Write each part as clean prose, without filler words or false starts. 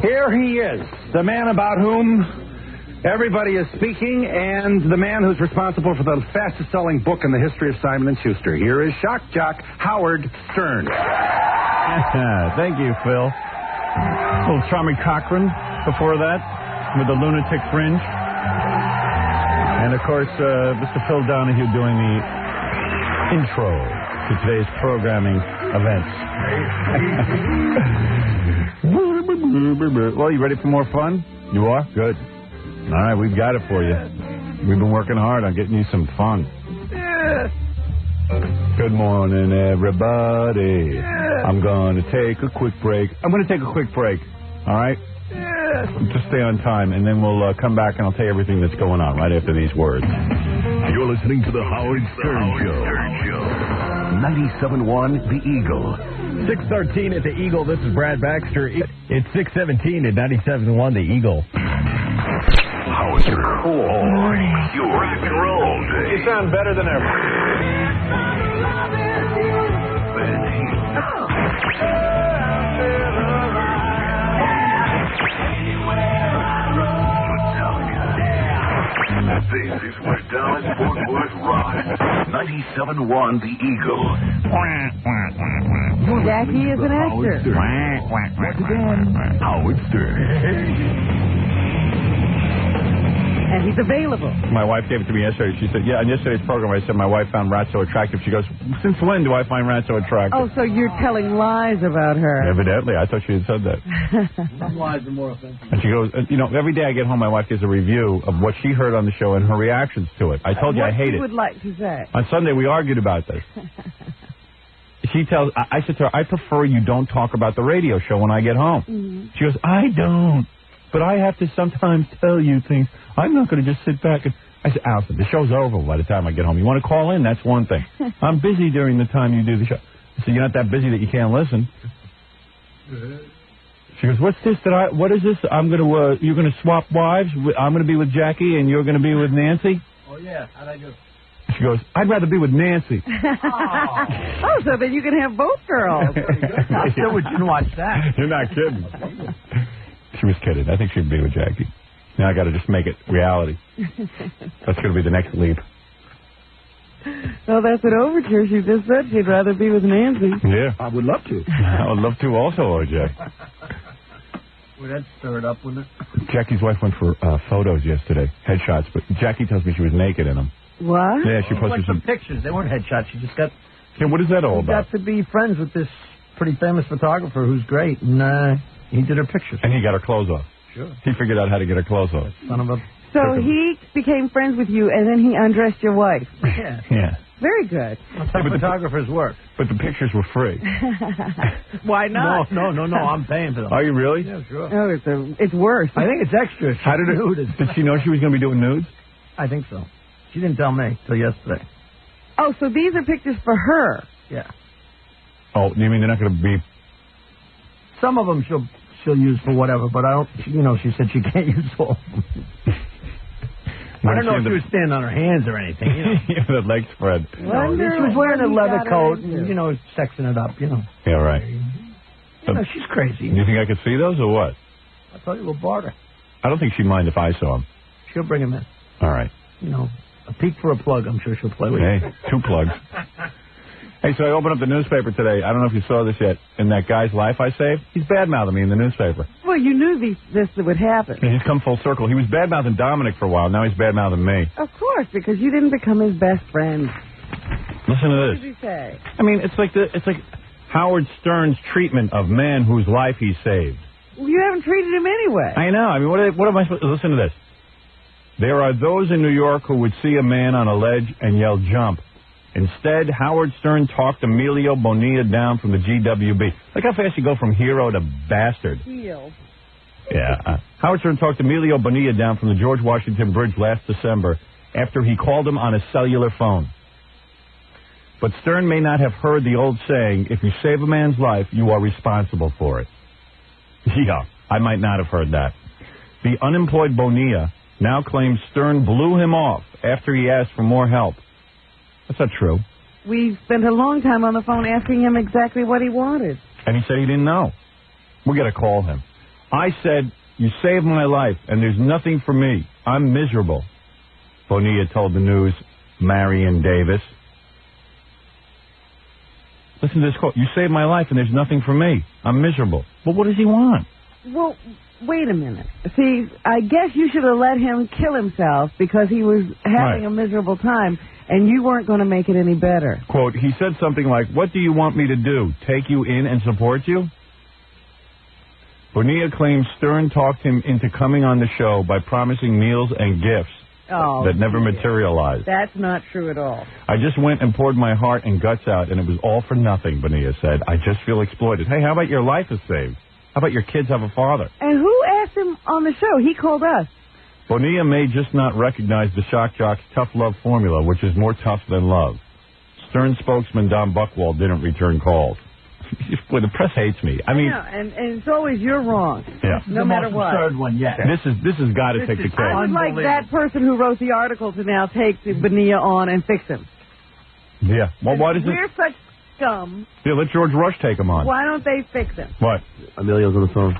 Here he is, the man about whom everybody is speaking, and the man who's responsible for the fastest-selling book in the history of Simon & Schuster. Here is shock jock Howard Stern. Thank you, Phil. Little Charming Cochran before that, with the lunatic fringe. And, of course, Mr. Phil Donahue doing the intro to today's programming events. Well, you ready for more fun? You are? Good. All right, we've got it for you. We've been working hard on getting you some fun. Good morning, everybody. I'm going to take a quick break. I'm going to take a quick break, all right? Just stay on time, and then we'll come back, and I'll tell you everything that's going on right after these words. You're listening to the Howard Stern Show. 97.1 The Eagle. 6:13 at the Eagle. This is Brad Baxter. It's 6:17 at 97.1 The Eagle. Howard Stern. Cool. You're rock and roll day. You sound better than ever. This is where Dallas Fort Worth rocks. 97.1 The Eagle. Jackie is an actor. Once again, Howard Stern. And he's available. My wife gave it to me yesterday. She said, yeah, on yesterday's program I said my wife found Rat so attractive. She goes, since when do I find Rat so attractive? Oh, so you're telling lies about her. Evidently. I thought she had said that. Some lies are more offensive. And she goes, every day I get home, my wife gives a review of what she heard on the show and her reactions to it. I told you I hate it. What would like to say? On Sunday, we argued about this. I said to her, I prefer you don't talk about the radio show when I get home. Mm-hmm. She goes, I don't. But I have to sometimes tell you things. I'm not going to just sit back and... I said, Allison, the show's over by the time I get home. You want to call in? That's one thing. I'm busy during the time you do the show. I said, you're not that busy that you can't listen. She goes, what is this? You're going to swap wives? I'm going to be with Jackie and you're going to be with Nancy? Oh, yeah. How'd I do? She goes, I'd rather be with Nancy. Oh, so then you can have both girls. I still wouldn't watch that. You're not kidding. She was kidding. I think she'd be with Jackie. Now I got to just make it reality. That's going to be the next leap. Well, that's an overture. She just said she'd rather be with Nancy. Yeah. I would love to. I would love to also, OJ. Would that stir it up, wouldn't it? Jackie's wife went for photos yesterday, headshots, but Jackie tells me she was naked in them. What? Yeah, she posted some pictures. They weren't headshots. She just got... Yeah, what is that all about? Got to be friends with this pretty famous photographer who's great, and he did her pictures. And he got her clothes off. Sure. He figured out how to get her clothes off. Son of a... So he became friends with you, and then he undressed your wife. Yeah. Yeah. Very good. That's how photographers work. But the pictures were free. Why not? No, I'm paying for them. Are you really? Yeah, sure. Oh, it's worse. I think it's extra. How did she know she was going to be doing nudes? I think so. She didn't tell me till yesterday. Oh, so these are pictures for her. Yeah. Oh, you mean they're not going to be... Some of them she'll use for whatever, but I don't, she said she can't use all of them. I don't know if she was standing on her hands or anything, The legs spread. She was wearing a leather coat and, sexing it up, Yeah, right. She's crazy. Do you think I could see those or what? I'll tell you, we'll barter. I don't think she'd mind if I saw them. She'll bring them in. All right. A peek for a plug, I'm sure she'll play with Hey, you. 2 plugs. Hey, so I opened up the newspaper today. I don't know if you saw this yet. In that guy's life I saved, he's bad-mouthing me in the newspaper. Well, you knew this would happen. Yeah, he's come full circle. He was bad-mouthing Dominic for a while. Now he's bad-mouthing me. Of course, because you didn't become his best friend. Listen to What this. did he say? I mean, it's like Howard Stern's treatment of man whose life he saved. Well, you haven't treated him anyway. I know. I mean, what am I supposed to... Listen to this. There are those in New York who would see a man on a ledge and yell, jump. Instead, Howard Stern talked Emilio Bonia down from the GWB. Look how fast you go from hero to bastard. Heel. Yeah. Howard Stern talked Emilio Bonia down from the George Washington Bridge last December after he called him on a cellular phone. But Stern may not have heard the old saying, if you save a man's life, you are responsible for it. Yeah, I might not have heard that. The unemployed Bonia now claims Stern blew him off after he asked for more help. That's not true. We spent a long time on the phone asking him exactly what he wanted. And he said he didn't know. We got to call him. I said, you saved my life, and there's nothing for me. I'm miserable. Bonia told the News, Marion Davis. Listen to this quote. You saved my life, and there's nothing for me. I'm miserable. But what does he want? Well, wait a minute. See, I guess you should have let him kill himself because he was having a miserable time, and you weren't going to make it any better. Quote, he said something like, what do you want me to do, take you in and support you? Bonia claims Stern talked him into coming on the show by promising meals and gifts that never materialized. That's not true at all. I just went and poured my heart and guts out, and it was all for nothing, Bonia said. I just feel exploited. Hey, how about your life is saved? How about your kids have a father? And who asked him on the show? He called us. Bonia may just not recognize the shock jock's tough love formula, which is more tough than love. Stern spokesman Don Buchwald didn't return calls. Boy, the press hates me. I mean, and it's always you're wrong. Yeah. No matter what. Third one yet. This has got to take the cake. I would like that person who wrote the article to now take the Bonia on and fix him. Yeah. Well, why does We're such scum. Yeah, let George Rush take him on. Why don't they fix him? What? Emilio's on the phone.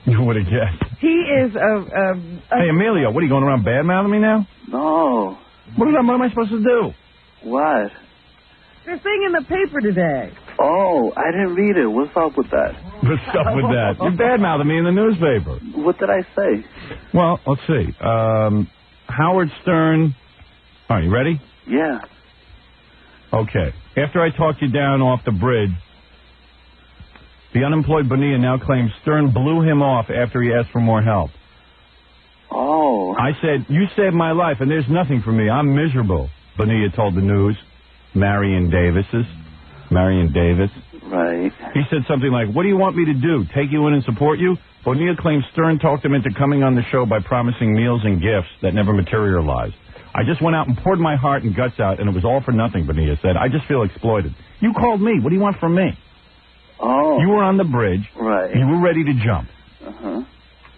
You would have guessed. He is Hey, Emilio, what are you going around bad-mouthing me now? No. What am I supposed to do? What? There's a thing in the paper today. Oh, I didn't read it. What's up with that? What's up with that? You're bad-mouthing me in the newspaper. What did I say? Well, let's see. Howard Stern. All right, you ready? Yeah. Okay. After I talked you down off the bridge, the unemployed Bonia now claims Stern blew him off after he asked for more help. Oh. I said, you saved my life, and there's nothing for me. I'm miserable, Bonia told the News. Marion Davis. Right. He said something like, what do you want me to do, take you in and support you? Bonia claims Stern talked him into coming on the show by promising meals and gifts that never materialized. I just went out and poured my heart and guts out, and it was all for nothing, Bonia said. I just feel exploited. You called me. What do you want from me? Oh. You were on the bridge. Right. You were ready to jump. Uh-huh.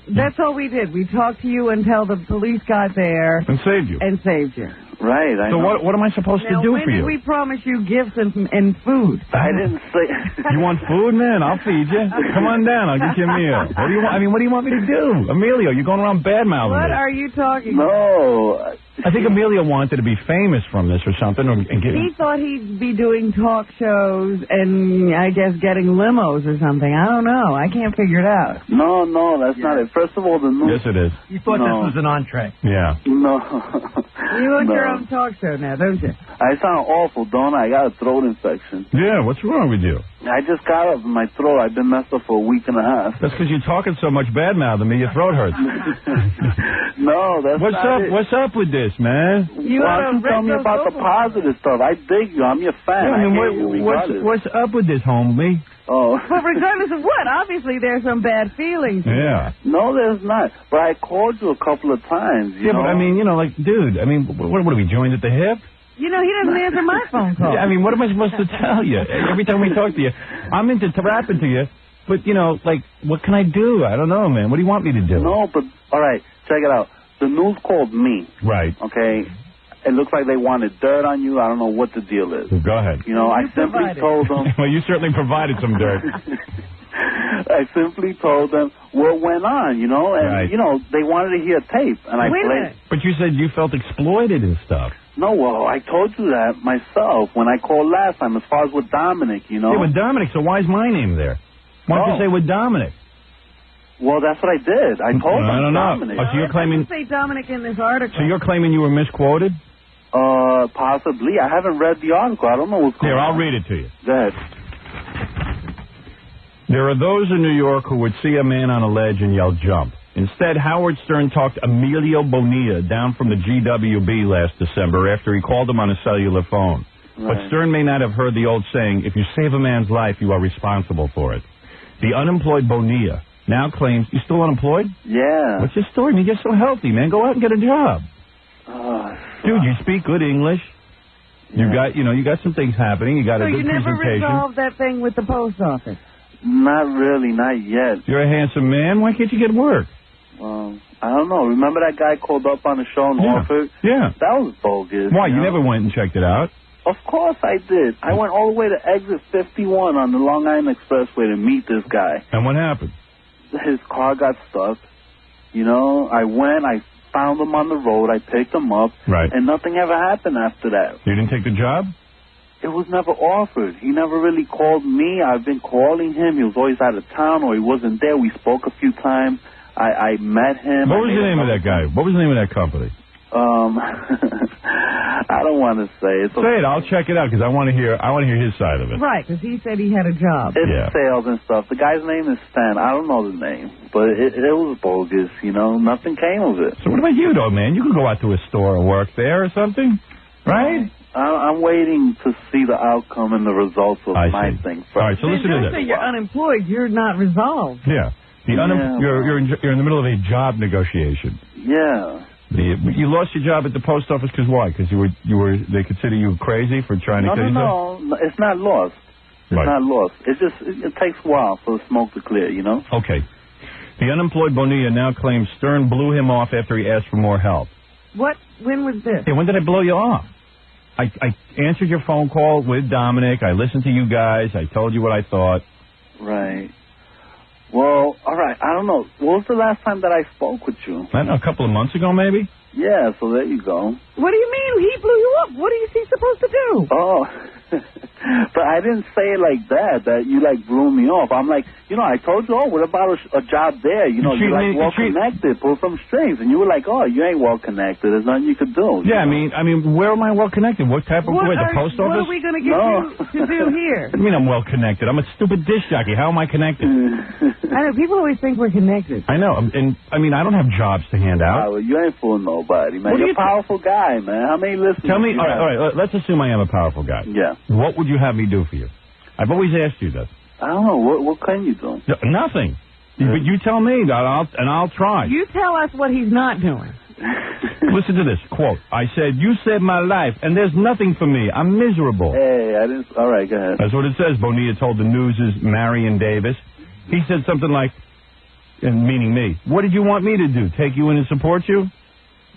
That's all we did. We talked to you until the police got there. And saved you. Right, I So know. what am I supposed to do for you? When did we promise you gifts and food? I didn't say... You want food, man? I'll feed you. Come on down. I'll get you a meal. What do you want? I mean, what do you want me to do? Emilio, you're going around bad-mouthing What me. are you talking No. I think Emilio wanted to be famous from this or something. He thought he'd be doing talk shows and, I guess, getting limos or something. I don't know. I can't figure it out. No, that's not it. First of all, the news... Yes, it is. You thought this was an entree. Yeah. No. You want your own talk show now, don't you? I sound awful, don't I? I got a throat infection. Yeah, what's wrong with you? I just got up in my throat. I've been messed up for a week and a half. That's because you're talking so much bad-mouthing me, your throat hurts. No, that's What's not up? it. What's up with this, man? Why don't you tell me about the positive stuff? I dig you. I'm your fan. Yeah, I mean, I hate you regardless. what's up with this, homie? Oh. Well, regardless of what, obviously there's some bad feelings. Yeah. No, there's not. But I called you a couple of times. You know? But I mean, like, dude, I mean, what are we, joined at the hip? You know, he doesn't answer my phone call. I mean, what am I supposed to tell you? Every time we talk to you, I'm into rapping to you, but, like, what can I do? I don't know, man. What do you want me to do? No, but, all right, check it out. The news called me. Right. Okay? It looks like they wanted dirt on you. I don't know what the deal is. Go ahead. I simply told them. Well, you certainly provided some dirt. I simply told them what went on, and, Right. they wanted to hear tape. And I Wait a played. minute. But you said you felt exploited and stuff. No, well, I told you that myself when I called last time as far as with Dominic, Yeah, with Dominic, so why is my name there? Why don't you say with Dominic? Well, that's what I did. I told him I don't know. Dominic. Oh, so you're claiming... Say Dominic in this article. So you're claiming you were misquoted? Possibly. I haven't read the article. I don't know what's going on. Here, I'll read it to you. Go ahead. There are those in New York who would see a man on a ledge and yell, jump. Instead, Howard Stern talked Emilio Bonia down from the GWB last December after he called him on a cellular phone. Right. But Stern may not have heard the old saying, if you save a man's life, you are responsible for it. The unemployed Bonia now claims... You still unemployed? Yeah. What's your story? I mean, you're so healthy, man. Go out and get a job. Dude, you speak good English. You got, you got some things happening. You got a good presentation. So you never resolved that thing with the post office? Not really, not yet. You're a handsome man. Why can't you get work? Well, I don't know. Remember that guy called up on the show and offered? Yeah. That was bogus. Why? You never went and checked it out? Of course I did. I went all the way to exit 51 on the Long Island Expressway to meet this guy. And what happened? His car got stuck. You know, I found him on the road. I picked him up. Right. And nothing ever happened after that. You didn't take the job? It was never offered. He never really called me. I've been calling him. He was always out of town or he wasn't there. We spoke a few times. I met him. What was the name of that guy? What was the name of that company? I don't want to say it. Say it. I'll check it out because I want to hear his side of it. Right, because he said he had a job. It's sales and stuff. The guy's name is Stan. I don't know the name, but it was bogus. You know, nothing came of it. So what about you, though, man? You could go out to a store and work there or something, right? I'm waiting to see the outcome and the results of my thing. All right, so listen to this. Say you're unemployed. You're not resolved. Yeah. You're in the middle of a job negotiation. Yeah. You lost your job at the post office because why? Because they consider you crazy for trying to kill yourself? No, it's not lost. It's not lost. It takes a while for the smoke to clear, you know? Okay. The unemployed Bonia now claims Stern blew him off after he asked for more help. What? When was this? Hey, when did I blow you off? I answered your phone call with Dominic. I listened to you guys. I told you what I thought. Right. Well, all right. I don't know. What was the last time that I spoke with you? I don't know, a couple of months ago, maybe? Yeah, so there you go. What do you mean he blew you up? What is he supposed to do? Oh, but I didn't say it like that you, blew me off. I'm like, I told you, what about a job there? You're well-connected, pull some strings. And you were like, you ain't well-connected. There's nothing you could do. Yeah, I mean, where am I well-connected? What type of, the post office? What are we going to get you to do here? What do you mean I'm well-connected? I'm a stupid disc jockey. How am I connected? I know, people always think we're connected. I know, and I don't have jobs to hand out. Well, you ain't fooling nobody, man. You're a powerful guy, man. How many listeners? Tell me, all right, let's assume I am a powerful guy. Yeah. What would you have me do for you? I've always asked you this. I don't know. What can you do? Nothing. Yeah. But you tell me, and I'll try. You tell us what he's not doing. Listen to this, quote. I said, you saved my life, and there's nothing for me. I'm miserable. Hey, I didn't... All right, go ahead. That's what it says. Bonia told the News' Marion Davis. He said something like, meaning me, what did you want me to do, take you in and support you?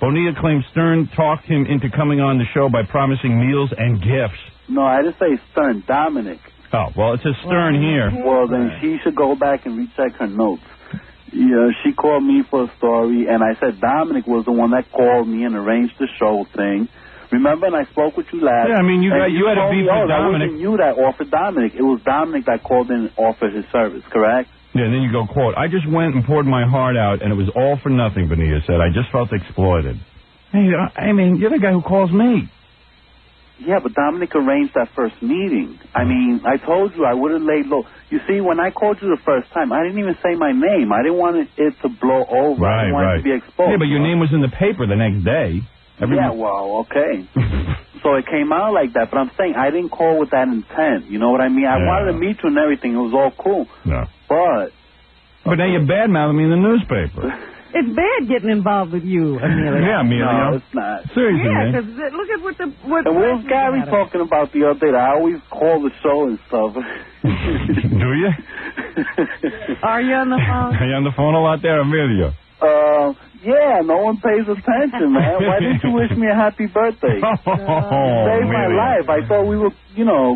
Bonia claims Stern talked him into coming on the show by promising meals and gifts. No, I didn't say Stern, Dominic. Oh, well, it says Stern here. Well, then she should go back and recheck her notes. She called me for a story, and I said Dominic was the one that called me and arranged the show thing. Remember, and I spoke with you last. Yeah, I mean, you had a beef with Dominic. That wasn't you that offered Dominic. It was Dominic that called in and offered his service, correct? Yeah, and then you go, quote, I just went and poured my heart out, and it was all for nothing, Bonia said. I just felt exploited. Hey, I mean, you're the guy who calls me. Yeah, but Dominic arranged that first meeting. I mean, I told you I would have laid low. You see, when I called you the first time, I didn't even say my name. I didn't want it to blow over. I didn't want it to be exposed. Yeah, but your name was in the paper the next day. Yeah, well, okay. So it came out like that. But I'm saying I didn't call with that intent. You know what I mean? I wanted to meet you and everything. It was all cool. No. But now you're badmouthing me in the newspaper. It's bad getting involved with you, Emilio. Yeah, Emilio. No, it's not. Seriously, yeah, man. because look at what and what was Gary talking about the other day? I always call the show and stuff. Do you? Are you on the phone? Are you on the phone a lot there, Emilio? Yeah, no one pays attention, man. Why didn't you wish me a happy birthday? Saved my life. I thought we were,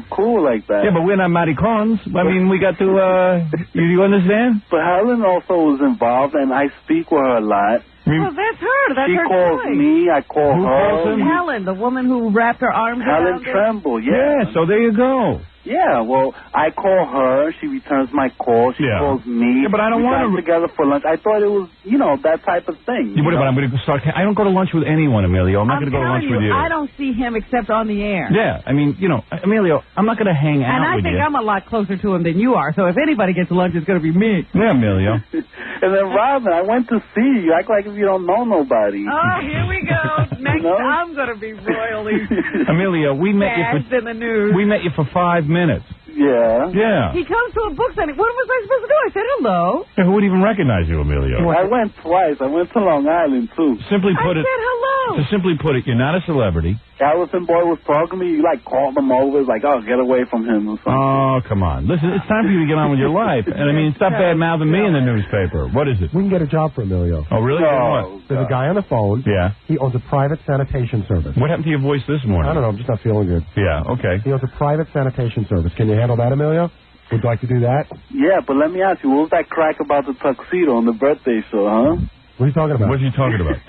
cool like that. Yeah, but we're not maricons. I mean, we got to, you understand? But Helen also was involved, and I speak with her a lot. Well, that's her. That's she her calls choice. me. I call her. Helen, the woman who wrapped her arms around Helen Tremble, Yeah, so there you go. Yeah, well, I call her. She returns my call. She calls me. Yeah, but I don't want to. We got together for lunch. I thought it was, that type of thing. Yeah, but I'm going to start. I don't go to lunch with anyone, Emilio. I'm not going to go to lunch with you. I don't see him except on the air. Yeah, I mean, Emilio, I'm not going to hang out with you. And I think I'm a lot closer to him than you are. So if anybody gets lunch, it's going to be me. Yeah, Emilio. And then Robin, I went to see you. Act like if you don't know nobody. Oh, here we go. Next, I'm going to be royally. Emilio, we met you in the news. We met you for 5 minutes. Yeah. Yeah. He comes to a book signing. What was I supposed to do? I said hello. Yeah, who would even recognize you, Emilio? I went twice. I went to Long Island, too. Simply put I said hello. To simply put it, you're not a celebrity. Elephant Boy was talking to me. You, like, called him over. It's like, oh, get away from him or something. Oh, come on. Listen, it's time for you to get on with your life. And, I mean, stop bad-mouthing me in the newspaper. What is it? We can get a job for Emilio. Oh, really? Oh, what? There's a guy on the phone. Yeah. He owns a private sanitation service. What happened to your voice this morning? I don't know. I'm just not feeling good. Yeah, okay. He owns a private sanitation service. Can you handle that, Emilio? Would you like to do that? Yeah, but let me ask you, what was that crack about the tuxedo on the birthday show, huh? What are you talking about? What are you talking about?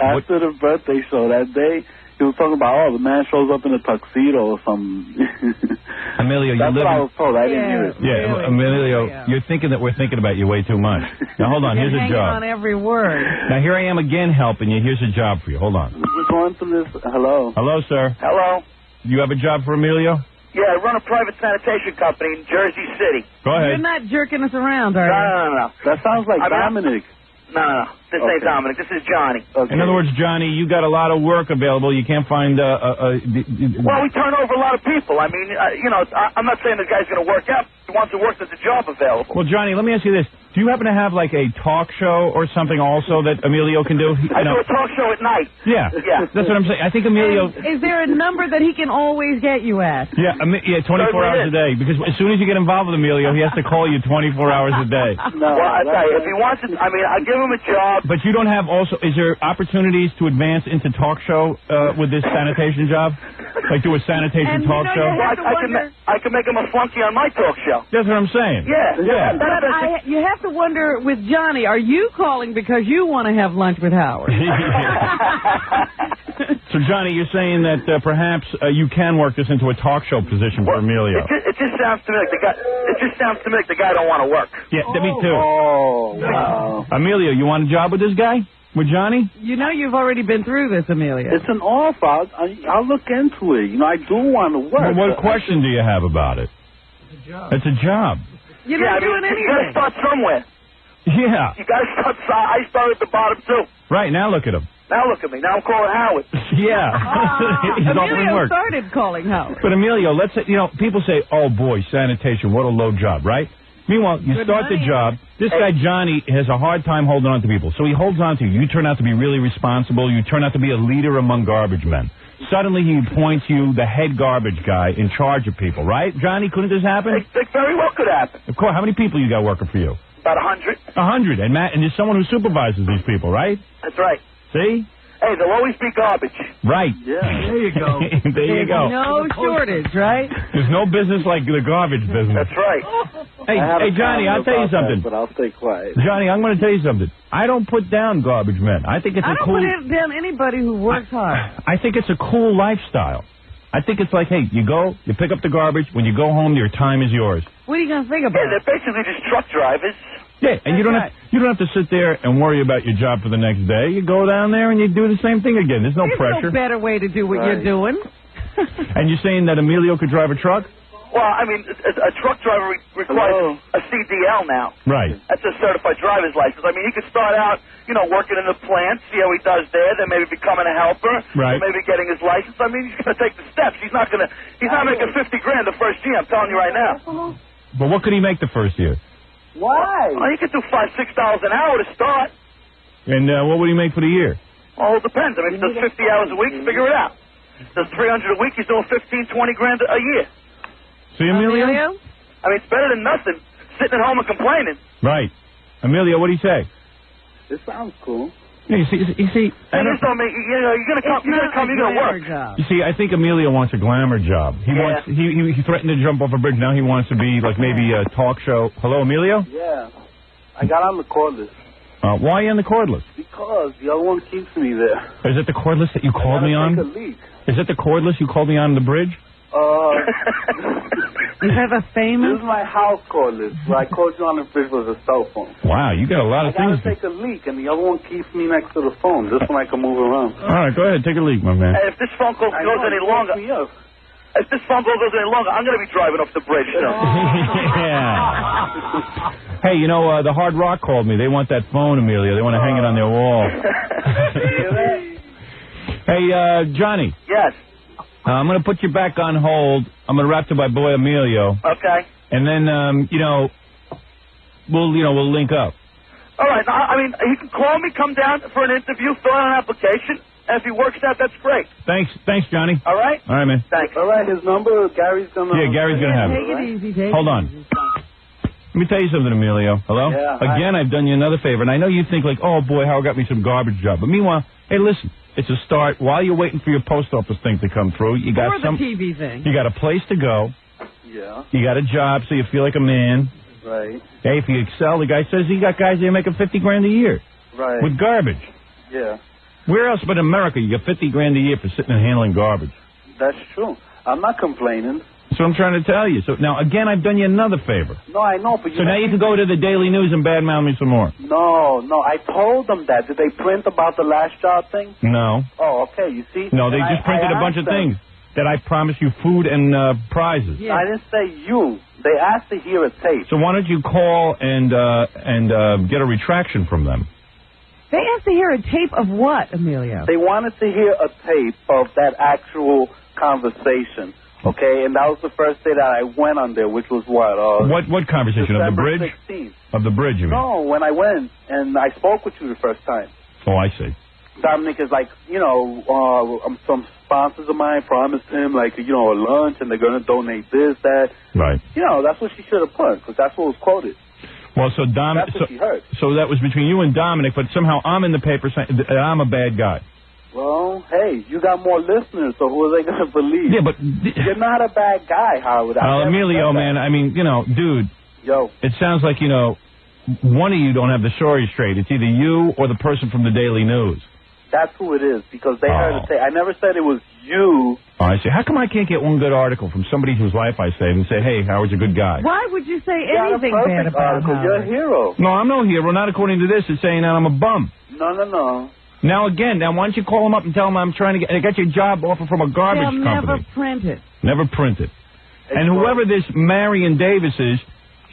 After the birthday show that day, he was talking about, the man shows up in a tuxedo or something. Emilio, That's what I was told. I didn't hear it. Yeah, really, Emilio, you're thinking that we're thinking about you way too much. Now, hold on. Here's a job. on every word. Now, here I am again helping you. Here's a job for you. Hold on. We're going through this. Hello. Hello, sir. Hello. You have a job for Emilio? Yeah, I run a private sanitation company in Jersey City. Go ahead. You're not jerking us around, are you? No. That sounds like Dominic. No. This ain't Dominic. This is Johnny. Okay. In other words, Johnny, you got a lot of work available. You can't find Well, we turn over a lot of people. I mean, I'm not saying the guy's going to work out. He wants to work. There's a job available. Well, Johnny, let me ask you this. Do you happen to have, like, a talk show or something also that Emilio can do? I do a talk show at night. Yeah. Yeah. That's what I'm saying. I think Emilio... Is there a number that he can always get you at? Yeah, 24 hours a day. Because as soon as you get involved with Emilio, he has to call you 24 hours a day. No, well, I tell you, if he wants it, I mean, I give him a job. But you don't have also... Is there opportunities to advance into talk show with this sanitation job? Like do a sanitation talk show? Well, I can make him a flunky on my talk show. That's what I'm saying. Yeah. But you have to wonder with Johnny, are you calling because you want to have lunch with Howard? So, Johnny, you're saying that perhaps you can work this into a talk show position for Emilio. It just sounds to me like the guy. It just sounds to me like the guy don't want to work. Yeah, me too. Oh, wow. Emilio, you want a job with this guy? With Johnny? You know you've already been through this, Emilio. It's an offer. I'll look into it. I do want to work. Well, what question do you have about it? It's a job. It's a job. You're not doing anything. You got to start somewhere. Yeah. You got to start. I started at the bottom too. Right, now look at him. Now look at me. Now I'm calling Howard. Yeah. He's offering Emilio work. started calling Howard. But Emilio, let's say, people say, oh boy, sanitation, what a low job, right? Meanwhile, you start the job. This guy, Johnny, has a hard time holding on to people. So he holds on to you. You turn out to be really responsible. You turn out to be a leader among garbage men. Suddenly he appoints you the head garbage guy in charge of people, right? Johnny, couldn't this happen? It very well could happen. Of course. How many people you got working for you? About 100. 100. And there's someone who supervises these people, right? That's right. See? Hey, there'll always be garbage. Right. Yeah, there you go. There you go. No shortage, right? There's no business like the garbage business. That's right. Hey, Johnny, I'll tell you something. But I'll stay quiet. Johnny, I'm going to tell you something. I don't put down garbage men. I think it's I a don't cool... put down anybody who works hard. I think it's a cool lifestyle. I think it's like, hey, you go, you pick up the garbage. When you go home, your time is yours. What are you going to think about? Yeah, they're basically just truck drivers. Yeah, and you don't have to sit there and worry about your job for the next day. You go down there and you do the same thing again. There's no pressure. There's no better way to do what you're doing. And you're saying that Emilio could drive a truck? Well, I mean, a truck driver requires a CDL now. Right. That's a certified driver's license. I mean, he could start out, working in the plant, see how he does there, then maybe becoming a helper, right. Or maybe getting his license. I mean, he's going to take the steps. He's not making $50,000 the first year. I'm telling you right now. But what could he make the first year? Why? Well, he could do $5,000, $6,000 an hour to start. And what would he make for the year? Well, it depends. I mean, if he does 50 hours a week, figure it out. If he does 300 a week, he's doing $15,000, $20,000 a year. See, Emilio? I mean, it's better than nothing. Sitting at home and complaining. Right. Emilio, what do you say? It sounds cool. Yeah, you see, I just don't make, you're gonna come, you're gonna work. You see, I think Emilio wants a glamour job. He wants. He threatened to jump off a bridge. Now he wants to be like maybe a talk show. Hello, Emilio? Yeah, I got on the cordless. Why are you on the cordless? Because the other one keeps me there. Is it the cordless that you called me on? Take a leak. Is it the cordless you called me on the bridge? Is that a famous? This is my house cordless. What I called you on the bridge was a cell phone. Wow, you got a lot of things. I gotta take a leak, and the other one keeps me next to the phone. This one I can move around. All right, go ahead, take a leak, my man. Hey, if this phone call goes any longer, I'm gonna be driving off the bridge soon. Yeah. Hey, the Hard Rock called me. They want that phone, Emilio. They want to hang it on their wall. Hey, Johnny. Yes. I'm going to put you back on hold. I'm going to wrap to my boy Emilio. Okay. And then, we'll link up. All right. I mean, he can call me, come down for an interview, fill out an application. And if he works out, that's great. Thanks, Johnny. All right? All right, man. Thanks. All right, his number, Gary's going to... Yeah, Gary's going to have Take it easy. Hold on. Let me tell you something, Emilio. Hello? Yeah, Again, I've done you another favor, and I know you think like, oh, boy, Howard got me some garbage job. But meanwhile, hey, listen, it's a start. While you're waiting for your post office thing to come through, you got or the TV thing. You got a place to go. Yeah. You got a job, so you feel like a man. Right. Hey, if you excel, the guy says he got guys there making $50,000 a year. Right. With garbage. Yeah. Where else but in America you get $50,000 a year for sitting and handling garbage? That's true. I'm not complaining. That's what I'm trying to tell you. So now, again, I've done you another favor. No, I know, but So now you can go to the Daily News and badmouth me some more. No, I told them that. Did they print about the last job thing? No. Oh, okay, you see? No, they just printed a bunch of things that I promised you food and prizes. Yeah. I didn't say you. They asked to hear a tape. So why don't you call and get a retraction from them? They asked to hear a tape of what, Emilio? They wanted to hear a tape of that actual conversation. Okay, and that was the first day that I went on there, which was what? What conversation? Of the bridge? 16th. Of the bridge, you mean? No, when I went and I spoke with you the first time. Oh, I see. Dominic is like, some sponsors of mine promised him, like, a lunch, and they're going to donate this, that. Right. That's what she should have put, because that's what was quoted. Well, so Dominic, that's what she heard. So that was between you and Dominic, but somehow I'm in the paper saying that I'm a bad guy. Well, hey, you got more listeners, so who are they going to believe? Yeah, but... You're not a bad guy, Howard. Emilio, man, I mean, dude. Yo. It sounds like, one of you don't have the story straight. It's either you or the person from the Daily News. That's who it is, because they heard it say, I never said it was you. Oh, I see. How come I can't get one good article from somebody whose life I saved and say, hey, Howard's a good guy? Why would you say anything bad about Howard? You're a hero. No, I'm no hero. Not according to this. It's saying that I'm a bum. No. Now, why don't you call him up and tell him I'm trying to get your job offer from a garbage company. They'll never print it. Never print it. And whoever this Marion Davis is,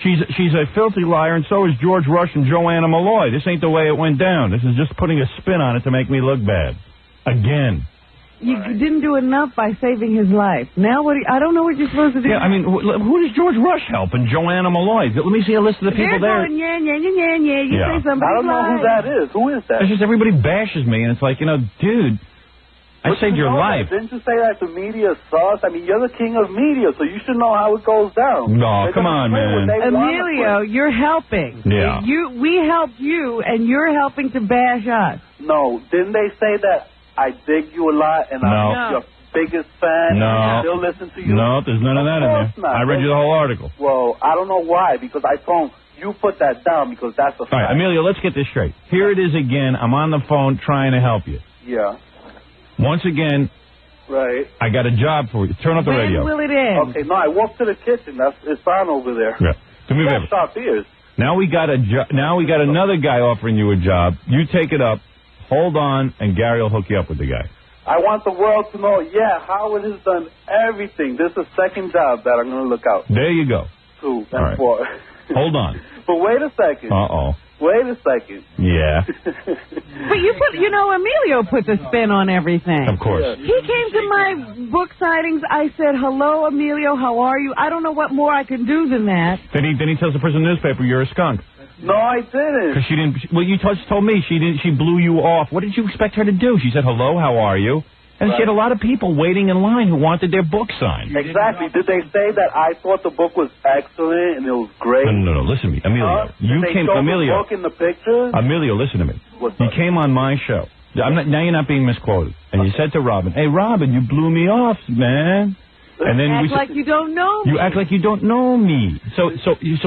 she's a filthy liar, and so is George Rush and Joanna Malloy. This ain't the way it went down. This is just putting a spin on it to make me look bad. Again. You didn't do enough by saving his life. Now I don't know what you're supposed to do. Yeah, I mean, who does George Rush help and Joanna Malloy? Let me see a list of the people there. Going, yeah. You say something. I don't know who that is. Who is that? It's just everybody bashes me, and it's like, dude, I saved your life. Didn't you say that the media sucks? I mean, you're the king of media, so you should know how it goes down. No, come on, man. Emilio, you're helping. Yeah. We helped you, and you're helping to bash us. No, didn't they say that I dig you a lot, and I'm your biggest fan, and I still listen to you? No, there's none of that in there. Not. I read you the whole article. Well, I don't know why, because I told you put that down, because that's a fact. All right, Emilio, let's get this straight. Here it is again. I'm on the phone trying to help you. Yeah. Once again, right. I got a job for you. Turn up the radio. When will it end? Okay, no, I walked to the kitchen. It's on over there. Yeah. Do me a favor. Sharp ears. Now we got another guy offering you a job. You take it up. Hold on, and Gary will hook you up with the guy. I want the world to know, Howard has done everything. This is the second job that I'm going to look out. There you go. 2 and 4. Hold on. But wait a second. Uh-oh. Wait a second. Yeah. But Emilio put the spin on everything. Of course. He came to my book sightings. I said, hello, Emilio, how are you? I don't know what more I can do than that. Then he tells the prison newspaper you're a skunk. No, I didn't. Because she didn't. Well, you just told me she didn't. She blew you off. What did you expect her to do? She said, hello, how are you? And she had a lot of people waiting in line who wanted their book signed. Exactly. Did they say that I thought the book was excellent and it was great? No. Listen to me, Emilio. You came, Emilio. The book in the pictures? Emilio, listen to me. You came on my show. Now you're not being misquoted. And you said to Robin, "Hey, Robin, you blew me off, man." And then act like you don't know me. You act like you don't know me. So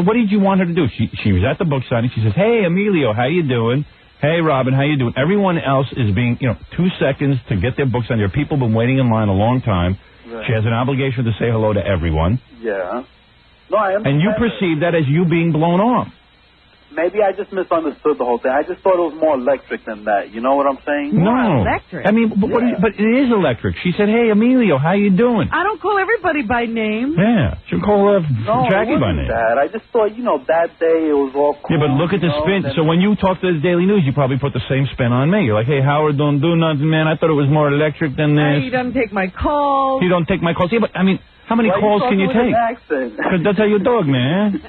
what did you want her to do? She was at the book signing. She says, "Hey, Emilio, how you doing? Hey, Robin, how you doing?" Everyone else is being, 2 seconds to get their books signed. There are people been waiting in line a long time. Right. She has an obligation to say hello to everyone. Yeah. No, I understand. And you perceive that as you being blown off. Maybe I just misunderstood the whole thing. I just thought it was more electric than that. You know what I'm saying? No. Electric. I mean, but it is electric. She said, "Hey, Emilio, how you doing?" I don't call everybody by name. Yeah. She'll call Jackie by name. That. I just thought, that day it was all cool. Yeah, but look at the spin. So when you talk to the Daily News, you probably put the same spin on me. You're like, "Hey, Howard, don't do nothing, man. I thought it was more electric than this." He doesn't take my calls. He don't take my calls. Yeah, but, I mean, how many calls can you take? Because that's how you dog, man.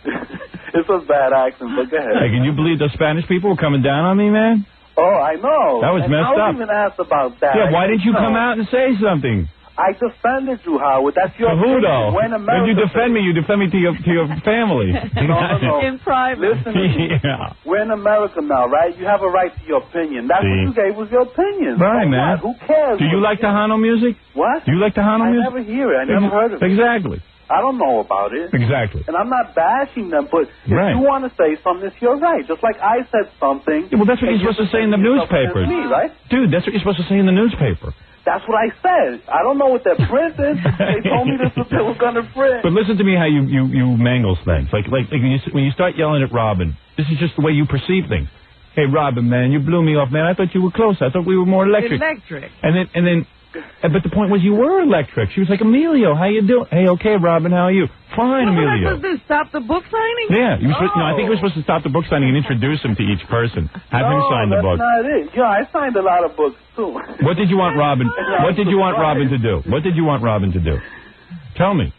It's a bad accent, but go ahead. Hey, can you believe the Spanish people were coming down on me, man? Oh, I know. That was messed up. I was even asked about that. Yeah, why didn't you come out and say something? I defended you, Howard. That's your who, though? When When you defend me, you defend me to your family. No. In private. Listen to me. Yeah. We're in America now, right? You have a right to your opinion. That's what you gave was your opinion. Right, So man. What? Who cares? Do you like Tejano music? What? Do you like Tejano music? I never hear it. I never heard of it. Exactly. I don't know about it. Exactly. And I'm not bashing them, but if Right. you want to say something, you're right. Just like I said something. Yeah, well, that's what you're supposed to say in the newspapers. Me, right? Dude, that's what you're supposed to say in the newspaper. That's what I said. I don't know what their print is. They told me this was what they were going to print. But listen to me how you mangle things. Like when you start yelling at Robin, this is just the way you perceive things. Hey, Robin, man, you blew me off, man. I thought you were close. I thought we were more electric. But the point was you were electric. She was like, Emilio, how you doing? Hey, okay, Robin, how are you? Fine, What was I Emilio. supposed to do? Stop the book signing? Yeah, no, I think you were supposed to stop the book signing and introduce him to each person. Have him sign the book. No, that's not it. Yeah, I signed a lot of books, too. What did you want Robin? What did you want Robin to do? What did you want Robin to do? Tell me.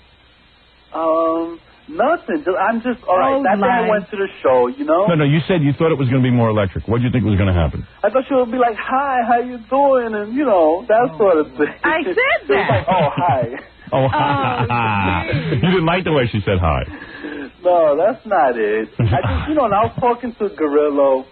Nothing. I'm just, all right, that day I went to the show, you know? No, you said you thought it was going to be more electric. What did you think was going to happen? I thought she would be like, hi, how you doing? And, you know, that sort of thing. I said She was like, oh, hi. Oh, you didn't like the way she said hi. No, that's not it. I just, you know, and I was talking to Gorillo.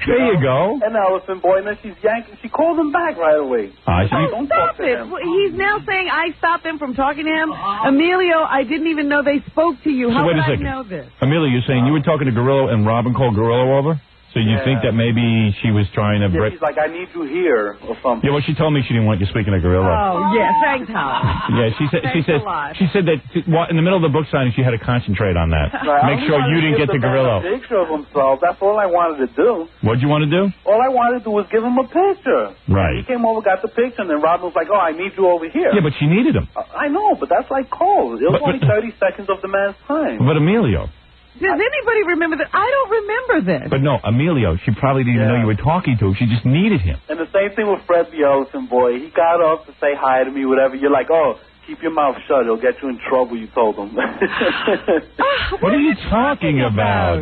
There you go. And Elephant Boy, and then she's yanking. She called him back right away. Don't Stop talk to it. him. He's now saying I stopped him from talking to him. Emilio, I didn't even know they spoke to you. How wait would a I second. know this? Amelia, you're saying you were talking to Gorillo and Robin called Gorillo over? So you think that maybe she was trying to break... She's like, I need you here or something. Yeah, well, she told me she didn't want you speaking to Gorillo. Oh, yeah, thanks, Howard. Yeah, she said that in the middle of the book signing she had to concentrate on that. Right, Make sure you didn't get to Gorillo. A picture of himself. That's all I wanted to do. What'd you want to do? All I wanted to do was give him a picture. Right. He came over, got the picture, and then Robin was like, oh, I need you over here. Yeah, but she needed him. I know, but that's like cold. It was only 30 seconds of the man's time. But Emilio... Does anybody remember that? I don't remember this. But no, Emilio, she probably didn't even know you were talking to. She just needed him. And the same thing with Fred the Elephant Boy. He got up to say hi to me, whatever. You're like, oh, keep your mouth shut. It'll get you in trouble, you told him. What are you talking about?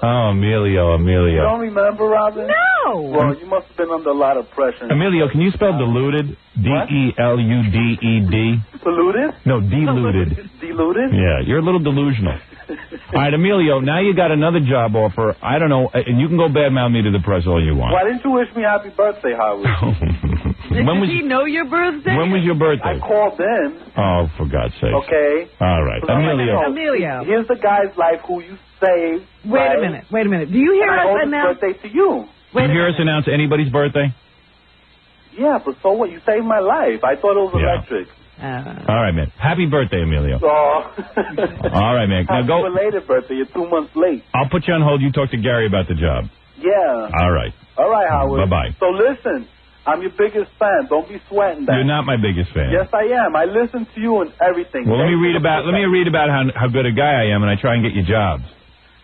Oh, Emilio. You don't remember, Robin? No. Well, you must have been under a lot of pressure. Emilio, can you spell deluded? D-E-L-U-D-E-D. Deluded? No, deluded. Deluded? Yeah, you're a little delusional. All right, Emilio, now you got another job offer. I don't know, and you can go badmouth me to the press all you want. Why didn't you wish me happy birthday, Howard? Did he know your birthday? When was your birthday? I called in. Oh, for God's sake. Okay. All right. Emilio. Here's the guy's life who you saved. Wait a minute. Do you hear us announce? Birthday to you. Did you hear us announce anybody's birthday? Yeah, but so what? You saved my life. I thought it was electric. All right, man. Happy birthday, Emilio. Oh. All right, man. Now go. Happy belated birthday. You're 2 months late. I'll put you on hold. You talk to Gary about the job. Yeah. All right. All right, Howard. Bye-bye. So listen, I'm your biggest fan. Don't be sweating that. You're not my biggest fan. Yes, I am. I listen to you and everything. Well, let me read about how good a guy I am, and I try and get you jobs.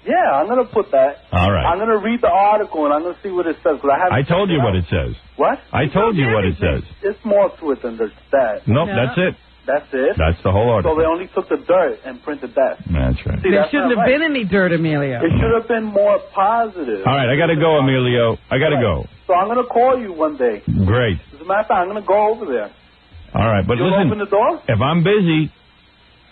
Yeah, I'm going to put that. All right. I'm going to read the article, and I'm going to see what it says. I told you what it says. What? I told you what it says. It's more to it than just that. Nope, that's it. That's it? That's the whole article. So they only took the dirt and printed that. That's right. See, there shouldn't have been any dirt, Emilio. It should have been more positive. All right, I got to go, Emilio. I got to go. So I'm going to call you one day. Great. As a matter of fact, I'm going to go over there. All right, but You'll listen. open the door? If I'm busy,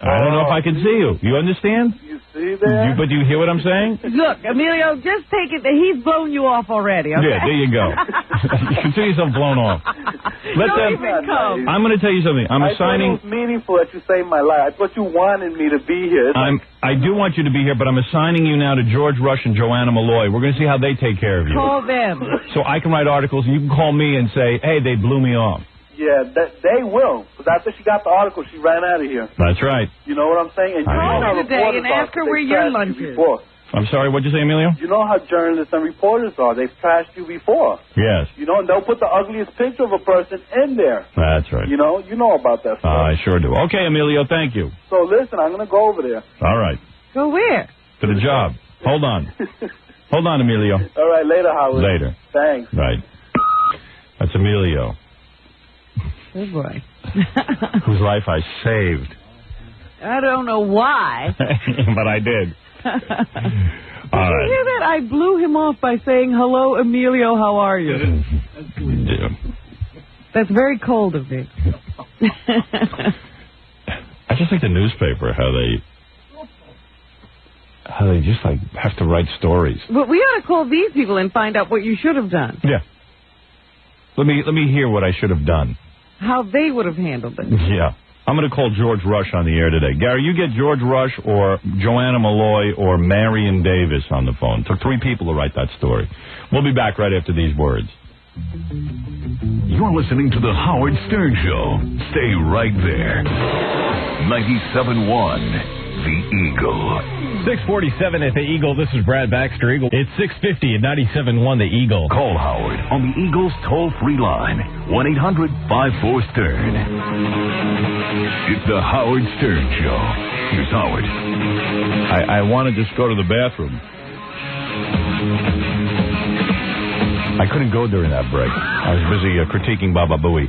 I don't know if I can see you. You understand? You see there? But do you hear what I'm saying? Look, Emilio, just take it that he's blown you off already, okay? Yeah, there you go. You can see yourself blown off. Don't even come. I'm going to tell you something. I'm assigning... I thought it was meaningful that you saved my life. I thought you wanted me to be here. I do want you to be here, but I'm assigning you now to George Rush and Joanna Malloy. We're going to see how they take care of you. Call them. So I can write articles, and you can call me and say, hey, they blew me off. Yeah, they will. Because after she got the article, she ran out of here. That's right. You know what I'm saying? And you know how today and ask her where your lunch is. I'm sorry, what'd you say, Emilio? You know how journalists and reporters are. They've trashed you before. Yes. You know, and they'll put the ugliest picture of a person in there. That's right. You know about that stuff. I sure do. Okay, Emilio, thank you. So listen, I'm going to go over there. All right. Go where? To the job. Hold on. Hold on, Emilio. All right, later, Howard. Later. Thanks. Right. That's Emilio. Good boy. Whose life I saved. I don't know why. But I did. Did you hear that? I blew him off by saying, hello, Emilio, how are you? Yeah. That's very cold of me. I just like the newspaper, how they just like have to write stories. But we ought to call these people and find out what you should have done. Yeah. Let me hear what I should have done. How they would have handled it. Yeah. I'm going to call George Rush on the air today. Gary, you get George Rush or Joanna Malloy or Marion Davis on the phone. Took 3 people to write that story. We'll be back right after these words. You're listening to The Howard Stern Show. Stay right there. 97.1, The Eagle. 647 at The Eagle. This is Brad Baxter, Eagle. It's 650 at 97.1 The Eagle. Call Howard on the Eagle's toll-free line, 1-800-54-STERN. It's The Howard Stern Show. Here's Howard. I want to just go to the bathroom. I couldn't go during that break. I was busy critiquing Baba Booey.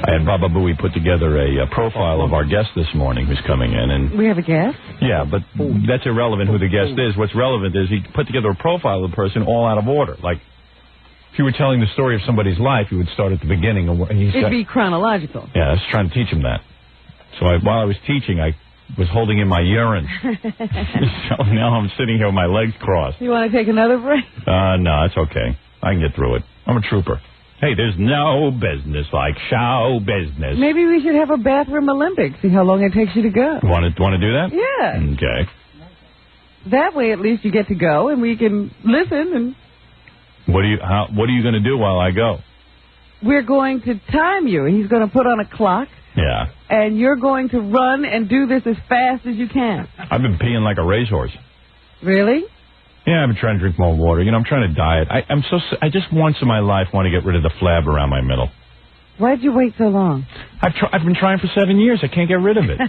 I had Baba Booey put together a profile of our guest this morning who's coming in. And we have a guest? Yeah, but that's irrelevant who the guest is. What's relevant is he put together a profile of the person all out of order. Like, if you were telling the story of somebody's life, you would start at the beginning. It'd be chronological. Yeah, I was trying to teach him that. So while I was teaching, I was holding in my urine. So now I'm sitting here with my legs crossed. You want to take another break? No, it's okay. I can get through it. I'm a trooper. Hey, there's no business like show business. Maybe we should have a bathroom Olympics. See how long it takes you to go. Want to do that? Yeah. Okay. That way, at least you get to go, and we can listen. And what are you going to do while I go? We're going to time you. He's going to put on a clock. Yeah. And you're going to run and do this as fast as you can. I've been peeing like a racehorse. Really? Yeah, I've been trying to drink more water. I'm trying to diet. I just once in my life want to get rid of the flab around my middle. Why'd you wait so long? I've been trying for 7 years. I can't get rid of it.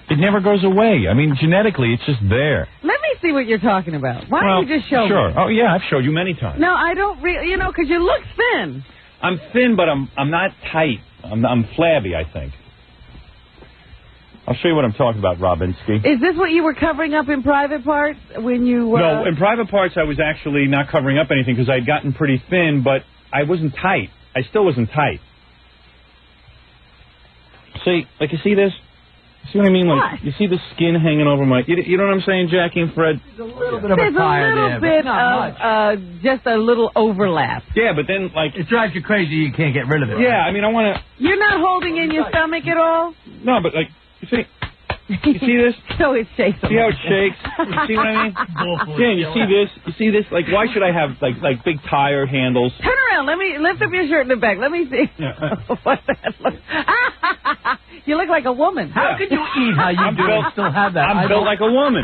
It never goes away. I mean, genetically, it's just there. Let me see what you're talking about. Why don't you just show me? Sure. Oh, yeah, I've showed you many times. No, I don't really, because you look thin. I'm thin, but I'm not tight. I'm flabby, I think. I'll show you what I'm talking about, Robinsky. Is this what you were covering up in private parts when you... No, in private parts I was actually not covering up anything because I'd gotten pretty thin, but I wasn't tight. I still wasn't tight. See, like, you see this? See what I mean? Like, you see the skin hanging over my... You know what I'm saying, Jackie and Fred? There's a little bit of a tire there, but not much. Just a little overlap. Yeah, but then, like... It drives you crazy. You can't get rid of it. Yeah, I mean, I want to... You're not holding in your stomach at all? No, but, like... You see this? So it shakes. See how it shakes? You see what I mean? Yeah, you see this? You see this? Like, why should I have, like big tire handles? Turn around. Let me lift up your shirt in the back. Let me see. Yeah. What that looks... You look like a woman. How could you eat how you still have that? I'm built like a woman.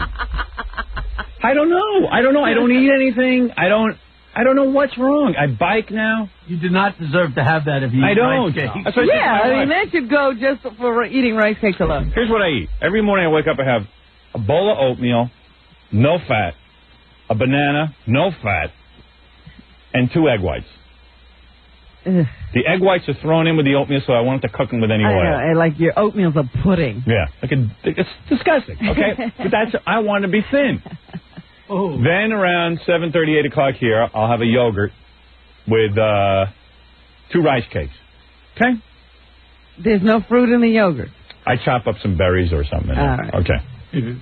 I don't know. I don't eat anything. I don't know what's wrong. I bike now. You do not deserve to have that if you eat rice cakes. That should go just for eating rice cakes alone. Here's what I eat. Every morning I wake up, I have a bowl of oatmeal, no fat, a banana, no fat, and 2 egg whites. Ugh. The egg whites are thrown in with the oatmeal, so I want to cook them with any oil. I like your oatmeal's a pudding. Yeah. It's disgusting, okay? But I want to be thin. Oh. Then around 7:30, 8 o'clock here, I'll have a yogurt with 2 rice cakes. Okay? There's no fruit in the yogurt. I chop up some berries or something. All right. Okay. Mm-hmm.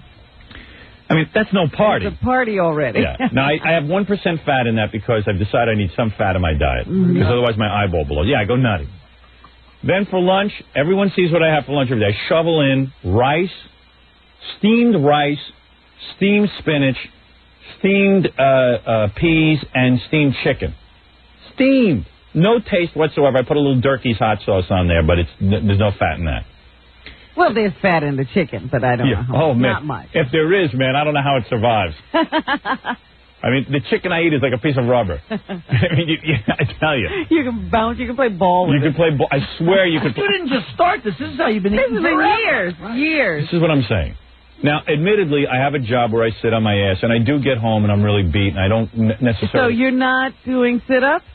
I mean, that's no party. It's a party already. Yeah. Now, I have 1% fat in that because I've decided I need some fat in my diet. Because otherwise my eyeball blows. Yeah, I go nutty. Then for lunch, everyone sees what I have for lunch every day. I shovel in rice, steamed spinach, steamed peas, and steamed chicken. Steamed. No taste whatsoever. I put a little Durkee's hot sauce on there, but there's no fat in that. Well, there's fat in the chicken, but I don't know how much. Man. Not much. If there is, man, I don't know how it survives. I mean, the chicken I eat is like a piece of rubber. I mean, I tell you. You can bounce. You can play ball with it. You can play ball. I swear you could. You didn't just start this. This is how you've been eating forever. This has been years. This is what I'm saying. Now, admittedly, I have a job where I sit on my ass, and I do get home and I'm really beat, and I don't necessarily... So you're not doing sit-ups?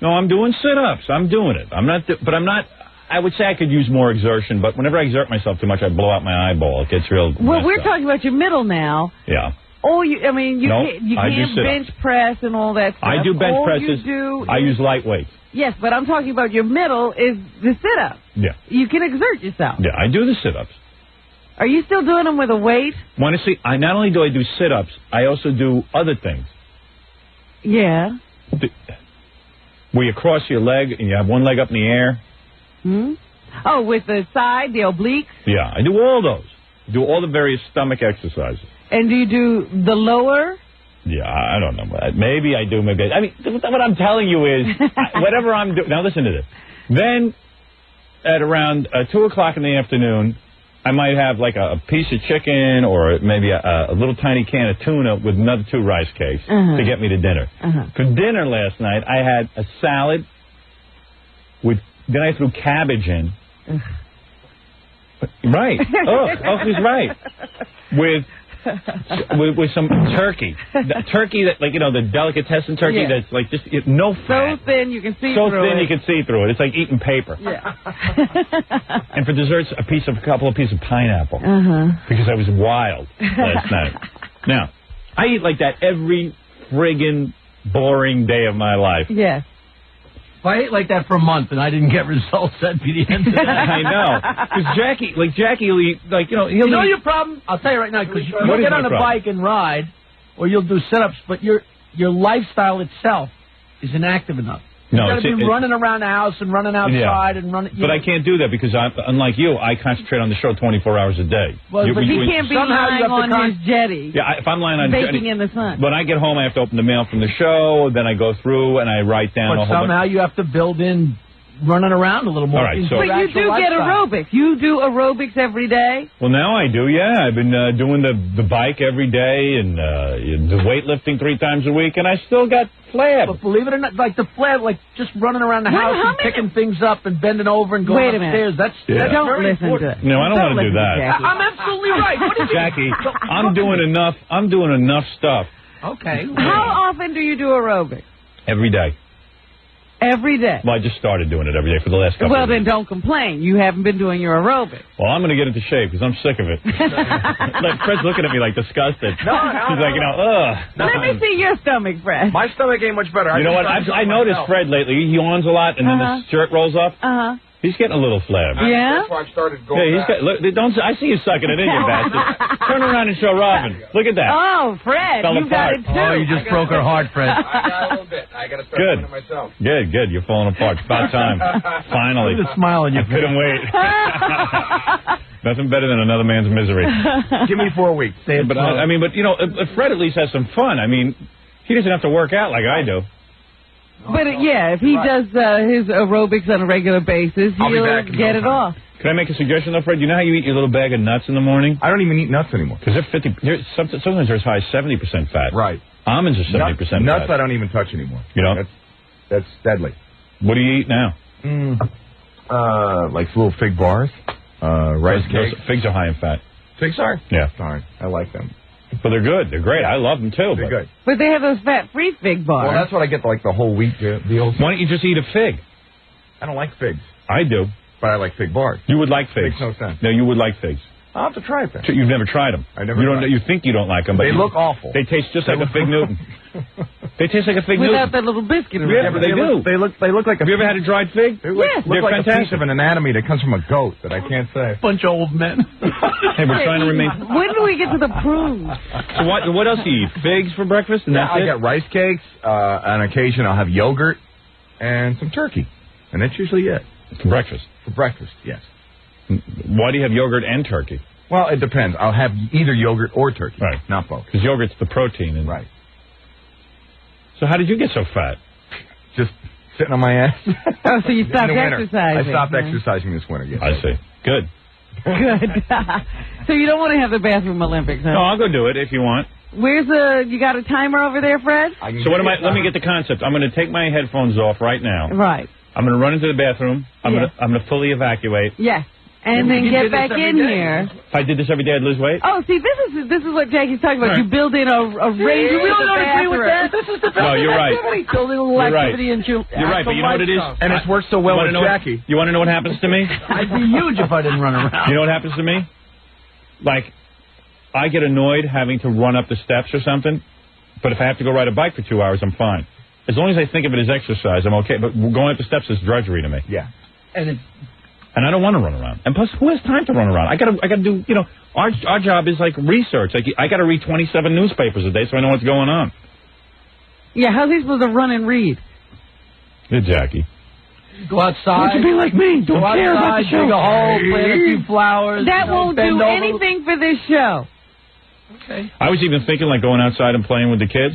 No, I'm doing sit-ups. I'm doing it. I'm not... But I'm not... I would say I could use more exertion, but whenever I exert myself too much, I blow out my eyeball. It gets real... Well, we're talking about your middle now. Yeah. I mean, you can't bench press and all that stuff. I do bench presses. I use lightweight. Yes, but I'm talking about your middle is the sit-up. Yeah. You can exert yourself. Yeah, I do the sit-ups. Are you still doing them with a weight? Want to see? Not only do I do sit-ups, I also do other things. Yeah. Where you cross your leg and you have one leg up in the air. Hmm? Oh, with the side, the obliques? Yeah, I do all those. I do all the various stomach exercises. And do you do the lower? Yeah, I don't know. Maybe I do, maybe I mean, what I'm telling you is, whatever I'm doing... Now, listen to this. Then, at around 2 o'clock in the afternoon, I might have like a piece of chicken or maybe a little tiny can of tuna with another 2 rice cakes to get me to dinner. For dinner last night, I had a salad with... Then I threw cabbage in. Right. He's right. With some turkey. Turkey that, like, the delicatessen turkey that's like just no fat. So thin you can see so through it. So thin you can see through it. It's like eating paper. Yeah. And for desserts, a couple of pieces of pineapple. Because I was wild last night. Now, I eat like that every friggin' boring day of my life. Yes. If I ate like that for a month and I didn't get results, that'd be the end of that. I know. Because Jackie will eat, you know your problem? I'll tell you right now, because you'll get on a bike and ride, or you'll do sit-ups, but your lifestyle itself isn't active enough. No, you got to be running around the house and running outside and running. But I can't do that because, unlike you, I concentrate on the show 24 hours a day. Well, but he can't be lying on his jetty. Yeah, if I'm lying on baking in the sun. When I get home, I have to open the mail from the show. Then I go through and I write down. But somehow you have to build in running around a little more. All right, but you do get aerobics. You do aerobics every day? Well, now I do, yeah. I've been doing the bike every day and the weightlifting 3 times a week, and I still got flab. But believe it or not, like the flab, like just running around the house and picking things up and bending over and going upstairs. That's don't very listen important. to it. No, I don't want to do that. I'm absolutely right. What do you Jackie, I'm doing enough stuff. Okay. How often do you do aerobics? Every day. Every day? Well, I just started doing it every day for the last couple of Well, then weeks. don't complain. You haven't been doing your aerobics. Well, I'm going to get into shape because I'm sick of it. Fred's looking at me like disgusted. She's like, ugh. Let me see your stomach, Fred. My stomach ain't much better. You know what? I noticed Fred lately. He yawns a lot, and then his shirt rolls up. He's getting a little flab. Yeah? That's why I started going he's got, look, I see you sucking it in, you bastard. Turn around and show Robin. Look at that. Oh, Fred, you got it too. Oh, you just broke her heart, Fred. I got a little bit. I got to start doing it myself. Good. You're falling apart. It's about time. Finally. Look at the smile on your face. I couldn't wait. Nothing better than another man's misery. Give me 4 weeks. But Fred at least has some fun. I mean, he doesn't have to work out like I do. But, if he does his aerobics on a regular basis, he'll get it off. Can I make a suggestion, though, Fred? You know how you eat your little bag of nuts in the morning? I don't even eat nuts anymore. Because sometimes they're as high as 70% fat. Right. Almonds are 70% fat. Nuts I don't even touch anymore. You know? That's deadly. What do you eat now? Like little fig bars, rice cakes. Figs are high in fat. Figs are? Yeah. Sorry. I like them. But they're good. They're great. I love them, too. They're good. But they have those fat-free fig bars. Well, that's what I get, like the whole wheat deals. Why don't you just eat a fig? I don't like figs. I do. But I like fig bars. You would like figs. Makes no sense. No, you would like figs. I'll have to try it then. You've never tried them. I never tried. You think you don't like them, but they look awful. They taste just like a fig Newton. They taste like a fig Newton. Without that little biscuit. Yeah, but they do. They look like a... Have you ever had a dried fig? They look like a piece of an anatomy that comes from a goat that I can't say. Bunch of old men. Hey, we're trying to remain... When do we get to the prunes? So what else do you eat? Figs for breakfast? And that's I it? get rice cakes. On occasion, I'll have yogurt and some turkey. And that's usually it. For breakfast? For breakfast, yes. Why do you have yogurt and turkey? Well, it depends. I'll have either yogurt or turkey. Right. Not both. Because yogurt's the protein. Right. So how did you get so fat? Just sitting on my ass. Oh, so you stopped exercising. I stopped exercising this winter, yes. I see. Good. Good. So you don't want to have the bathroom Olympics, huh? No, I'll go do it if you want. You got a timer over there, Fred? So let me get the concept. I'm going to take my headphones off right now. Right. I'm going to run into the bathroom. I'm going to fully evacuate. Yes. And then get back in here. If I did this every day, I'd lose weight? Oh, see, this is what Jackie's talking about. Right. You build in a range. We all don't agree with that. This is the no, you're right. Build in a little activity into You're right, but you know what it is? And it's worked so well with Jackie. You want to know what happens to me? I'd be huge if I didn't run around. You know what happens to me? Like, I get annoyed having to run up the steps or something, but if I have to go ride a bike for 2 hours, I'm fine. As long as I think of it as exercise, I'm okay. But going up the steps is drudgery to me. Yeah. And I don't want to run around. And plus, who has time to run around? I gotta do, you know, our job is like research. Like, I gotta read 27 newspapers a day so I know what's going on. Yeah, how's he supposed to run and read? Good, Jackie. Go outside. Don't you be like me. Don't care about the show. Dig a hole, plant a few flowers. That won't do anything for this show. Okay. I was even thinking like going outside and playing with the kids,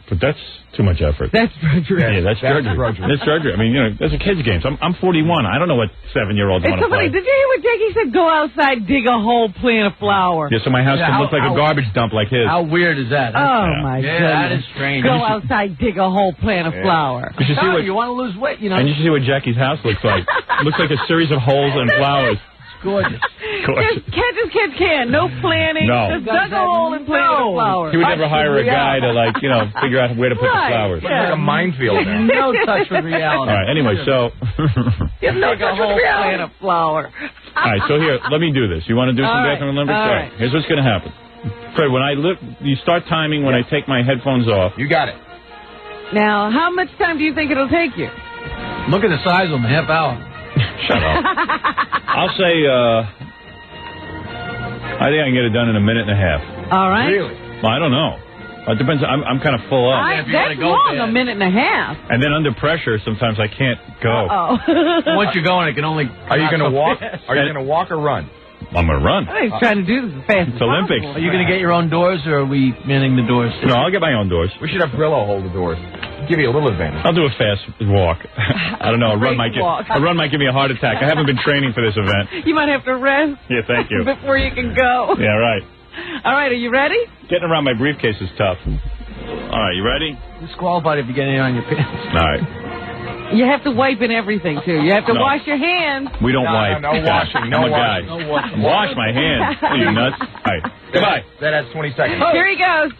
but that's too much effort. That's drudgery. Yeah, that's drudgery. That's drudgery. I mean, you know, those are kids' games. I'm 41. I don't know what 7-year-olds want to play. Did you hear what Jackie said? Go outside, dig a hole, plant a flower. Yeah, so my house can look like a garbage dump like his. How weird is that? My goodness. That is strange. Go outside, dig a hole, plant a flower. You want to lose weight, you know. And you should see what Jackie's house looks like. It looks like a series of holes and flowers. Gorgeous. Just catch as kids can. No planning. No. Just dug a hole and planted a flower. He would never hire a guy to, like, you know, figure out where to put the flowers. It's like a minefield now. No touch with reality. All right, anyway, so... No touch with reality. Plant a flower. All right, so here, let me do this. You want to do some bathroom Olympics? All right. Here's what's going to happen. Fred, when I look, you start timing when I take my headphones off. You got it. Now, how much time do you think it'll take you? Look at the size of them, half hour. Shut up. I'll say, I think I can get it done in a minute and a half. All right. Really? Well, I don't know. It depends. I'm kind of full up. That's long, a minute and a half. And then under pressure, sometimes I can't go. Once you're going, it can only... Are you going to walk? Are you going to walk or run? I'm going to run. He's trying to do this as fast as It's Olympics. possible. Are you going to get your own doors, or are we manning the doors? No, I'll get my own doors. We should have Brillo hold the doors. Give you a little advantage. I'll do a fast walk. I don't know. A run might give me a heart attack. I haven't been training for this event. You might have to rest. Yeah, thank you. Before you can go. Yeah, right. All right, are you ready? Getting around my briefcase is tough. All right, you ready? Disqualified if you get any on your pants. All right. You have to wipe and everything, too. You have to wash your hands. We don't wipe. No washing. No washing. I'm a guy. Wash my hands. Are you nuts? All right. Goodbye. That has 20 seconds. Here he goes.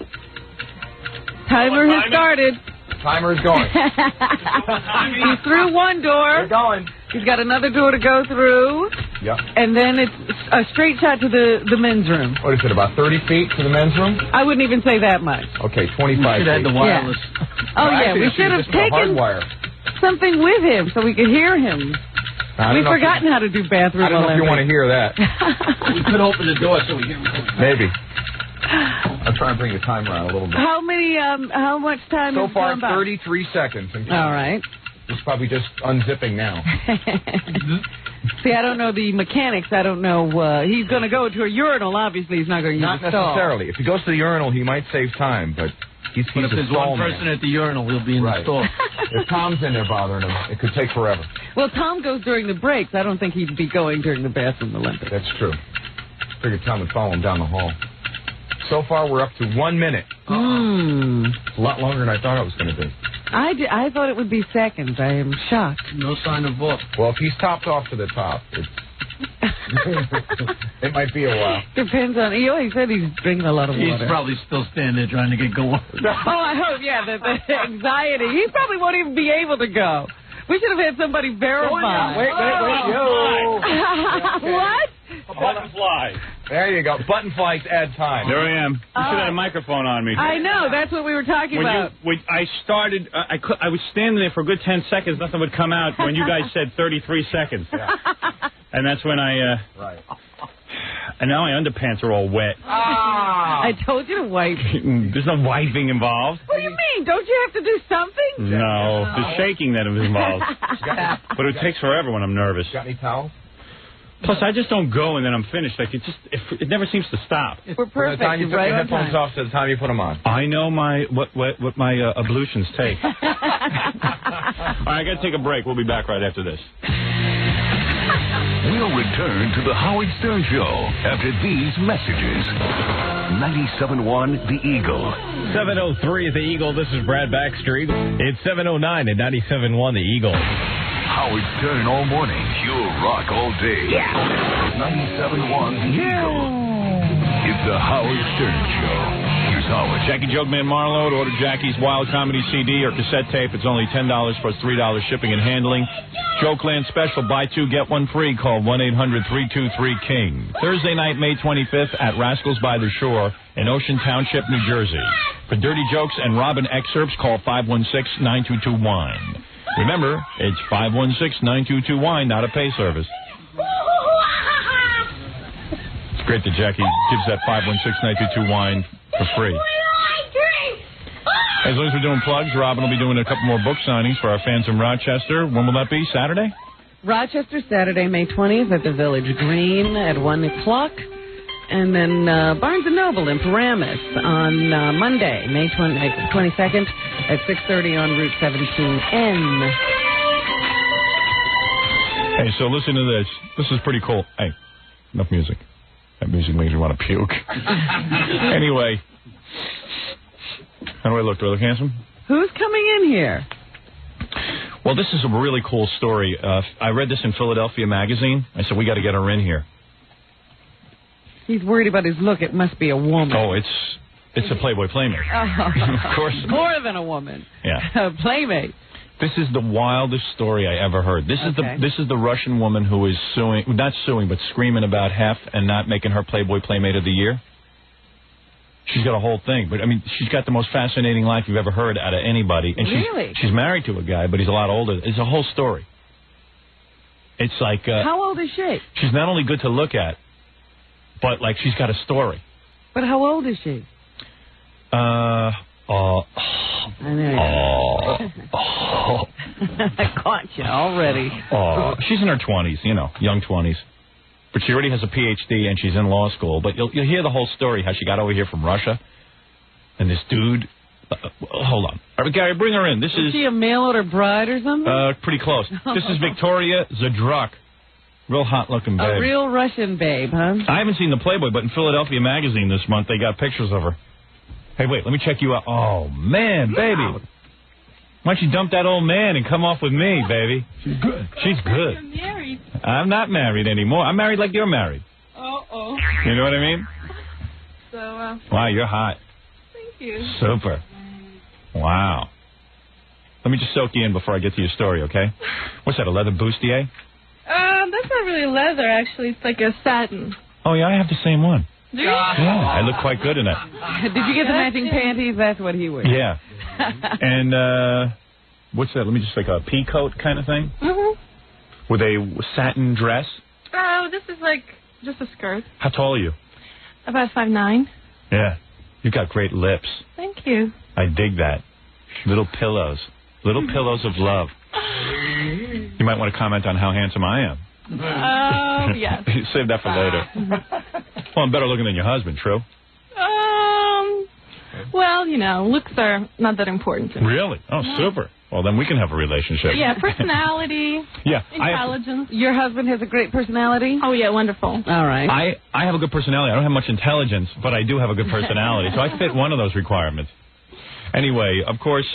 Timer has started. Timer is going. He's through one door. We're going. He's got another door to go through. Yep. And then it's a straight shot to the men's room. What is it, about 30 feet to the men's room? I wouldn't even say that much. Okay, 25 should have feet. the wireless. Yeah. Oh, yeah, we should have taken hardwire. something with him so we could hear him. We've forgotten how to do bathroom I don't know if you want to hear that. We could open the door so we can... Maybe. I'll try and bring the timer out a little bit. How much time So has far, gone by? 33 seconds. All right. It's probably just unzipping now. See, I don't know the mechanics. I don't know. He's going to go to a urinal. Obviously, he's not going to use Not a stall. necessarily. If he goes to the urinal, he might save time, but he's But if a there's stall one person man. at the urinal, he'll be in the store. If Tom's in there bothering him, it could take forever. Well, Tom goes during the breaks. I don't think he'd be going during the bathroom Olympics. That's true. Figured Tom would follow him down the hall. So far, we're up to 1 minute. A lot longer than I thought it was going to be. I thought it would be seconds. I am shocked. No sign of book. Well, if he's topped off to the top, it might be a while. Depends on. He always said he's drinking a lot of water. He's probably still standing there trying to get going. Oh, I hope, yeah, the anxiety. He probably won't even be able to go. We should have had somebody verify. Wait. Yo. What? Button flies. There you go. Button flies add time. There I am. You should have had a microphone on me. I know. That's what we were talking about. I started, I was standing there for a good 10 seconds. Nothing would come out when you guys said 33 seconds. Yeah. And that's when Right. And now my underpants are all wet. I told you to wipe. There's no wiping involved. What do you mean? Don't you have to do something? No, the shaking that is involved. But it takes forever when I'm nervous. Got any towels? Plus, I just don't go and then I'm finished. Like it never seems to stop. We're perfect. By the time you put right your on headphones time. off to the time you put them on. I know what my ablutions take. All right, I got to take a break. We'll be back right after this. We'll return to the Howard Stern Show after these messages. 97.1 The Eagle. 7:03 at the Eagle. This is Brad Baxter. It's 7:09 at 97.1 The Eagle. Howard Stern all morning. Pure rock all day. Yeah. 97.1 The Eagle. It's the Howard Stern Show. Here's Howard. Jackie Jokeman Marlowe to order Jackie's Wild Comedy CD or cassette tape. It's only $10 plus $3 shipping and handling. Jokeland special, buy two, get one free. Call 1-800-323-KING. Thursday night, May 25th at Rascals by the Shore in Ocean Township, New Jersey. For dirty jokes and Robin excerpts, call 516-922-WINE. Remember, it's 516-922-WINE, not a pay service. It's great that Jackie gives that 516-922-WINE for free. As long as we're doing plugs, Robin will be doing a couple more book signings for our fans in Rochester. When will that be? Saturday? Rochester, Saturday, May 20th at the Village Green at 1 o'clock. And then Barnes & Noble in Paramus on Monday, May 22nd at 6:30 on Route 17N. Hey, so listen to this. This is pretty cool. Hey, enough music. That music makes me want to puke. Anyway. How do I look? Do I look handsome? Who's coming in here? Well, this is a really cool story. I read this in Philadelphia Magazine. I said, we got to get her in here. He's worried about his look. It must be a woman. Oh, it's a Playboy Playmate. Of course. More than a woman. Yeah. A Playmate. This is the wildest story I ever heard. This is the Russian woman who is not suing, but screaming about Hef and not making her Playboy Playmate of the Year. She's got a whole thing, but I mean, she's got the most fascinating life you've ever heard out of anybody. And really? She's married to a guy, but he's a lot older. It's a whole story. It's like how old is she? She's not only good to look at, but like she's got a story. But how old is she? I caught you already. She's in her 20s, young 20s. But she already has a Ph.D. and she's in law school. But you'll hear the whole story, how she got over here from Russia. And this dude... hold on. All right, Gary, bring her in. Is she a mail-order bride or something? Pretty close. This is Victoria Zadruk. Real hot-looking babe. A real Russian babe, huh? I haven't seen the Playboy, but in Philadelphia Magazine this month, they got pictures of her. Hey, wait, let me check you out. Oh, man, baby. Why don't you dump that old man and come off with me, baby? She's good. She's good. You're married. I'm not married anymore. I'm married like you're married. Uh-oh. You know what I mean? So, wow, you're hot. Thank you. Super. Wow. Let me just soak you in before I get to your story, okay? What's that, a leather bustier? That's not really leather, actually. It's like a satin. Oh, yeah, I have the same one. Do you? Yeah, I look quite good in it. Did you get the matching panties? That's what he wears. Yeah. And, what's that? Let me just like a pea coat kind of thing? Mm-hmm. With a satin dress? Oh, this is like just a skirt. How tall are you? About 5'9". Yeah. You got great lips. Thank you. I dig that. Little pillows. Little pillows of love. You might want to comment on how handsome I am. Oh, yes. Save that for later. Well, I'm better looking than your husband, true? Well, looks are not that important to me. Really? Oh, super. Well, then we can have a relationship. Yeah, personality. Yeah. Intelligence. Your husband has a great personality? Oh, yeah, wonderful. All right. I have a good personality. I don't have much intelligence, but I do have a good personality. So I fit one of those requirements. Anyway, of course,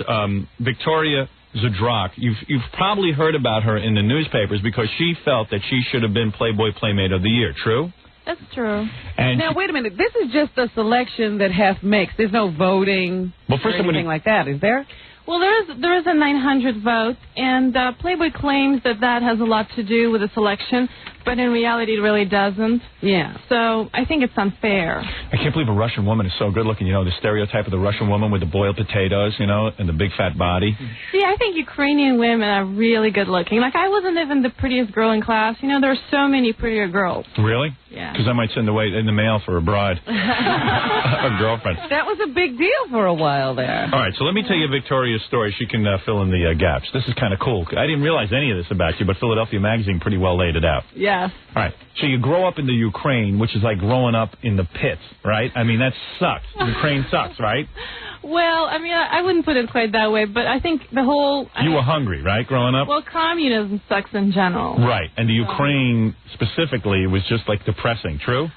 Victoria Zadruk, you've probably heard about her in the newspapers because she felt that she should have been Playboy Playmate of the Year. True? That's true. And now, wait a minute. This is just a selection that Hef makes. There's no voting or anything like that, is there? Well, there is a 900 vote, and Playboy claims that has a lot to do with the selection, but in reality it really doesn't. Yeah. So I think it's unfair. I can't believe a Russian woman is so good looking. The stereotype of the Russian woman with the boiled potatoes, and the big fat body. See, I think Ukrainian women are really good looking. Like, I wasn't even the prettiest girl in class. There are so many prettier girls. Really? Yeah. Because I might send away in the mail for a bride. A girlfriend. That was a big deal for a while there. All right, so let me tell you Victoria's story. She can fill in the gaps. This is kind of cool. I didn't realize any of this about you, but Philadelphia Magazine pretty well laid it out. Yes. All right, so you grow up in the Ukraine, which is like growing up in the pits, right? I mean, that sucks. Ukraine sucks, right? Well, I mean, I wouldn't put it quite that way, but I think the whole... You were hungry, right, growing up? Well, communism sucks in general. Right, and the Ukraine specifically was just, like, depressing, true?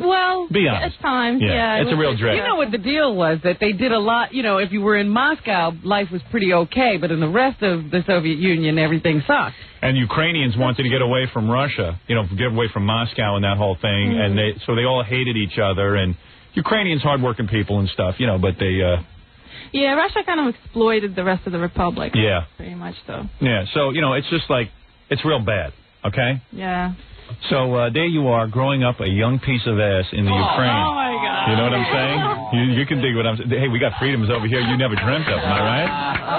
Well, be honest. At times, yeah. It's a real drag. You know what the deal was? That they did a lot, if you were in Moscow, life was pretty okay, but in the rest of the Soviet Union, everything sucked. And Ukrainians wanted to get away from Russia, get away from Moscow and that whole thing, and so they all hated each other, and Ukrainians, hardworking people and stuff, but they... Yeah, Russia kind of exploited the rest of the republic. Yeah. Pretty much so. Yeah, so, it's just like, it's real bad, okay? Yeah. So there you are, growing up a young piece of ass in the Ukraine. Oh, my God. You know what I'm saying? You can dig what I'm saying. Hey, we got freedoms over here you never dreamt of, am I right?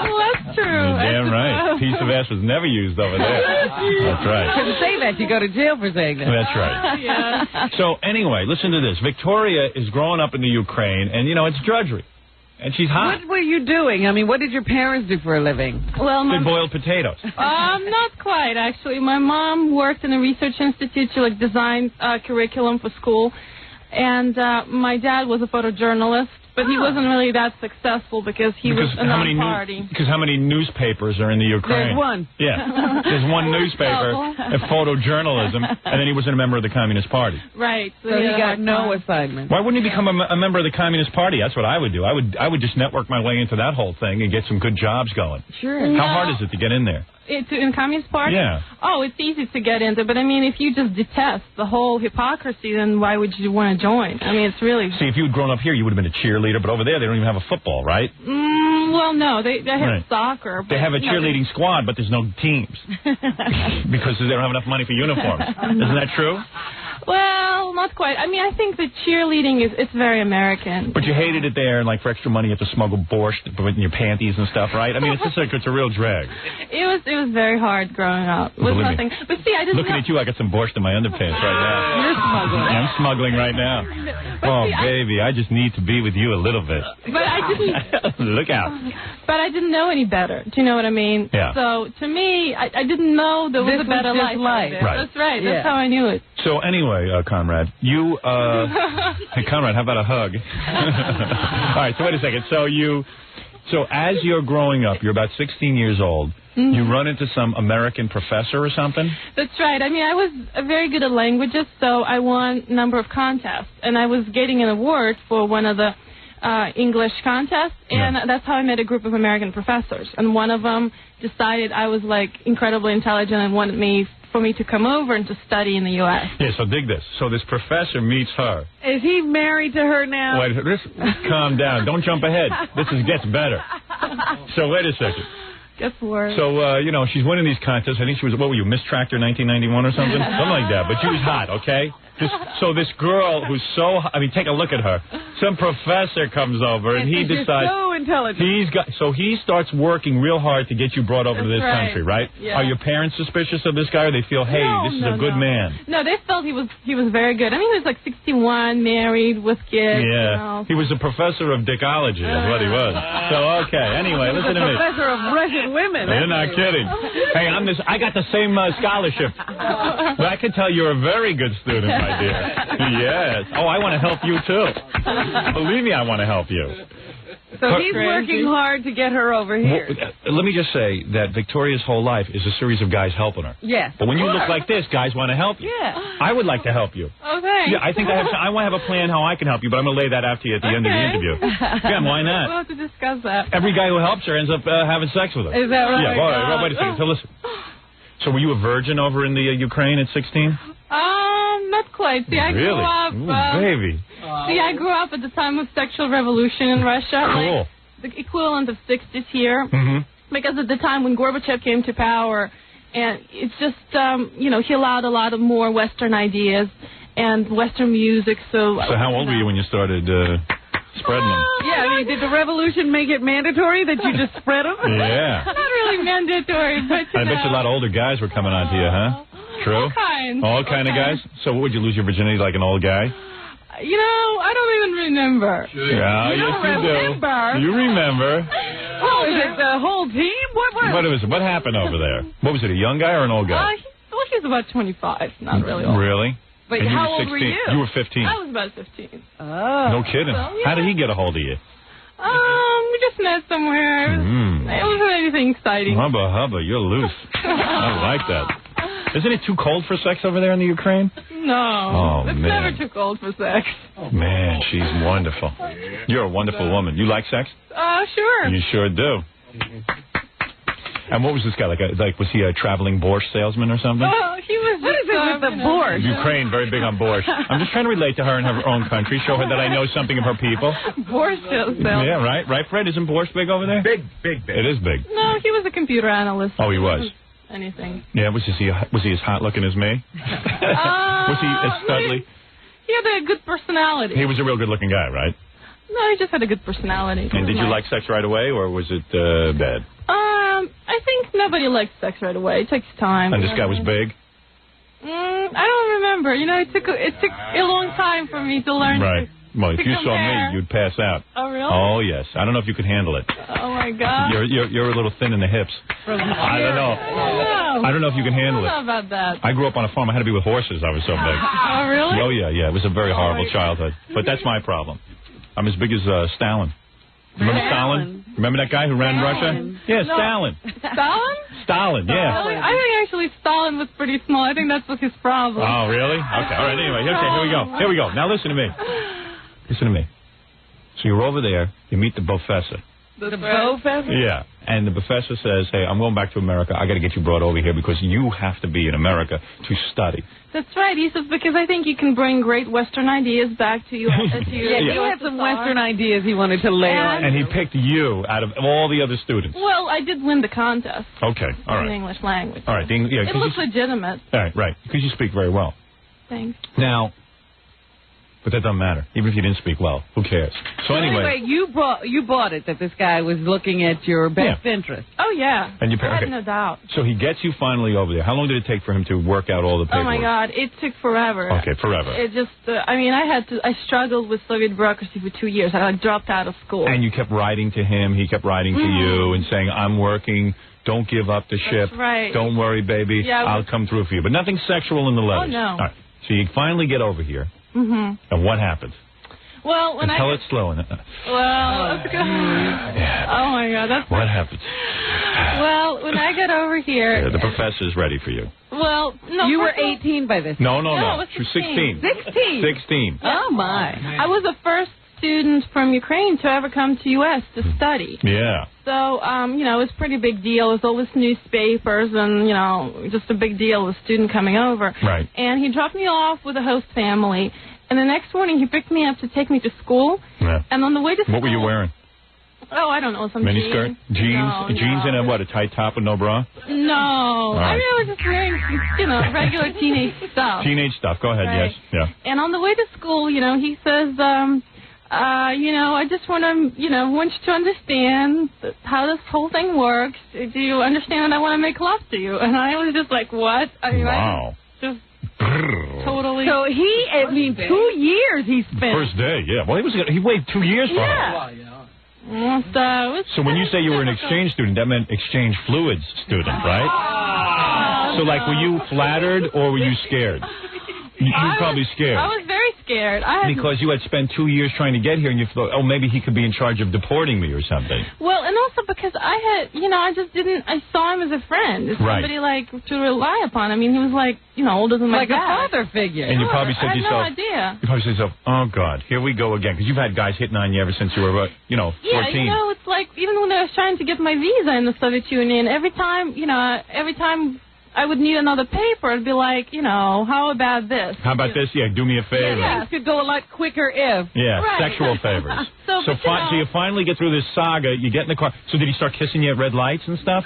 Oh, that's true. You're damn right. Piece of ass was never used over there. That's right. You couldn't say that. You go to jail for saying that. That's right. Yeah. So anyway, listen to this. Victoria is growing up in the Ukraine, and, it's drudgery. And she's hot. What were you doing? I mean, what did your parents do for a living? Well, they boiled potatoes. Not quite, actually. My mom worked in a research institute to design curriculum for school, and my dad was a photojournalist, but he wasn't really that successful because he was a non-party. Because how many newspapers are in the Ukraine? There's one. Yeah. There's one newspaper of photojournalism, and then he wasn't a member of the Communist Party. Right. So he got no assignment. Why wouldn't he become a member of the Communist Party? That's what I would do. I would just network my way into that whole thing and get some good jobs going. Sure. How hard is it to get in there? In Communist Party? Yeah. Oh, it's easy to get into, but I mean, if you just detest the whole hypocrisy, then why would you want to join? I mean, it's really... See, if you had grown up here, you would have been a cheerleader, but over there, they don't even have a football, right? Well, no, they have soccer. They have a cheerleading squad, but there's no teams because they don't have enough money for uniforms. Isn't that true? Well, not quite. I mean, I think that cheerleading it's very American. But you hated it there, and for extra money, you have to smuggle borscht in your panties and stuff, right? I mean, it's a real drag. It was very hard growing up. It was nothing. But see, I didn't. Looking at you, I got some borscht in my underpants right now. You're smuggling. I'm smuggling right now. But baby, I just need to be with you a little bit. But I didn't. Look out. But I didn't know any better. Do you know what I mean? Yeah. So to me, I didn't know there was a better life. Right. That's right. That's how I knew it. So anyway, Conrad, you, hey, Conrad, how about a hug? All right, so wait a second. So as you're growing up, you're about 16 years old, you run into some American professor or something? That's right. I mean, I was very good at languages, so I won a number of contests, and I was getting an award for one of the English contests, and that's how I met a group of American professors, and one of them decided I was, incredibly intelligent and wanted for me to come over and to study in the U.S. Yeah, so dig this. So this professor meets her. Is he married to her now? Wait, calm down. Don't jump ahead. This gets better. So wait a second. Gets worse. So, she's winning these contests. I think she was, what were you, Miss Tractor 1991 or something? Something like that. But she was hot, okay? So this girl who's take a look at her. Some professor comes over and he decides. So intelligent. He starts working real hard to get you brought over to this country, right? Yeah. Are your parents suspicious of this guy, or they feel, hey, this is a good man? No, they felt he was very good. I mean, he was 61, married with kids. Yeah. He was a professor of dickology, is what he was. So okay. Anyway, listen to me. Professor of Russian women. You're not kidding. Hey, I got the same scholarship. But I can tell you're a very good student, my dear. Yes. Oh, I want to help you too. Believe me, I want to help you. So he's working hard to get her over here. Let me just say that Victoria's whole life is a series of guys helping her. Yes. But when you look like this, guys want to help you. Yeah. I would like to help you. Okay. Yeah, I think I want to have a plan how I can help you, but I'm going to lay that out to you at the end of the interview. Yeah, why not? We'll have to discuss that. Every guy who helps her ends up having sex with her. Is that right? Yeah, well, wait a second. So listen. So were you a virgin over in the Ukraine at 16? Not quite. See, I grew up. Ooh, baby. See, I grew up at the time of sexual revolution in Russia. Cool. The equivalent of 60s here. Mm-hmm. Because at the time when Gorbachev came to power, and it's just, he allowed a lot of more Western ideas and Western music. So how old were you when you started spreading them? Yeah, I mean, did the revolution make it mandatory that you just spread them? Yeah. Not really mandatory, but I bet you a lot of older guys were coming on to you, huh? True? All kind of guys? So would you lose your virginity like an old guy? I don't even remember. Yeah, you don't remember. You remember. Oh, is it the whole team? What happened over there? What was it, a young guy or an old guy? He was about 25, not really old. Really? But and how you were 16. old were you? You were 15. I was about 15. Oh. No kidding. So, yeah. How did he get a hold of you? We just met somewhere. It wasn't anything exciting. Hubba, you're loose. I like that. Isn't it too cold for sex over there in the Ukraine? No. Oh, it's man. never too cold for sex. Man, she's wonderful. You're a wonderful woman. You like sex? Sure. You sure do. And what was this guy like? Was he a traveling borscht salesman or something? Oh, he was. What is it with the borscht? Ukraine, very big on borscht. I'm just trying to relate to her in her own country, show her that I know something of her people. Borscht salesman. Yeah, right, Fred. Isn't borscht big over there? Big. It is big. No, he was a computer analyst. Oh, he was. Anything. Yeah, was he as hot looking as me? Was he as studly? He had a good personality. He was a real good looking guy, right? No, he just had a good personality. And did you like sex right away, or was it bad? I think nobody likes sex right away. It takes time. And this guy was big? I don't remember. It took a long time for me to learn. Right. Well, if you saw compare. me, you'd pass out. Oh, really? Oh, yes. I don't know if you could handle it. Oh, my God. You're a little thin in the hips. I don't know. I don't know if you can handle it. I don't know about that. I grew up on a farm. I had to be with horses. I was so big. Oh, really? Oh, yeah. It was a very horrible childhood. But that's my problem. I'm as big as Stalin. Remember Stalin? Remember that guy who ran Russia? Yeah, No. Stalin. Stalin? Stalin, yeah. Really? I think actually Stalin was pretty small. I think that was his problem. Oh, really? Okay. All right. Anyway, okay, here we go. Now listen to me. Listen to me. So you're over there. You meet the professor. The professor? Yeah. And the professor says, hey, I'm going back to America. I got to get you brought over here because you have to be in America to study. That's right. He says, because I think you can bring great Western ideas back to you. He had some Western ideas he wanted to lay on. And he picked you out of all the other students. Well, I did win the contest. Okay. All in right. English language. All right. It looks legitimate. All right. Right. Because you speak very well. Thanks. Now, but that doesn't matter. Even if you didn't speak well, who cares? So anyway, you bought it that this guy was looking at your best interest. Oh, yeah. And you I had no doubt. So he gets you finally over there. How long did it take for him to work out all the paperwork? Oh, my God. It took forever. Okay, forever. It just, I struggled with Soviet bureaucracy for 2 years. I dropped out of school. And you kept writing to him. He kept writing to you and saying, I'm working. Don't give up the ship. That's right. Don't worry, baby. Yeah, I'll come through for you. But nothing sexual in the letters. Oh, no. All right. So you finally get over here. Mm-hmm. And what happens? Well, when tell it slow. Well, let's go. Oh, my God. What happens? Well, when I got over here... Yeah, the professor's ready for you. Well, no. You were 18 by this time. No. I was She was 16. 16. Oh, my. I was the first student from Ukraine to ever come to U.S. to study. Yeah. So, it was a pretty big deal. It was all these newspapers and, just a big deal with a student coming over. Right. And he dropped me off with a host family. And the next morning, he picked me up to take me to school. Yeah. And on the way to school... What were you wearing? Oh, I don't know, some miniskirt? Jeans and a tight top and no bra? No. Right. I was just wearing, regular teenage stuff. Teenage stuff. Go ahead, Right. yes. Yeah. And on the way to school, he says, I just want you to understand how this whole thing works. Do you understand that I want to make love to you? And I was just like, what? Wow. Just totally. So 2 years he spent. First day, yeah. Well, he waited 2 years for her. So when you say you were an exchange student, that meant exchange fluids student, right? So, were you flattered or were you scared? You were probably scared. I was very scared. Because you had spent 2 years trying to get here, and you thought, oh, maybe he could be in charge of deporting me or something. Well, and also because I had, I saw him as a friend, as somebody to rely upon. I mean, he was older than my dad. Like a father figure. And you probably said to yourself, I had no idea. You probably said to yourself, oh God, here we go again, because you've had guys hitting on you ever since you were, 14. Yeah, it's like even when I was trying to get my visa in the Soviet Union, every time I would need another paper, I'd be like, how about this? How about this? Yeah, do me a favor. Yeah, it could go a lot quicker if. Yeah, right. Sexual favors. So you finally get through this saga, you get in the car. So did he start kissing you at red lights and stuff?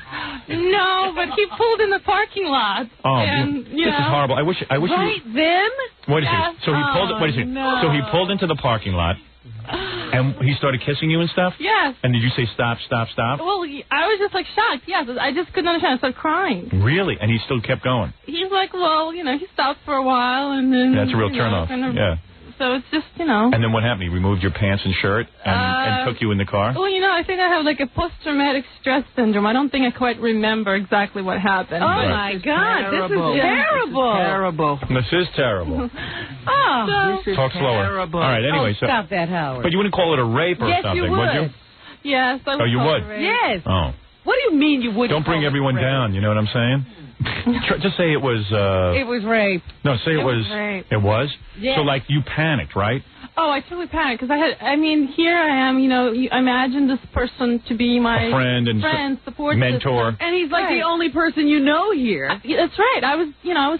No, but he pulled in the parking lot. Oh, and, this is horrible. I wish right then? Wait a second. So he pulled. Wait a second. No. So he pulled into the parking lot. And he started kissing you and stuff? Yes. And did you say stop, stop, stop? Well, I was just shocked. Yes, I just couldn't understand. I started crying. Really? And he still kept going? He's like, he stopped for a while and then... That's a real turnoff. Yeah. So it's just, And then what happened? He removed your pants and shirt and took you in the car? Well, I think I have a post-traumatic stress syndrome. I don't think I quite remember exactly what happened. Oh, my God. This is terrible. Terrible. This is terrible. Talk slower. Terrible. All right, anyway. So, stop that, Howard. but you wouldn't call it a rape or something, you would you? Yes, I would. Oh, you would? Yes. Oh. What do you mean you wouldn't? Don't bring everyone down. You know what I'm saying? Just say it was. It was rape. No, say it was. Rape. It was. Yeah. So like you panicked, right? Oh, I totally panicked because here I am, you imagine this person to be my friend support mentor. System. And he's like the only person you know here. That's right. I was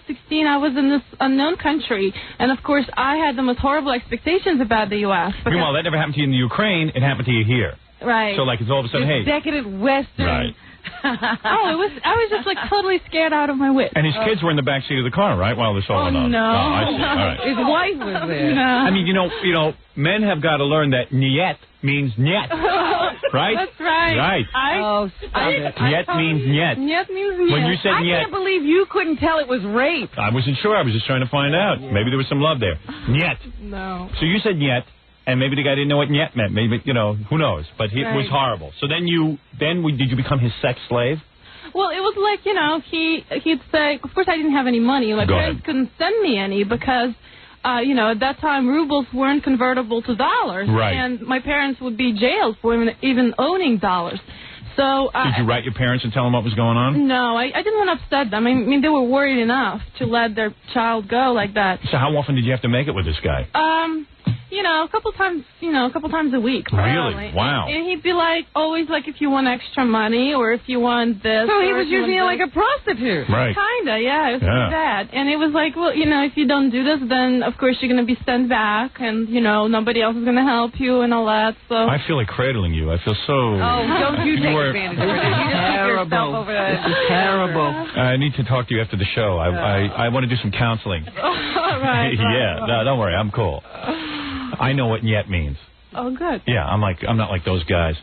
16. I was in this unknown country. And, of course, I had the most horrible expectations about the U.S. Meanwhile, that never happened to you in the Ukraine. It happened to you here. Right. So, like, it's all of a sudden, hey. Decadent Western. Right. I was just, like, totally scared out of my wits. And his kids were in the back seat of the car, right, while this all went on? No. Oh, I see. All right. His wife was there. No. I mean, you know, men have got to learn that niet means niet. Right? That's right. Right. Stop it. Niet means niet. Niet means niet. When you said I niet, can't believe you couldn't tell it was rape. I wasn't sure. I was just trying to find out. Maybe there was some love there. Niet. No. So you said niet, and maybe the guy didn't know what niet meant. Maybe, who knows? But it was horrible. So then did you become his sex slave? Well, it was like, he'd say, of course I didn't have any money. My parents couldn't send me any because, at that time rubles weren't convertible to dollars. Right. And my parents would be jailed for even owning dollars. So did you write your parents and tell them what was going on? No, I didn't want to upset them. I mean, they were worried enough to let their child go like that. So how often did you have to make it with this guy? A couple times a week. Really? Probably. Wow. And he'd be like, always like, if you want extra money or if you want this. So he or was if you using you want like a prostitute. Right. Kinda, yeah. It was like that. And it was like, well, if you don't do this, then of course you're going to be sent back and, nobody else is going to help you and all that. So I feel like cradling you. I feel so... Oh, don't you take advantage of it. You just put yourself over there. This is terrible. I need to talk to you after the show. I want to do some counseling. right. No, don't worry. I'm cool. I know what niet means. Oh, good. Yeah, I'm not like those guys.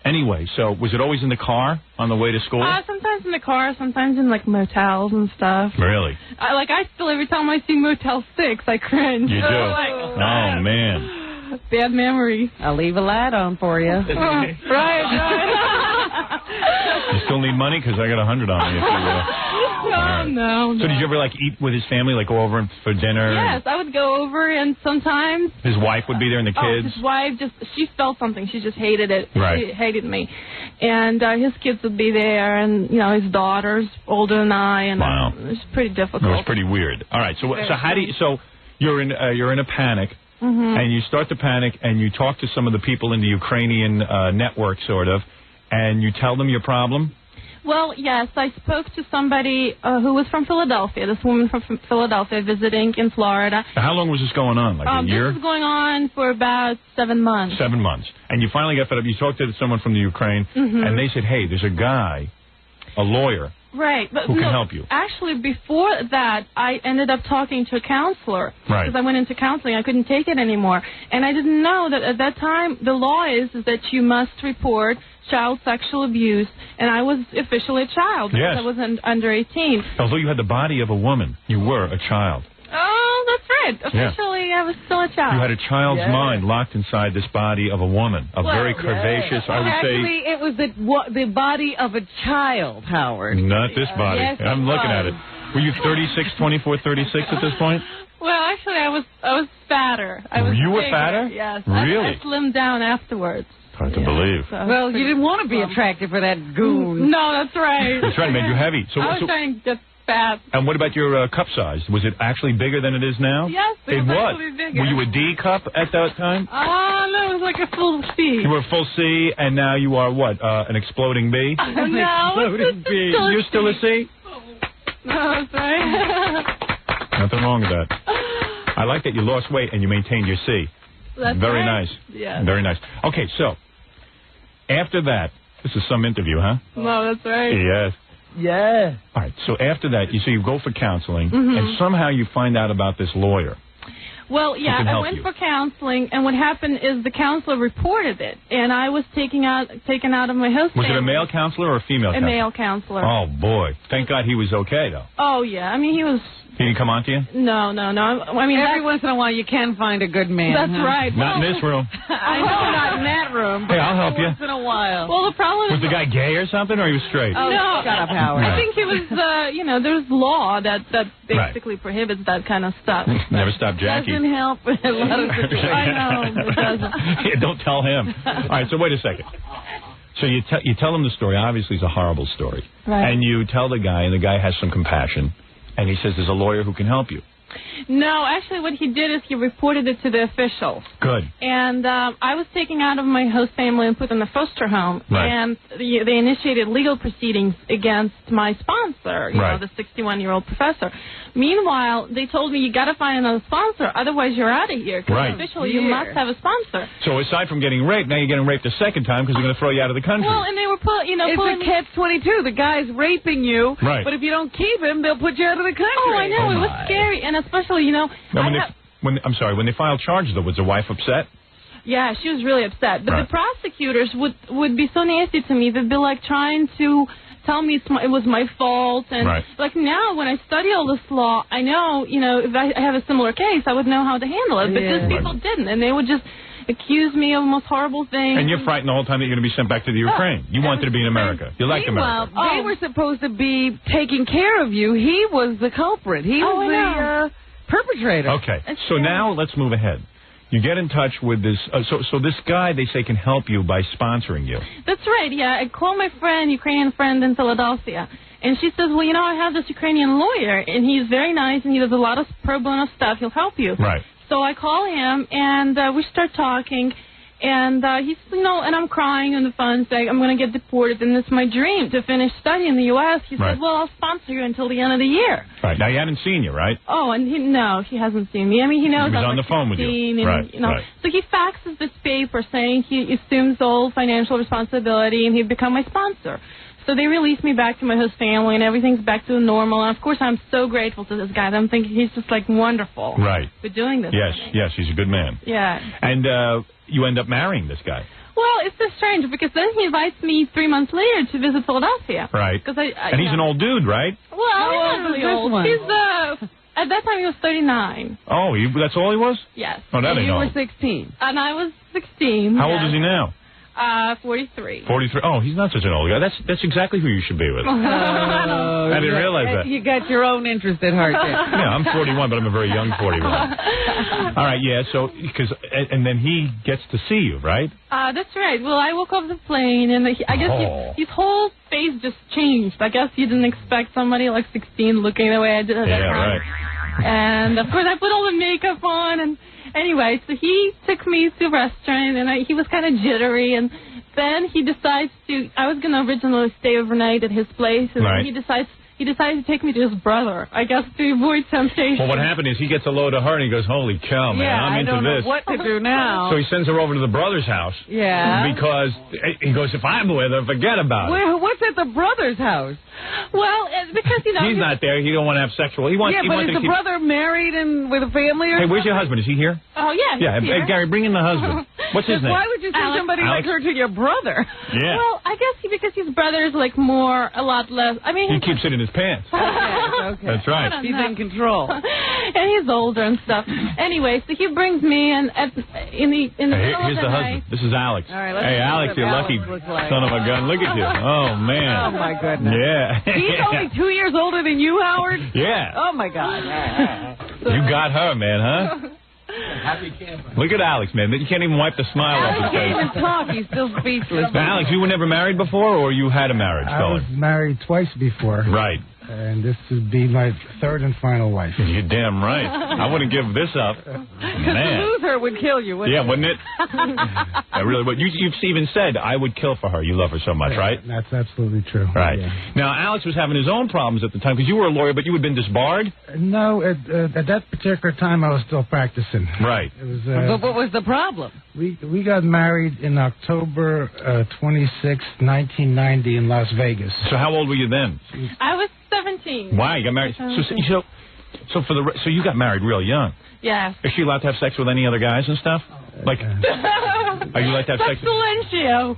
Anyway, so was it always in the car on the way to school? Sometimes in the car, sometimes in like motels and stuff. Really? I still, every time I see Motel 6, I cringe. You do? Oh, man. Bad memories. I'll leave a light on for you. Right. You still need money? Because I got 100 on you. No. So did you ever eat with his family, go over for dinner? Yes, I would go over, and sometimes his wife would be there and the kids. His wife she felt something. She just hated it. Right. She hated me, and his kids would be there, and his daughter's older than I, and wow. It was pretty difficult. It was pretty weird. All right, so how do you? So you're in a panic. Mm-hmm. And you start to panic, and you talk to some of the people in the Ukrainian network, sort of, and you tell them your problem? Well, yes, I spoke to somebody who was from Philadelphia, this woman from Philadelphia visiting in Florida. So how long was this going on, a year? This was going on for about 7 months. 7 months. And you finally got fed up. You talked to someone from the Ukraine, and they said, hey, there's a guy, a lawyer, right, but who can help you. Actually, before that, I ended up talking to a counselor. Right. Because I went into counseling. I couldn't take it anymore. And I didn't know that at that time, the law is that you must report child sexual abuse. And I was officially a child because I was under 18. Although you had the body of a woman, you were a child. Oh, that's right. Officially, I was still a child. You had a child's mind locked inside this body of a woman, very curvaceous, I would say. Actually, it was the body of a child, Howard. Not this body. Yes, I'm looking at it. Were you 36, 24, 36 at this point? Well, actually, I was fatter. You were bigger. fatter? Yes. Really? I slimmed down afterwards. Hard to believe. So well, you didn't want to be attractive for that goon. No, that's right. That's right, it made you heavy. So, I was trying to get fat. And what about your cup size? Was it actually bigger than it is now? Yes, it was actually bigger. Were you a D cup at that time? No, it was like a full C. You were a full C, and now you are what? An exploding B? No, exploding B. You're still a C? No, that's right. Nothing wrong with that. I like that you lost weight and you maintained your C. That's Very right. nice. Yeah. Very nice. Okay, so after that, this is some interview, huh? No, that's right. Yes. Yeah. All right, so after that, you go for counseling, and somehow you find out about this lawyer. Well, yeah, I went for counseling, and what happened is the counselor reported it, and I was taken out of my host Was family. it a male counselor or a female counselor? A male counselor. Oh, boy. Thank God he was okay, though. Oh, yeah. I mean, he was... He didn't come on to you? No. I mean, every once in a while you can find a good man. That's right. Not in this room. I know, not in that room. Hey, I'll help you. Once in a while. Well, the problem Was the guy gay or something, or he was straight? Oh, no. Shut up, Howard. I think he was, there's law that basically prohibits that kind of stuff. Never stop Jackie. Doesn't help a lot of situations. I know, it doesn't. Yeah, don't tell him. All right, so wait a second. So you tell him the story. Obviously, it's a horrible story. Right. And you tell the guy, and the guy has some compassion, and he says there's a lawyer who can help you. No, actually what he did is he reported it to the officials. Good. And I was taken out of my host family and put in the foster home. Right. And they initiated legal proceedings against my sponsor, you know, the 61-year-old professor. Meanwhile, they told me, you got to find another sponsor, otherwise you're out of here. Because officially you must have a sponsor. So aside from getting raped, now you're getting raped a second time because they're going to throw you out of the country. Well, and they were it's a catch-22. The guy's raping you, right. But if you don't keep him, they'll put you out of the country. Oh, I know. It was scary. And especially, you know... when they filed charges, though, was the wife upset? Yeah, she was really upset. But the prosecutors would be so nasty to me. They'd be like trying to tell me it was my fault. And like now, when I study all this law, I know, you know, if I have a similar case, I would know how to handle it. But these people didn't, and they would just accuse me of the most horrible things. And you're frightened the whole time that you're going to be sent back to the Ukraine. You wanted to be in America. You liked America. Well, they were supposed to be taking care of you. He was the culprit. He was the perpetrator. Okay, so now let's move ahead. You get in touch with this. So this guy, they say, can help you by sponsoring you. That's right. Yeah, I called my Ukrainian friend in Philadelphia, and she says, "Well, you know, I have this Ukrainian lawyer, and he's very nice, and he does a lot of pro bono stuff. He'll help you." Right. So I call him, and we start talking. And he's, you know, and I'm crying on the phone saying, I'm going to get deported, and it's my dream to finish studying in the U.S. He said, well, I'll sponsor you until the end of the year. Right. Now, he hadn't seen you, right? Oh, and he hasn't seen me. I mean, he knows he was I'm on the phone with you. And, right, you know, So he faxes this paper saying he assumes all financial responsibility, and he'd become my sponsor. So they released me back to my host family, and everything's back to normal. And, of course, I'm so grateful to this guy. I'm thinking he's just, like, wonderful for doing this. Yes, he's a good man. Yeah. And you end up marrying this guy. Well, it's so strange because then he invites me 3 months later to visit Philadelphia. Right. And he's an old dude, right? Well, he's not really old. He's, at that time, he was 39. Oh, that's all he was? Yes. Oh, that and ain't you old. were 16. And I was 16. How old is he now? 43. 43. Oh, he's not such an old guy. That's exactly who you should be with. I didn't realize that. You got your own interest at heart there. Yeah, I'm 41, but I'm a very young 41. All right, yeah, so, and then he gets to see you, right? That's right. Well, I woke off the plane, and I guess his whole face just changed. I guess you didn't expect somebody like 16 looking the way I did at that time. Right. And, of course, I put all the makeup on, and anyway, so he took me to a restaurant, and he was kind of jittery, and then he decides I was going to originally stay overnight at his place, and then he decides to take me to his brother, I guess, to avoid temptation. Well, what happened is he gets a load of her, and he goes, holy cow, man, I'm into this. I don't know what to do now. So he sends her over to the brother's house. Yeah. Because he goes, if I'm with her, forget about it. What's at the brother's house? Well, because, you know... He's not there. He don't want to have sexual... He wants, but is the brother married and with a family or Hey, where's your husband? Is he here? Oh, yeah, he's here. Hey, Gary, bring in the husband. What's his name? Why would you send somebody like her to your brother? Yeah. Well, I guess because his brother is, like, a lot less... I mean... He keeps it in his pants. Okay. That's right. He's in control. And he's older and stuff. Anyway, so he brings me in in the middle here's of the husband. night. This is Alex. All right, hey, Alex, you lucky son of a gun. Look at you. Oh, man. Oh, my goodness. Yeah. He's only 2 years older than you, Howard? Yeah. Oh, my God. You got her, man, huh? Happy camper. Look at Alex, man. You can't even wipe the smile off his He can't face. even talk. He's still speechless. Now, Alex, you were never married before, or you had a marriage I was married twice before. Right. And this would be my third and final wife. You're damn right. I wouldn't give this up. Because to lose her would kill you, wouldn't it? Yeah, wouldn't it? I really would. You've even said, I would kill for her. You love her so much, right? That's absolutely true. Right. Yeah. Now, Alex was having his own problems at the time, because you were a lawyer, but you had been disbarred? No, at that particular time, I was still practicing. Right. It was, but what was the problem? We got married in October 26, 1990 in Las Vegas. So how old were you then? I was 17. Wow, you got married. So you got married real young. Yeah. Is she allowed to have sex with any other guys and stuff? Like, are you allowed to have sex? Subsilentio.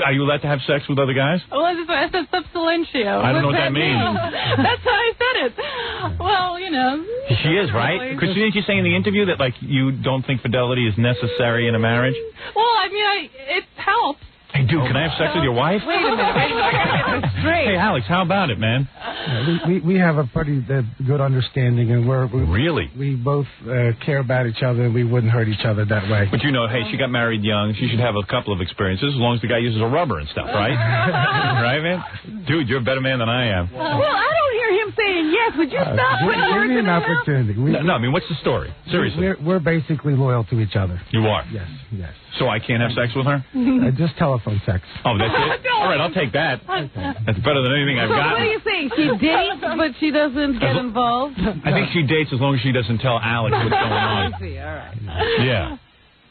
Are you allowed to have sex with other guys? Well, I said subsilentio. I don't know what that means. That's how I said it. Well, you know. She is, right? Because didn't you say in the interview that, like, you don't think fidelity is necessary in a marriage? Well, I mean, it helps. Hey, dude, can I have sex with your wife? Wait a minute. I gotta get this straight. Hey, Alex, how about it, man? We have a pretty good understanding, and Really? We both care about each other, and we wouldn't hurt each other that way. But hey, she got married young. She should have a couple of experiences, as long as the guy uses a rubber and stuff, right? Right, man? Dude, you're a better man than I am. Well, I don't hear him saying yes. Would you stop putting words in his mouth? Opportunity. I mean, what's the story? Seriously. We're basically loyal to each other. You are? Yes. So I can't have sex with her? Just telephone sex. Oh, that's it? All right, I'll take that. That's better than anything I've got. What do you think? She dates, but she doesn't get involved? I think she dates as long as she doesn't tell Alex what's going on. I see, all right. Yeah.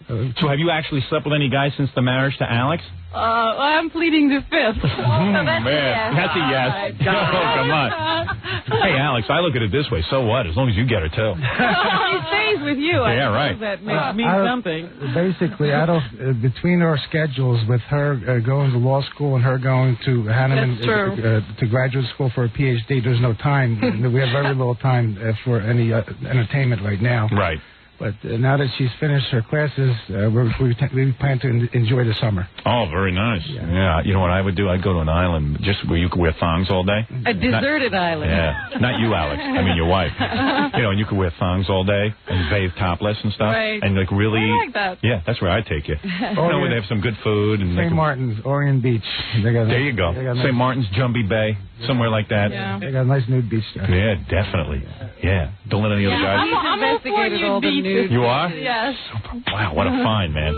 So have you actually slept with any guy since the marriage to Alex? I'm pleading the fifth. So that's Man, a yes. that's a yes. Oh, come on. Hey, Alex, I look at it this way. So what? As long as you get her, too. She stays with you. Yeah, right. That makes me something. Basically, I don't. Between our schedules, with her going to law school and her going to Hanneman to graduate school for a PhD, there's no time. We have very little time for any entertainment right now. Right. But now that she's finished her classes, we plan to enjoy the summer. Oh, very nice. Yeah. You know what I would do? I'd go to an island just where you could wear thongs all day. A deserted island. Yeah. Not you, Alex. I mean your wife. And you could wear thongs all day and bathe topless and stuff. Right. And really. I like that. Yeah, that's where I'd take you. Where they have some good food. And St. Martin's, Orion Beach. There you go. St. Martin's, Jumbie Bay, somewhere like that. Yeah. They got a nice nude beach there. Yeah, definitely. Yeah. Don't let any other guys. I'm investigated all the news. You are? Yes. Wow, what a find, man.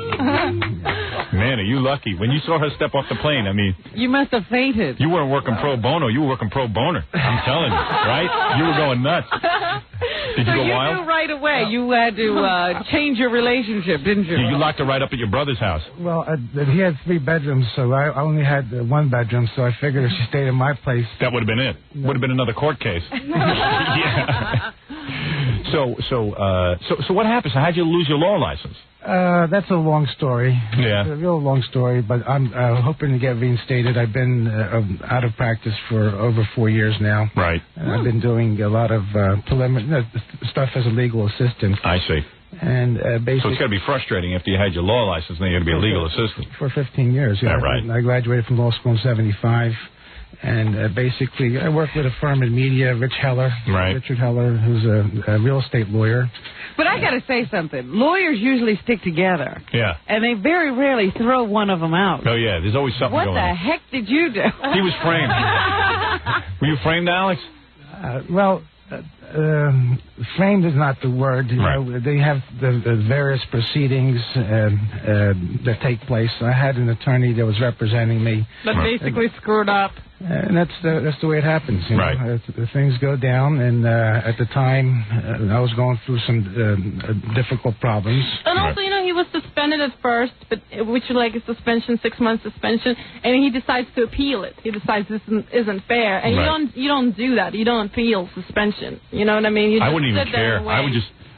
Man, are you lucky. When you saw her step off the plane, I mean... You must have fainted. You weren't working pro bono. You were working pro boner. I'm telling you, right? You were going nuts. Did you go wild? You knew right away. You had to change your relationship, didn't you? You locked her right up at your brother's house. Well, he had 3 bedrooms, so I only had 1 bedroom, so I figured if she stayed in my place... That would have been it. Would have been another court case. Yeah. So what happened? So how'd you lose your law license? That's a long story. Yeah. It's a real long story, but I'm hoping to get reinstated. I've been out of practice for over 4 years now. Right. And I've been doing a lot of preliminary stuff as a legal assistant. I see. And basically... So it's got to be frustrating after you had your law license, then you're going to be a legal assistant. For 15 years, yeah. Right. I graduated from law school in 75. And basically, I work with a firm in media, Richard Heller, who's a real estate lawyer. But I got to say something. Lawyers usually stick together. Yeah. And they very rarely throw one of them out. Oh, yeah. There's always something going on. What the heck did you do? He was framed. Were you framed, Alex? Framed is not the word. You know, they have the various proceedings that take place. I had an attorney that was representing me. That basically screwed up. And that's the way it happens. You know? Things go down, and at the time, I was going through some difficult problems. And also, he was suspended at first, but which like a suspension, 6-month suspension, and he decides to appeal it. He decides this isn't fair, and you don't do that. You don't appeal suspension. You know what I mean? I wouldn't even care.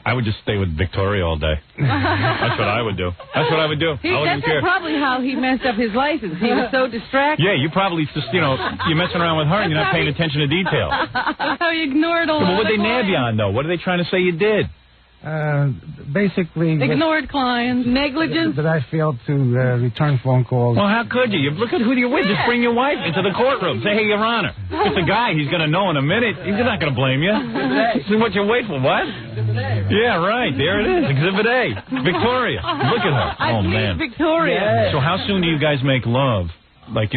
I would just stay with Victoria all day. That's what I would do. That's what I would do. That's probably how he messed up his license. He was so distracted. Yeah, you probably just, you're messing around with her and you're not paying attention to detail. That's how you ignored all What would they nab you on, though? What are they trying to say you did? Basically... Ignored clients. Negligence. That I failed to return phone calls. Well, how could you? Look at who you're with. Just bring your wife into the courtroom. Say, hey, Your Honor. It's a guy. He's going to know in a minute. He's not going to blame you. See what you wait for. What? Yeah, right. There it is. Exhibit A. Victoria. Look at her. Oh, man. Victoria. So how soon do you guys make love? Like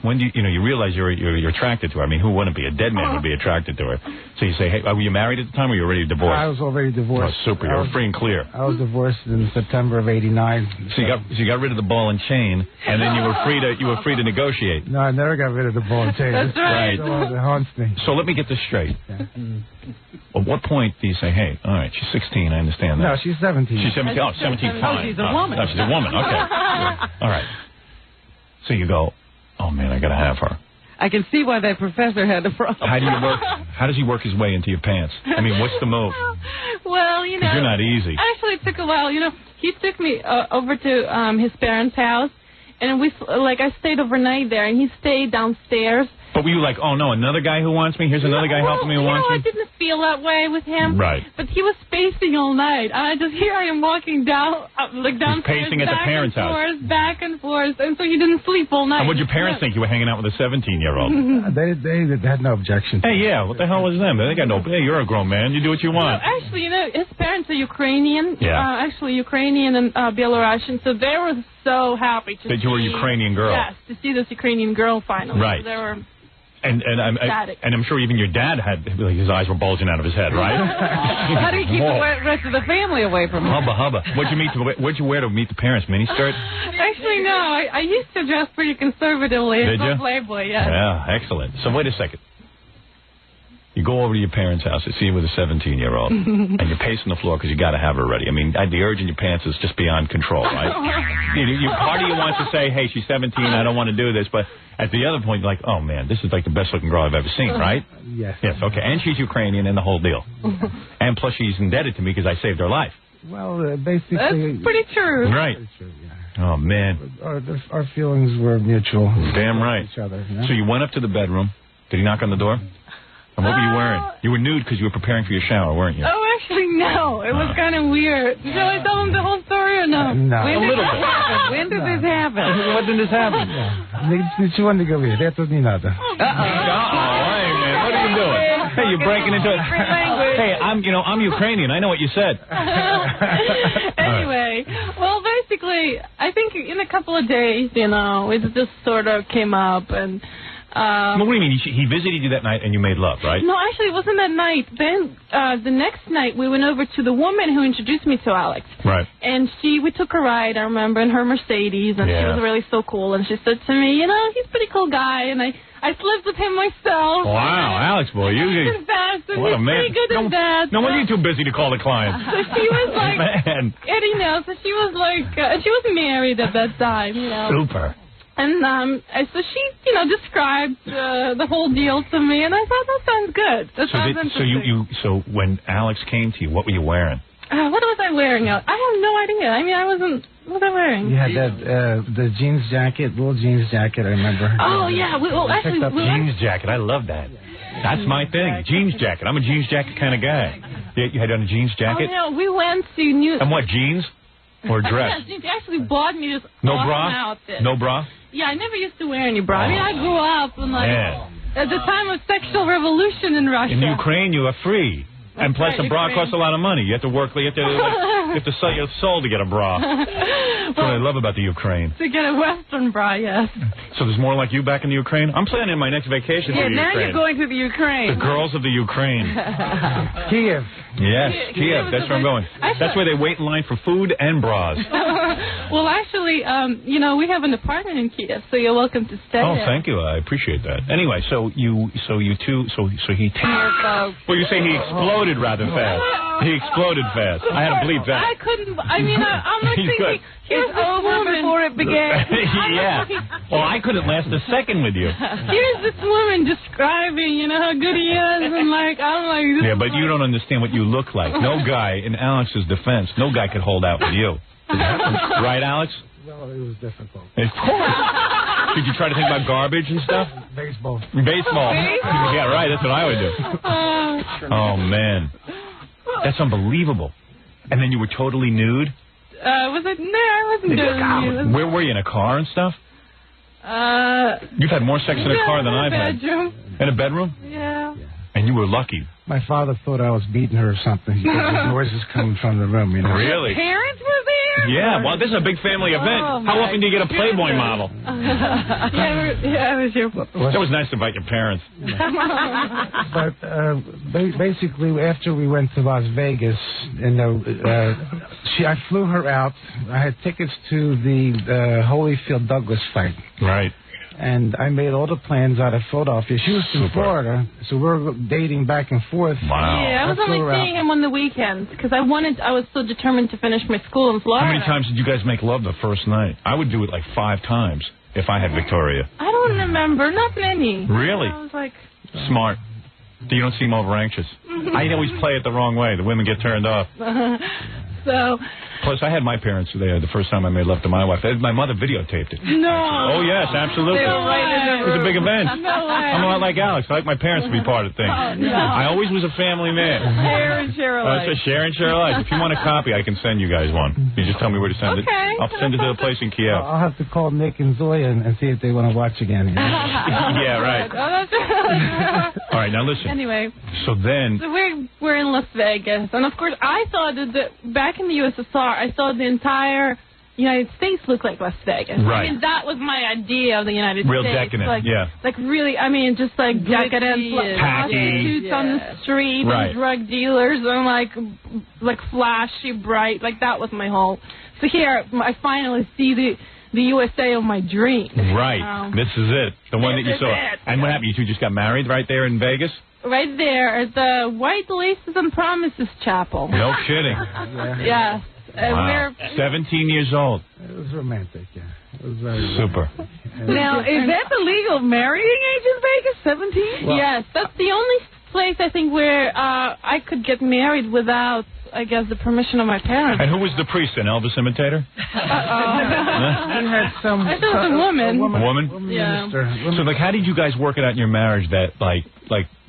when do you realize you're attracted to her? I mean, who wouldn't be? A dead man would be attracted to her. So you say, hey, were you married at the time, or were you already divorced? I was already divorced. Oh, super. You were free and clear. I was divorced in September of '89. So you got rid of the ball and chain, and then you were free to negotiate. No, I never got rid of the ball and chain. That's right. It haunts me. So let me get this straight. At what point do you say, hey, all right, she's 16, I understand that. No, she's 17. She's 17. Oh, 17, fine. Oh, she's a woman. No, she's a woman. Okay. All right. So you go, oh, man, I got to have her. I can see why that professor had the problem. How does he work his way into your pants? I mean, what's the move? Well, you're not easy. Actually, it took a while. He took me over to his parents' house, and I stayed overnight there, and he stayed downstairs. But were you like, oh, no, another guy who wants me? Here's another guy helping me who wants me? I didn't feel that way with him. Right. But he was pacing all night. Here I am walking downstairs. He's pacing at the parents' house. Back and forth, and so he didn't sleep all night. And what did your parents think? You were hanging out with a 17-year-old? They had no objection. Hey, yeah, what the hell was them? They got no... Hey, you're a grown man. You do what you want. No, actually, his parents are Ukrainian. Yeah. Actually, Ukrainian and Belarusian. So they were so happy to see... That you were a Ukrainian girl. Yes, to see this Ukrainian girl finally. Right. So they were... And I'm sure even your dad had, his eyes were bulging out of his head, right? How do you keep the rest of the family away from him? Hubba. What'd you wear to meet the parents? Miniskirt? Actually, no. I used to dress pretty conservatively. Did you? Playboy, yes. Yeah, excellent. So wait a second. You go over to your parents' house, you see you with a 17-year-old, and you're pacing the floor because you got to have her ready. I mean, the urge in your pants is just beyond control, right? Part of you wants to say, hey, she's 17, I don't want to do this, but at the other point, you're like, oh, man, this is like the best-looking girl I've ever seen, right? Yes. Yes, okay. And she's Ukrainian and the whole deal. And plus, she's indebted to me because I saved her life. Well, basically... That's pretty true. Right. True, yeah. Oh, man. Our feelings were mutual. Damn right. Each other, you know? So you went up to the bedroom. Did he knock on the door? And what were you wearing? You were nude because you were preparing for your shower, weren't you? Oh, actually, no. It was kind of weird. Shall I tell him the whole story or no? No. When did this happen? When did this happen? When did this happen? Ничего не говори, это не надо. Uh-oh, hey, man, what are you doing? Hey, you're breaking into it. Hey, I'm Ukrainian. I know what you said. Anyway, well, basically, I think in a couple of days, it just sort of came up and... what do you mean? He visited you that night and you made love, right? No, actually, it wasn't that night. Then the next night, we went over to the woman who introduced me to Alex. Right. And we took a ride, I remember, in her Mercedes, and she was really so cool. And she said to me, he's a pretty cool guy, and I slept with him myself. Wow, Alex, boy, you what a man. Pretty good at that. No wonder you're too busy to call the client. So she was like, man. Eddie knows. So she was like, she was married at that time, Super. And so she, described the whole deal to me, and I thought that sounds good. That sounds interesting. So when Alex came to you, what were you wearing? What was I wearing? I have no idea. I mean, what was I wearing? You had that the jeans jacket, little jeans jacket. I remember. Oh yeah, jeans jacket. I love that. That's my thing. Jeans jacket. I'm a jeans jacket kind of guy. You had on a jeans jacket? Oh no, we went to New. And what, jeans or dress? Yes, she actually bought me this awesome outfit. No bra? Yeah, I never used to wear any bra. I mean, I grew up and at the time of sexual revolution in Russia. In Ukraine, you are free. And plus, a bra costs a lot of money. You have to work. You have to sell your soul to get a bra. That's what I love about the Ukraine. To get a Western bra, yes. So there's more like you back in the Ukraine? I'm planning my next vacation for the Ukraine. Yeah, now you're going to the Ukraine. The girls of the Ukraine. Kiev. Yes, Kiev. That's where I'm going. That's where they wait in line for food and bras. Well, actually, we have an apartment in Kiev, so you're welcome to stay. Oh, there. thank you. I appreciate that. Anyway, so he. Well, you say he exploded rather fast. He exploded fast. I had to bleep that. I couldn't. I mean, I'm like thinking. It's over before it began. Yeah. Well, I couldn't last a second with you. Here's this woman describing, how good he is, and I'm like. Yeah, but you don't understand what you look like. No guy, in Alex's defense, no guy could hold out with you. Right, Alex? Well, it was difficult. Of course. Did you try to think about garbage and stuff? Baseball. Yeah, right. That's what I would do. Oh, man. That's unbelievable. And then you were totally nude? Was it? No, I wasn't nude. Where were you, in a car and stuff? You've had more sex in a car than I've had. In a bedroom? Yeah. And you were lucky. My father thought I was beating her or something. The noises coming from the room, Really? Parents were there? Yeah, well, this is a big family event. How often do you get a Playboy model? Yeah, it was your... That was nice to invite your parents. But basically, after we went to Las Vegas, I flew her out. I had tickets to the Holyfield Douglas fight. Right. And I made all the plans out of Philadelphia. She was from Florida, so we were dating back and forth. Wow. Yeah, I was only seeing him on the weekends because I was so determined to finish my school in Florida. How many times did you guys make love the first night? I would do it like 5 times if I had Victoria. I don't remember. Not many. Really? I was like... Smart. You don't seem over anxious. I always play it the wrong way. The women get turned off. So, Plus, I had my parents there the first time I made love to my wife. My mother videotaped it. No. Oh, yes, absolutely. They were right in the It was a big event. No way. I'm a lot like Alex. I like my parents to be part of things. Oh, no. I always was a family man. Share alike. So share and share alike. If you want a copy, I can send you guys one. You just tell me where to send it. I'll send it to the place in Kiev. I'll have to call Nick and Zoya and see if they want to watch again. Yeah, right. All right, now listen. Anyway. So then... So we're in Las Vegas. And, of course, I thought that back in the USSR, I thought the entire United States looked like Las Vegas. Right. I mean, that was my idea of the United Real States. decadent, like, yeah. Like, really, I mean, just like decadent prostitutes on the street Right. and drug dealers and, like flashy, bright. Like, that was my whole... So here, I finally see the USA of my dreams. Right. This is it. The one that you saw. And what happened? You two just got married right there in Vegas? Right there at the White Laces and Promises Chapel. No kidding. Yes. Wow. 17 years old. It was romantic, yeah. It was very super. Now, is that the legal marrying age in Vegas, 17? Well, yes, that's the only place I think where I could get married without, I guess, the permission of my parents. And who was the priest, an Elvis imitator? You had some... I thought it was a woman. A woman? Yeah. So, like, how did you guys work it out in your marriage that, like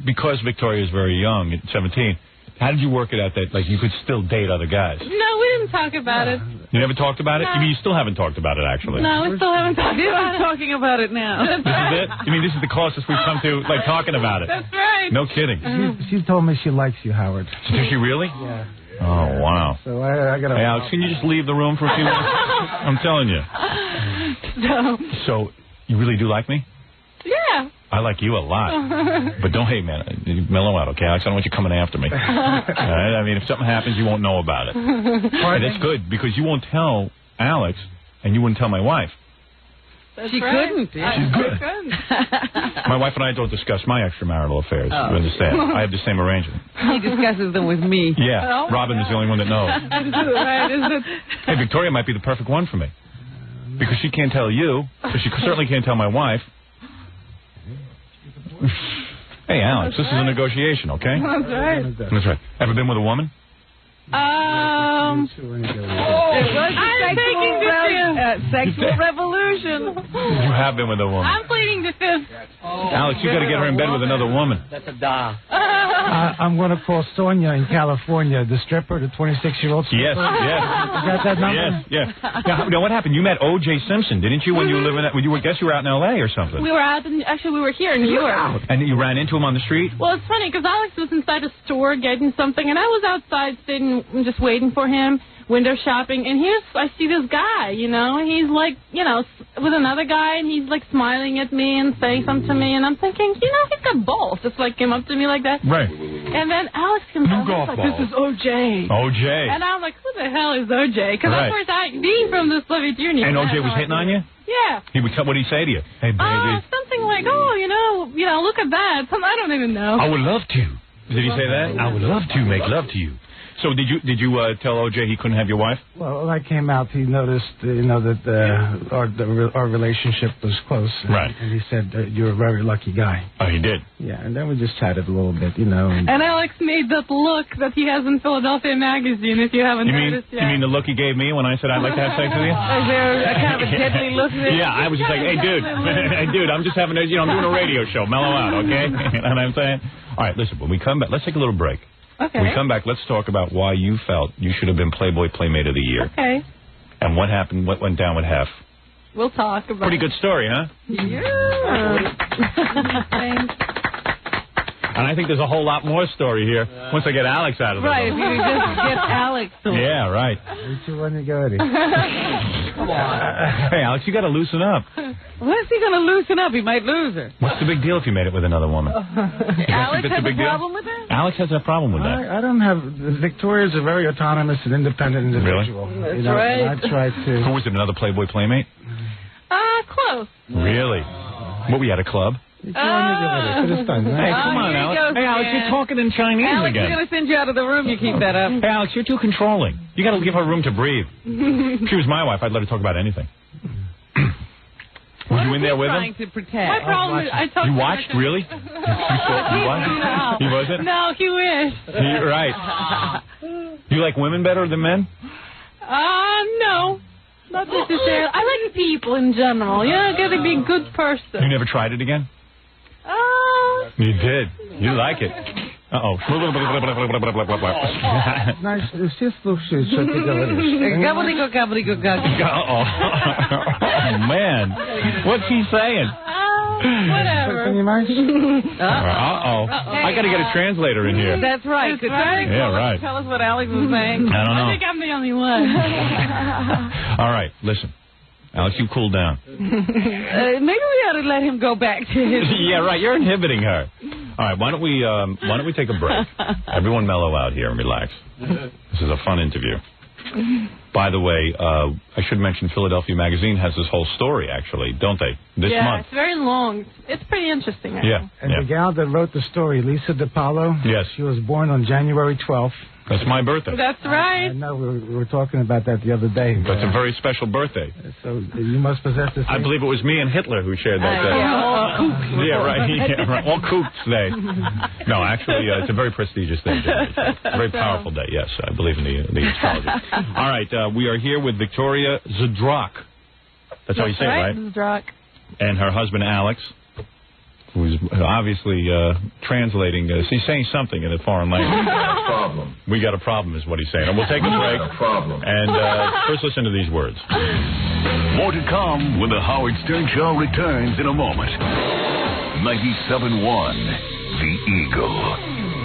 because Victoria is very young, at 17, how did you work it out that, like, you could still date other guys? No, we didn't talk about it. You never talked about it? No. You mean you still haven't talked about it, actually? No, we still haven't talked about it. Talking about it now. This is it? You mean this is the closest we've come to, like, talking about it? That's right. No kidding. She told me she likes you, Howard. Did she really? Yeah. Oh, wow. So I got to... Hey, Alex, can you just leave the room for a few minutes? I'm telling you. So, you really do like me? Yeah. I like you a lot. But don't hate, man. Mellow out, okay, Alex? I don't want you coming after me. All right? I mean, if something happens, you won't know about it. And it's good, because you won't tell Alex, and you wouldn't tell my wife. She couldn't. Yeah. She's good. My wife and I don't discuss my extramarital affairs. You understand? I have the same arrangement. He discusses them with me. Yeah. Robin is the only one that knows. Right, isn't it? Hey, Victoria might be the perfect one for me. Because she can't tell you, but she certainly can't tell my wife. Hey, Alex, this is a negotiation, okay? That's right. That's right. Ever been with a woman? I'm taking the sexual revolution. You have been with a woman. I'm pleading the fifth. Alex, you got to get her in bed with another woman. That's a da. I'm going to call Sonia in California, the stripper, the 26-year-old stripper. Yes, yes. You got that number? Yes, yes. Now, what happened? You met O.J. Simpson, didn't you, when you were living at... I guess you were out in L.A. or something. We were out actually, we were here in New York. And you ran into him on the street? Well, it's funny, because Alex was inside a store getting something, and I was outside sitting, just waiting for him, window shopping, and I see this guy, and he's like, with another guy, and he's like smiling at me and saying something to me, and I'm thinking, he's got balls. Just like came up to me like that. Right. And then Alex comes up and he's like, this is O.J. O.J. And I'm like, who the hell is O.J.? Because of course, being from the Soviet Union. And O.J. was hitting on you? Yeah. What did he say to you? Hey, baby. Something like, look at that. I don't even know. I would love to. Did he say that? I would love to make love to you. So did you tell O.J. he couldn't have your wife? Well, when I came out, he noticed, that our relationship was close. Right. And he said, you're a very lucky guy. Oh, he did? Yeah, and then we just chatted a little bit, And Alex made that look that he has in Philadelphia Magazine, if you haven't noticed yet. You mean the look he gave me when I said I'd like to have sex with you? Is there a kind of a deadly look there? Yeah, I was just like, hey, dude, I'm just having I'm doing a radio show. Mellow out, okay? You know what I'm saying? All right, listen, when we come back, let's take a little break. Okay. When we come back, let's talk about why you felt you should have been Playboy Playmate of the Year. Okay. And what happened, what went down with Hef. We'll talk about Pretty good story, huh? Yeah. And I think there's a whole lot more story here once I get Alex out of the Right, if room. you just get Alex to Yeah, right. You two want to go, Eddie? Come on. Hey, Alex, you got to loosen up. When's he going to loosen up? He might lose her. What's the big deal if you made it with another woman? Alex has a problem with that? Alex has a problem with that. I don't have... Victoria's a very autonomous and independent individual. Really? That's right. I tried to... Who was it, another Playboy Playmate? Close. Really? What, we had a club? Hey, come on, Alex. Hey, Alex, you're talking in Chinese Alex, again. we're going to send you out of the room. You keep that up. Hey, Alex, you're too controlling. You got to give her room to breathe. If she was my wife, I'd let her talk about anything. Were you in there with him? Trying to protect. My problem is, I told You watched, really? You watched? He wasn't? No, he wished. Right. You like women better than men? No. Not necessarily. I like people in general. You know, gotta be a good person. You never tried it again? You did. You like it. Uh-oh. Nice. Oh, man. What's he saying? Whatever. Uh-oh. I got to get a translator in here. That's right. That's right. Yeah, right. Tell us what Alex was saying. I don't know. I think I'm the only one. All right, listen. Alex, you cool down. Maybe we ought to let him go back to his... Yeah, right. You're inhibiting her. All right, why don't we take a break? Everyone mellow out here and relax. This is a fun interview. By the way, I should mention Philadelphia Magazine has this whole story, actually, don't they? This month. Yeah, it's very long. It's pretty interesting. Yeah. And the gal that wrote the story, Lisa DiPaolo. Yes. She was born on January 12th. That's my birthday. That's right. I know. We were talking about that the other day. That's a very special birthday. So you must possess this. I believe it was me and Hitler who shared that day. all kooks. Yeah, right. Yeah, right. All kooks day. No, actually, it's a very prestigious day. A very powerful day, yes. I believe in the astrology. All right, we are here with Victoria Zdrock. That's how you say it, right? Zdrock. And her husband, Alex, who's obviously translating. He's saying something in a foreign language. Problem. We got a problem, is what he's saying. And we'll take a break. Problem. And first listen to these words. More to come when the Howard Stern Show returns in a moment. 97.1, The Eagle.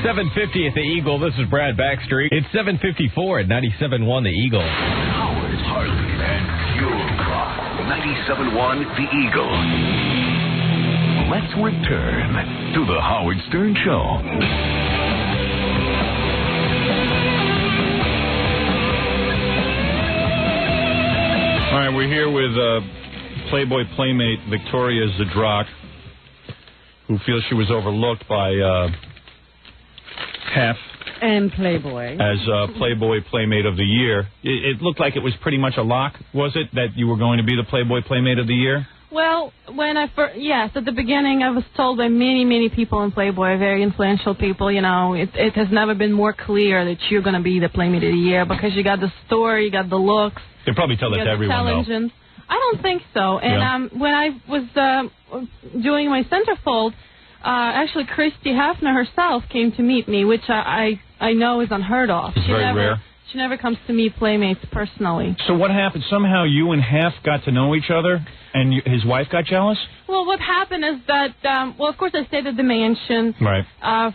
7:50 at the Eagle. This is Brad Baxter. It's 7:54 at 97.1 The Eagle. Howard, Harley, and Fuel Clock. 97.1 The Eagle. Let's return to the Howard Stern Show. All right, we're here with Playboy Playmate Victoria Zdrock, who feels she was overlooked by Hef And Playboy. as Playboy Playmate of the Year. It looked like it was pretty much a lock, was it, that you were going to be the Playboy Playmate of the Year? Well, when I first, yes, at the beginning, I was told by many, many people in Playboy, very influential people, you know, it has never been more clear that you're going to be the Playmate of the Year because you got the story, you got the looks. They probably tell that to everyone, though. I don't think so. And when I was doing my centerfold, actually Christy Hafner herself came to meet me, which I know is unheard of. It's very rare. She never comes to meet Playmates personally. So what happened? Somehow you and Hef got to know each other, and his wife got jealous? Well, what happened is that, well, of course, I stayed at the mansion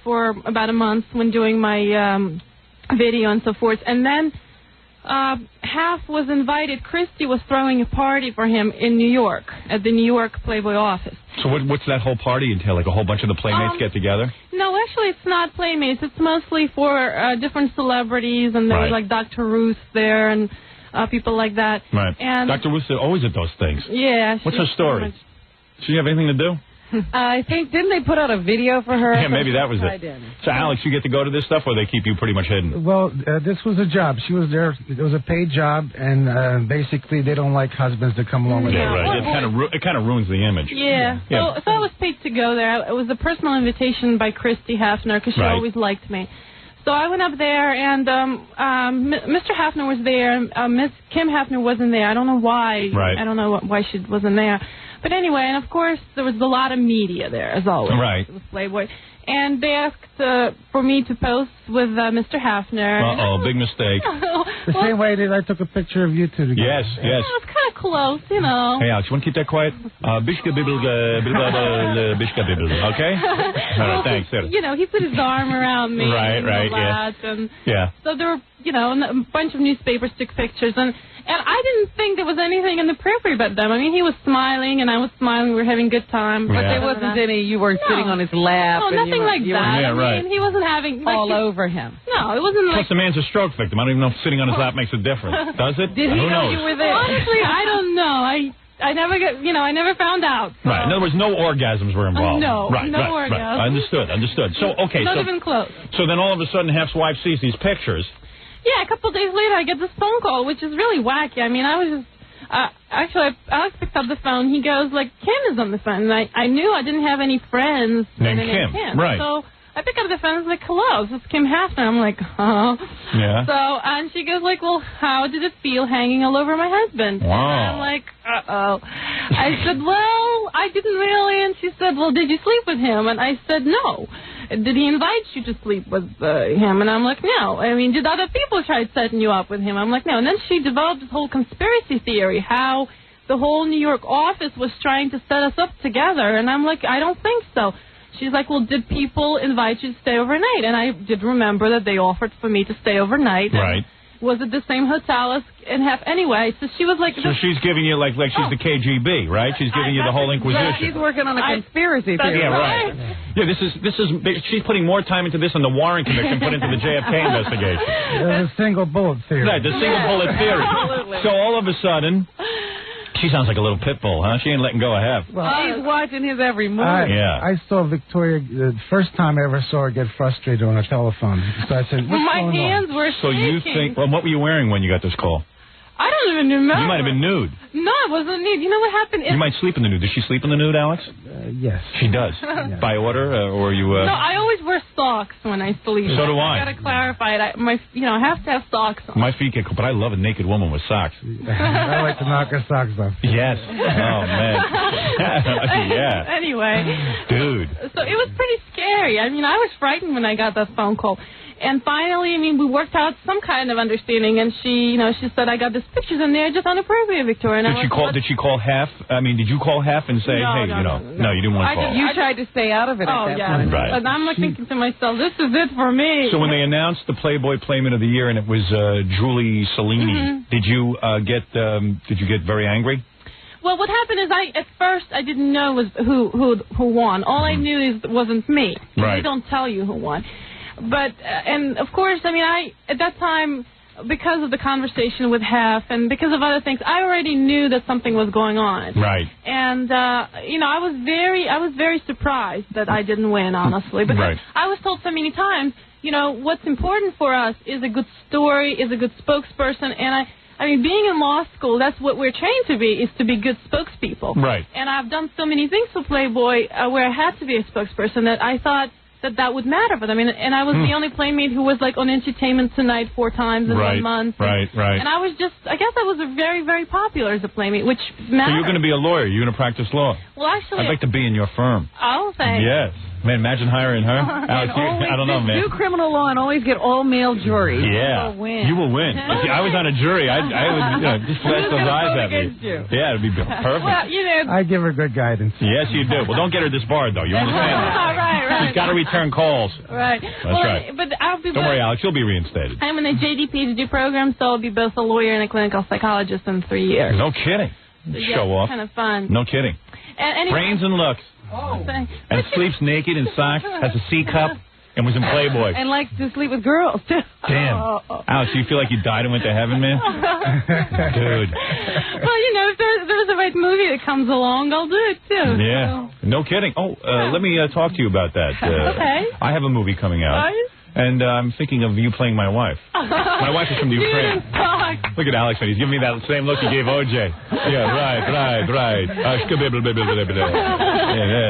for about a month when doing my video and so forth. And then Hef was invited. Christy was throwing a party for him in New York, at the New York Playboy office. So what's that whole party entail? Like a whole bunch of the Playmates get together? No, actually, it's not Playmates. It's mostly for different celebrities, and there's like Dr. Ruth there and people like that. Right. And Dr. Ruth is always at those things. Yeah. What's her story? Does she have anything to do? I think, didn't they put out a video for her? Yeah, maybe that was it. So, Alex, you get to go to this stuff, or they keep you pretty much hidden? Well, this was a job. She was there. It was a paid job, and basically they don't like husbands to come along with them. Yeah, right. It kind of ruins the image. Yeah. So I was paid to go there. It was a personal invitation by Christy Hafner, because she always liked me. So I went up there, and Mr. Hafner was there. Miss Kim Hafner wasn't there. I don't know why. Right. I don't know why she wasn't there. But anyway, and of course, there was a lot of media there, as always. Right. It was Playboy. And they asked for me to pose with Mr. Hafner. Uh-oh, big mistake. The same way that I took a picture of you two together. Yes, yes. Well, it's kind of close, you know. Hey, Alex, you want to keep that quiet? Bishka bibble, bishka bibble, okay? All right, thanks. You know, he put his arm around me. And so there were, you know, a bunch of newspapers took pictures, and I didn't think there was anything inappropriate about them. I mean, he was smiling, and I was smiling. We were having a good time. But there wasn't any, you weren't sitting on his lap. No, nothing like that. Yeah, right. I mean, he wasn't having... all over him. No, it wasn't like... Plus, the man's a stroke victim. I don't even know if sitting on his lap makes a difference. Does it? Did he Who know knows? you were there? Honestly, I don't know. I never get, you know, I never found out. So. Right. In other words, no orgasms were involved. No, no orgasms. Right. Understood. So, okay. Not even close. So then all of a sudden, Hef's wife sees these pictures. Yeah, a couple of days later, I get this phone call, which is really wacky. I mean, I was just... actually, Alex picked up the phone. He goes, like, Kim is on the phone. And I knew I didn't have any friends named Kim. Kim. Right. So I pick up the phone and like, hello, this is Kim Hafner. I'm like, huh? Yeah. So, and she goes like, well, how did it feel hanging all over my husband? Wow. And I'm like, uh-oh. I said, well, I didn't really. And she said, well, did you sleep with him? And I said, no. Did he invite you to sleep with him? And I'm like, no. I mean, did other people try setting you up with him? I'm like, no. And then she developed this whole conspiracy theory, how the whole New York office was trying to set us up together. And I'm like, I don't think so. She's like, well, did people invite you to stay overnight? And I did remember that they offered for me to stay overnight. Right. Was it the same hotel as in half anyway? So she was like... So she's giving you, like she's the KGB, right? She's giving you the whole Inquisition. She's working on a conspiracy theory. Yeah, right. Yeah, this is. She's putting more time into this than the Warren Commission put into the JFK investigation. There's a single bullet theory. Right, the single bullet theory. Absolutely. So all of a sudden... She sounds like a little pit bull, huh? She ain't letting go of half. Well, he's watching his every move. I saw Victoria, the first time I ever saw her get frustrated on a telephone. So I said, what's my going hands on? were So shaking. you think... Well, what were you wearing when you got this call? I don't even remember. You might have been nude. No, it wasn't nude. You know what happened? You might sleep in the nude. Does she sleep in the nude, Alex? Yes. She does. By order, or you... No, I always wear socks when I sleep. So do I. I gotta clarify it. I have to have socks on. My feet get cold, but I love a naked woman with socks. I like to knock her socks off. Yes. Oh, man. Yeah. Anyway. Dude. So it was pretty scary. I mean, I was frightened when I got that phone call. And finally, I mean, we worked out some kind of understanding, and she said, I got these pictures, and they're just inappropriate, Victoria. And Did she call half? I mean, did you call half and say, no, hey, no, you didn't want to call? You tried to stay out of it at that point. Right. But I'm like thinking to myself, this is it for me. So when they announced the Playboy Playmate of the Year, and it was Julie Cellini, did you get very angry? Well, what happened is at first I didn't know who won. All I knew is it wasn't me. Right. They don't tell you who won. But, and of course, I mean, at that time, because of the conversation with Hef and because of other things, I already knew that something was going on. Right. And, I was very surprised that I didn't win, honestly. Because I was told so many times, what's important for us is a good story, is a good spokesperson. And I mean, being in law school, that's what we're trained to be, is to be good spokespeople. Right. And I've done so many things for Playboy where I had to be a spokesperson that I thought that would matter for them. And I was the only Playmate who was, like, on Entertainment Tonight 4 times in 1 month. Right. And I guess I was very, very popular as a Playmate, which matters. So you're going to be a lawyer. You're going to practice law. Well, actually... I'd like to be in your firm. Oh, thanks. Yes. Man, imagine hiring her. Alex, I don't know, man. Do criminal law and always get all-male jury. Yeah. You will win. If I was on a jury, I would just flash those eyes at me. Yeah, it'd be perfect. Well, I give her good guidance. Yes, you do. Well, don't get her disbarred, though. You understand that? Right. She's got to return calls. Right. That's right. But I'll be don't worry, Alex. You'll be reinstated. I'm in the JD PhD program, so I'll be both a lawyer and a clinical psychologist in 3 years. No kidding. Show off. Kind of fun. No kidding. And anyway, brains and looks. Oh. And sleeps naked in socks, has a C cup, and was in Playboy. And likes to sleep with girls, too. Damn. Alex, you feel like you died and went to heaven, man? Dude. Well, if there's a right movie that comes along, I'll do it, too. Yeah. So. No kidding. Oh, let me talk to you about that. Okay. I have a movie coming out. And I'm thinking of you playing my wife. My wife is from the Ukraine. Look at Alex, he's giving me that same look he gave OJ. Yeah, right.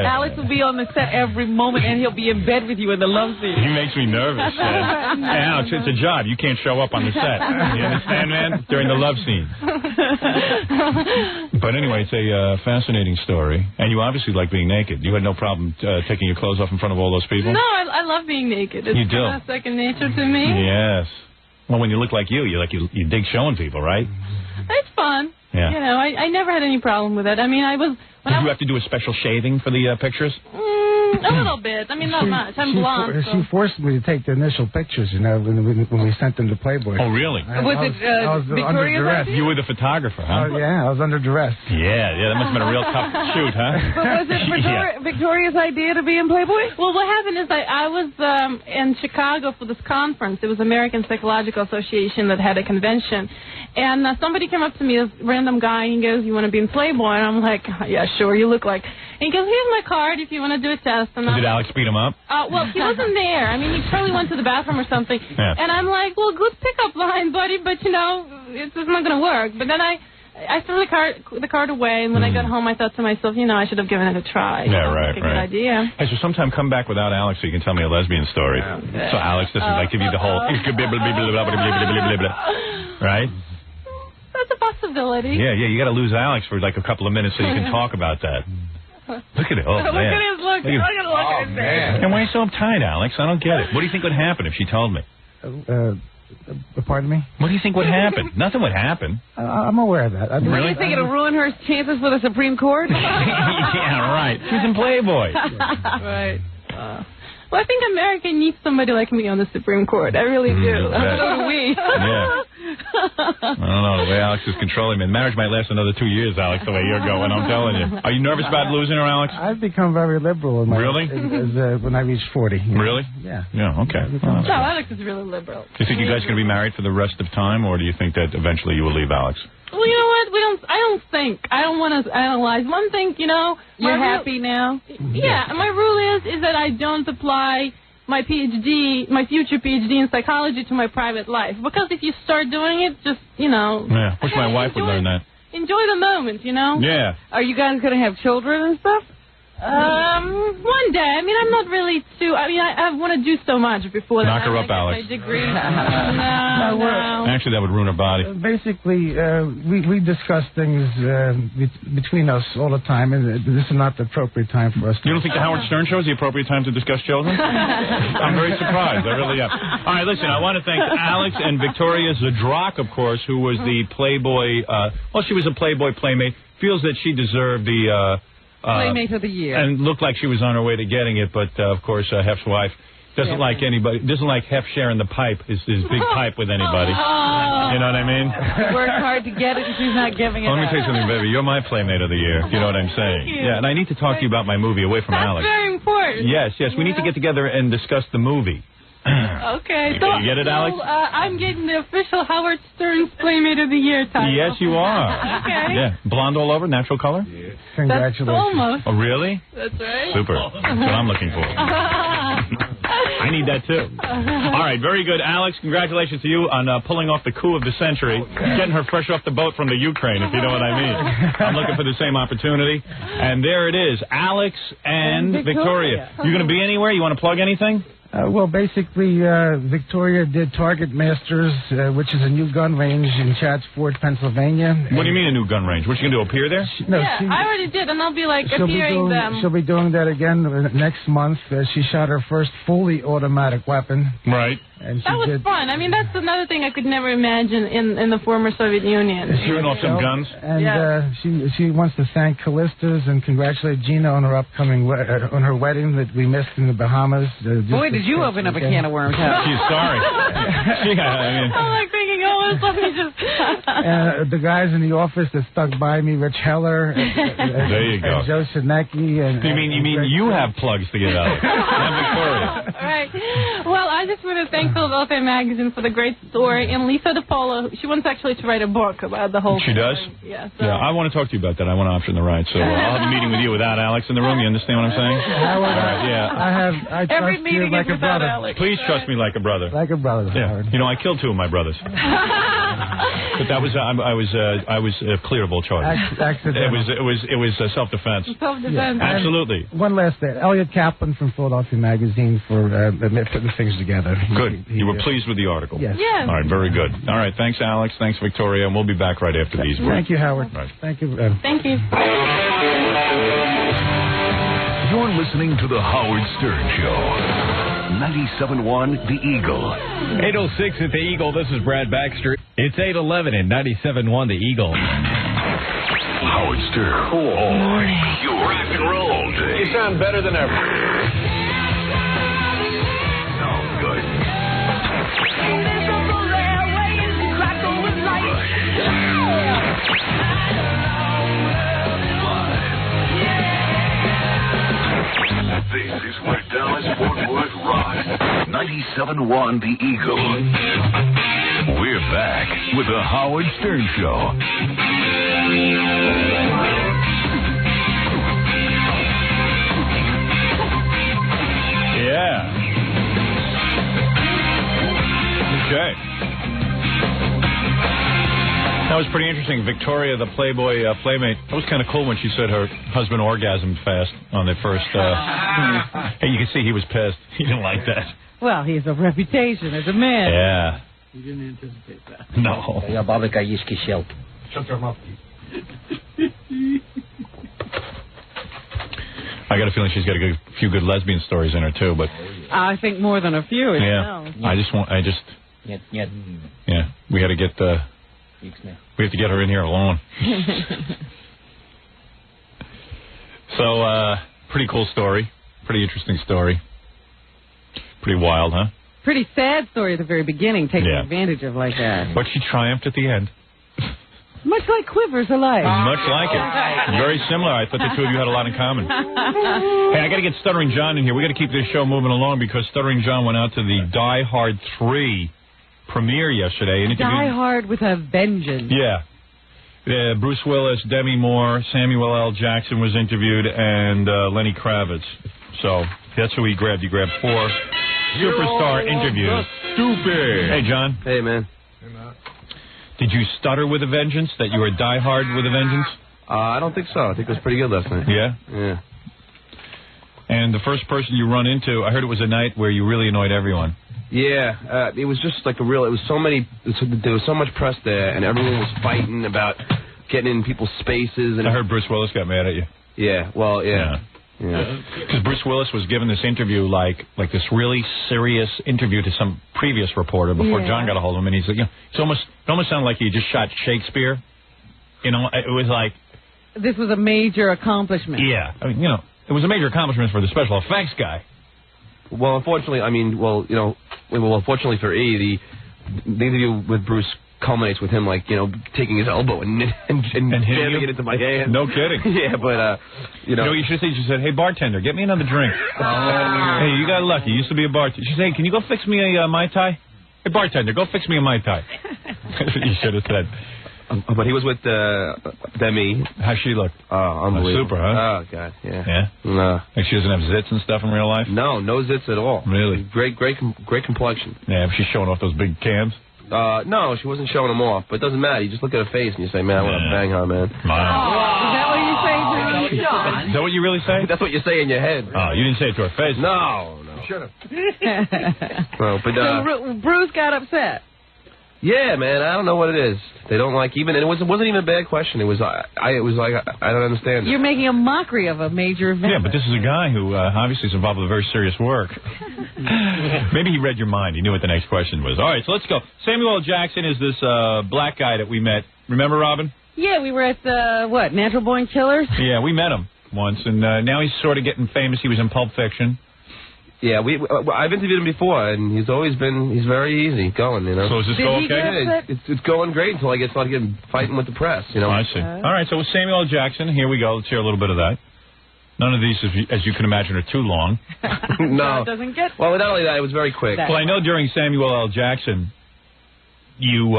Alex will be on the set every moment, and he'll be in bed with you in the love scene. He makes me nervous, man. Hey, Alex, it's a job. You can't show up on the set. You understand, man? During the love scenes. But anyway, it's a fascinating story. And you obviously like being naked. You had no problem taking your clothes off in front of all those people? No, I love being naked. It's you do. Kind of second nature to me. Yes. Well, when you look like you you dig showing people, right? It's fun. Yeah. I never had any problem with it. I mean, Did you have to do a special shaving for the pictures? A little bit. I mean, not much. I'm blonde. She forced me to take the initial pictures, when we sent them to Playboy. Oh, really? I was under duress. You were the photographer, huh? Yeah, I was under duress. Yeah, that must have been a real tough shoot, huh? But was it Victoria's idea to be in Playboy? Well, what happened is I was in Chicago for this conference. It was American Psychological Association that had a convention. And somebody came up to me, this random guy, and he goes, you want to be in Playboy? And I'm like, yeah, sure, you look like... And he goes, here's my card if you want to do a test. And did Alex beat him up? Well, he wasn't there. I mean, he probably went to the bathroom or something. Yeah. And I'm like, well, good pickup line, buddy, but, it's just not going to work. But then I I threw the card away, and when I got home, I thought to myself, I should have given it a try. Yeah, right, Good idea. Hey, so sometime come back without Alex so you can tell me a lesbian story. Okay. So Alex doesn't give you the whole... Right? That's a possibility. Yeah, you got to lose Alex for like a couple of minutes so you can talk about that. Look at it. Oh, Look man. at his look. Look at his face. And why are you so uptight, Alex? I don't get it. What do you think would happen if she told me? Pardon me? What do you think would happen? Nothing would happen. I'm aware of that. What do you think? It'll ruin her chances for the Supreme Court? Yeah, right. She's in Playboy. Right. Well, I think America needs somebody like me on the Supreme Court. I really do. So do we. Yeah. I don't know. The way Alex is controlling me. Marriage might last another 2 years, Alex, the way you're going. I'm telling you. Are you nervous about losing her, Alex? I've become very liberal in my when I reach 40. Really? Yeah. Yeah, okay. No, Alex is really liberal. Do you think you guys are going to be married for the rest of time, or do you think that eventually you will leave Alex? Well, you know what? I don't think. I don't want to analyze. One thing, You're happy now? Yeah, my rule is that I don't apply my PhD, my future PhD in psychology to my private life. Because if you start doing it, just, Yeah, wish my wife would learn that. Enjoy the moment, Yeah. Are you guys going to have children and stuff? One day. I mean, I'm not really too... I want to do so much before Knock that. her up, Alex. My degree. No. Actually, that would ruin her body. Basically, we discuss things between us all the time, and this is not the appropriate time for us. You don't think the Howard Stern Show is the appropriate time to discuss children? I'm very surprised. I really am. All right, listen, I want to thank Alex and Victoria Zadrock, of course, who was the Playboy... she was a Playboy Playmate. Feels that she deserved the... Playmate of the Year. And looked like she was on her way to getting it, but, of course, Hef's wife doesn't like Hef sharing the pipe, his big pipe with anybody. You know what I mean? Worked hard to get it, and she's not giving it Let me up. tell you something, baby. You're my Playmate of the Year. You know what I'm saying? Thank you. Yeah, and I need to talk to you about my movie, Away from Alex. That's very important. Yes, we need to get together and discuss the movie. Okay. You get it, Alex? I'm getting the official Howard Stern's Playmate of the Year title. Yes, you are. Okay. Yeah. Blonde all over, natural color? Yeah. Congratulations. That's almost. Oh, really? That's right. Super. That's what I'm looking for. I need that, too. All right, very good. Alex, congratulations to you on pulling off the coup of the century, getting her fresh off the boat from the Ukraine, if you know what I mean. I'm looking for the same opportunity. And there it is, Alex and Victoria. You going to be anywhere? You want to plug anything? Well, basically, Victoria did Target Masters, which is a new gun range in Chatsford, Pennsylvania. What do you mean a new gun range? What, you going to appear there? I already did, and I'll be appearing them. She'll be doing that again next month. She shot her first fully automatic weapon. Right. And that was fun. I mean, that's another thing I could never imagine in the former Soviet Union. Shooting off some guns? And she wants to thank Callistas and congratulate Gina on her upcoming on her wedding that we missed in the Bahamas. Boy, did you open up a can of worms, huh? She's sorry. I'm like thinking, let me just... the guys in the office that stuck by me, Rich Heller. There you go. And Joe Sinecki. You mean you have plugs to give out? I'm Victoria. All right. Well, I just want to thank Philadelphia Magazine for the great story, and Lisa DiPaolo, she wants actually to write a book about the whole thing. She does? Yeah. Yeah, I want to talk to you about that. I want to option the ride, so I'll have a meeting with you without Alex in the room. You understand what I'm saying? Howard, all right, yeah. I trust you like a brother. Alex. Please trust me like a brother. Like a brother, Howard. You know, I killed 2 of my brothers. But that was I was a clearable charge. It was self-defense. Self-defense. Yeah. Absolutely. One last thing. Elliot Kaplan from Philadelphia Magazine for putting things together. Good. You were pleased with the article? Yes. Yes. All right, very good. All right, thanks, Alex. Thanks, Victoria. And we'll be back right after these words. Thank you, Howard. Right. Thank you. Thank you. You're listening to The Howard Stern Show. 97.1 The Eagle. 8:06 at The Eagle. This is Brad Baxter. It's 8:11 at 97.1 The Eagle. Howard Stern. Cool. You rock and roll, Dave. You sound better than ever. Sounds good. This is where Dallas Fort Worth rocks. 97.1 The Eagle. We're back with the Howard Stern Show. Yeah. Okay. Now, was pretty interesting. Victoria, the Playboy Playmate, that was kind of cool when she said her husband orgasmed fast on the first... Hey, you can see he was pissed. He didn't like that. Well, he has a reputation as a man. Yeah. You didn't anticipate that. No. Ja, babika jiski shelt. Shut your mouth. I got a feeling she's got a few good lesbian stories in her, too, but... I think more than a few. Yeah. Yeah. We got to get... we have to get her in here alone. So, pretty cool story. Pretty interesting story. Pretty wild, huh? Pretty sad story at the very beginning, taking advantage of like that. But she triumphed at the end. Much like Quivers Alive. Much like it. Very similar. I thought the two of you had a lot in common. Hey, I got to get Stuttering John in here. We got to keep this show moving along because Stuttering John went out to the Die Hard 3 premiere yesterday. And Die Hard with a vengeance. Yeah. Bruce Willis, Demi Moore, Samuel L. Jackson was interviewed, and Lenny Kravitz. So that's who he grabbed. He grabbed 4 superstar interviews. Stupid. Hey, John. Hey, man. Did you stutter with a vengeance? That you were Die Hard with a vengeance? I don't think so. I think it was pretty good last night. Yeah? Yeah. And the first person you run into, I heard it was a night where you really annoyed everyone. Yeah, it was just like there was so much press there, and everyone was fighting about getting in people's spaces. And I heard Bruce Willis got mad at you. Yeah, well, yeah. Because Bruce Willis was giving this interview like this really serious interview to some previous reporter before John got a hold of him, and he's like, it almost sounded like he just shot Shakespeare. You know, it was like this was a major accomplishment. Yeah, I mean, it was a major accomplishment for the special effects guy. Well, unfortunately, fortunately for E, the interview with Bruce culminates with him, taking his elbow and jamming it into my hand. No kidding. Yeah, but, you should have said, hey, bartender, get me another drink. Hey, you got lucky. You used to be a bartender. She said, hey, can you go fix me a Mai Tai? Hey, bartender, go fix me a Mai Tai. That's what you should have said. But he was with Demi. How'd she look? Unbelievable. Super, huh? Oh, God, yeah. Yeah? No. Like she doesn't have zits and stuff in real life? No zits at all. Really? Great complexion. Yeah, she's showing off those big cams? No, she wasn't showing them off, but it doesn't matter. You just look at her face and you say, man, I want to bang her, man. Is that what you say, John? Is that what you really say? That's what you say in your head. Oh, you didn't say it to her face? No. You should have. Well, but, so Bruce got upset. Yeah, man, I don't know what it is. They don't like even, and it wasn't even a bad question. It was like I don't understand. You're making a mockery of a major event. Yeah, but this is a guy who obviously is involved with very serious work. Maybe he read your mind. He knew what the next question was. All right, so let's go. Samuel L. Jackson is this black guy that we met. Remember, Robin? Yeah, we were at Natural Born Killers? Yeah, we met him once, and now he's sort of getting famous. He was in Pulp Fiction. Yeah, I've interviewed him before, and he's very easy going, So is this go okay? It's going great until I start fighting with the press, I see. All right, so with Samuel L. Jackson, here we go. Let's hear a little bit of that. None of these, as you can imagine, are too long. No. It doesn't get... Well, not only that, it was very quick. Well, I know during Samuel L. Jackson, you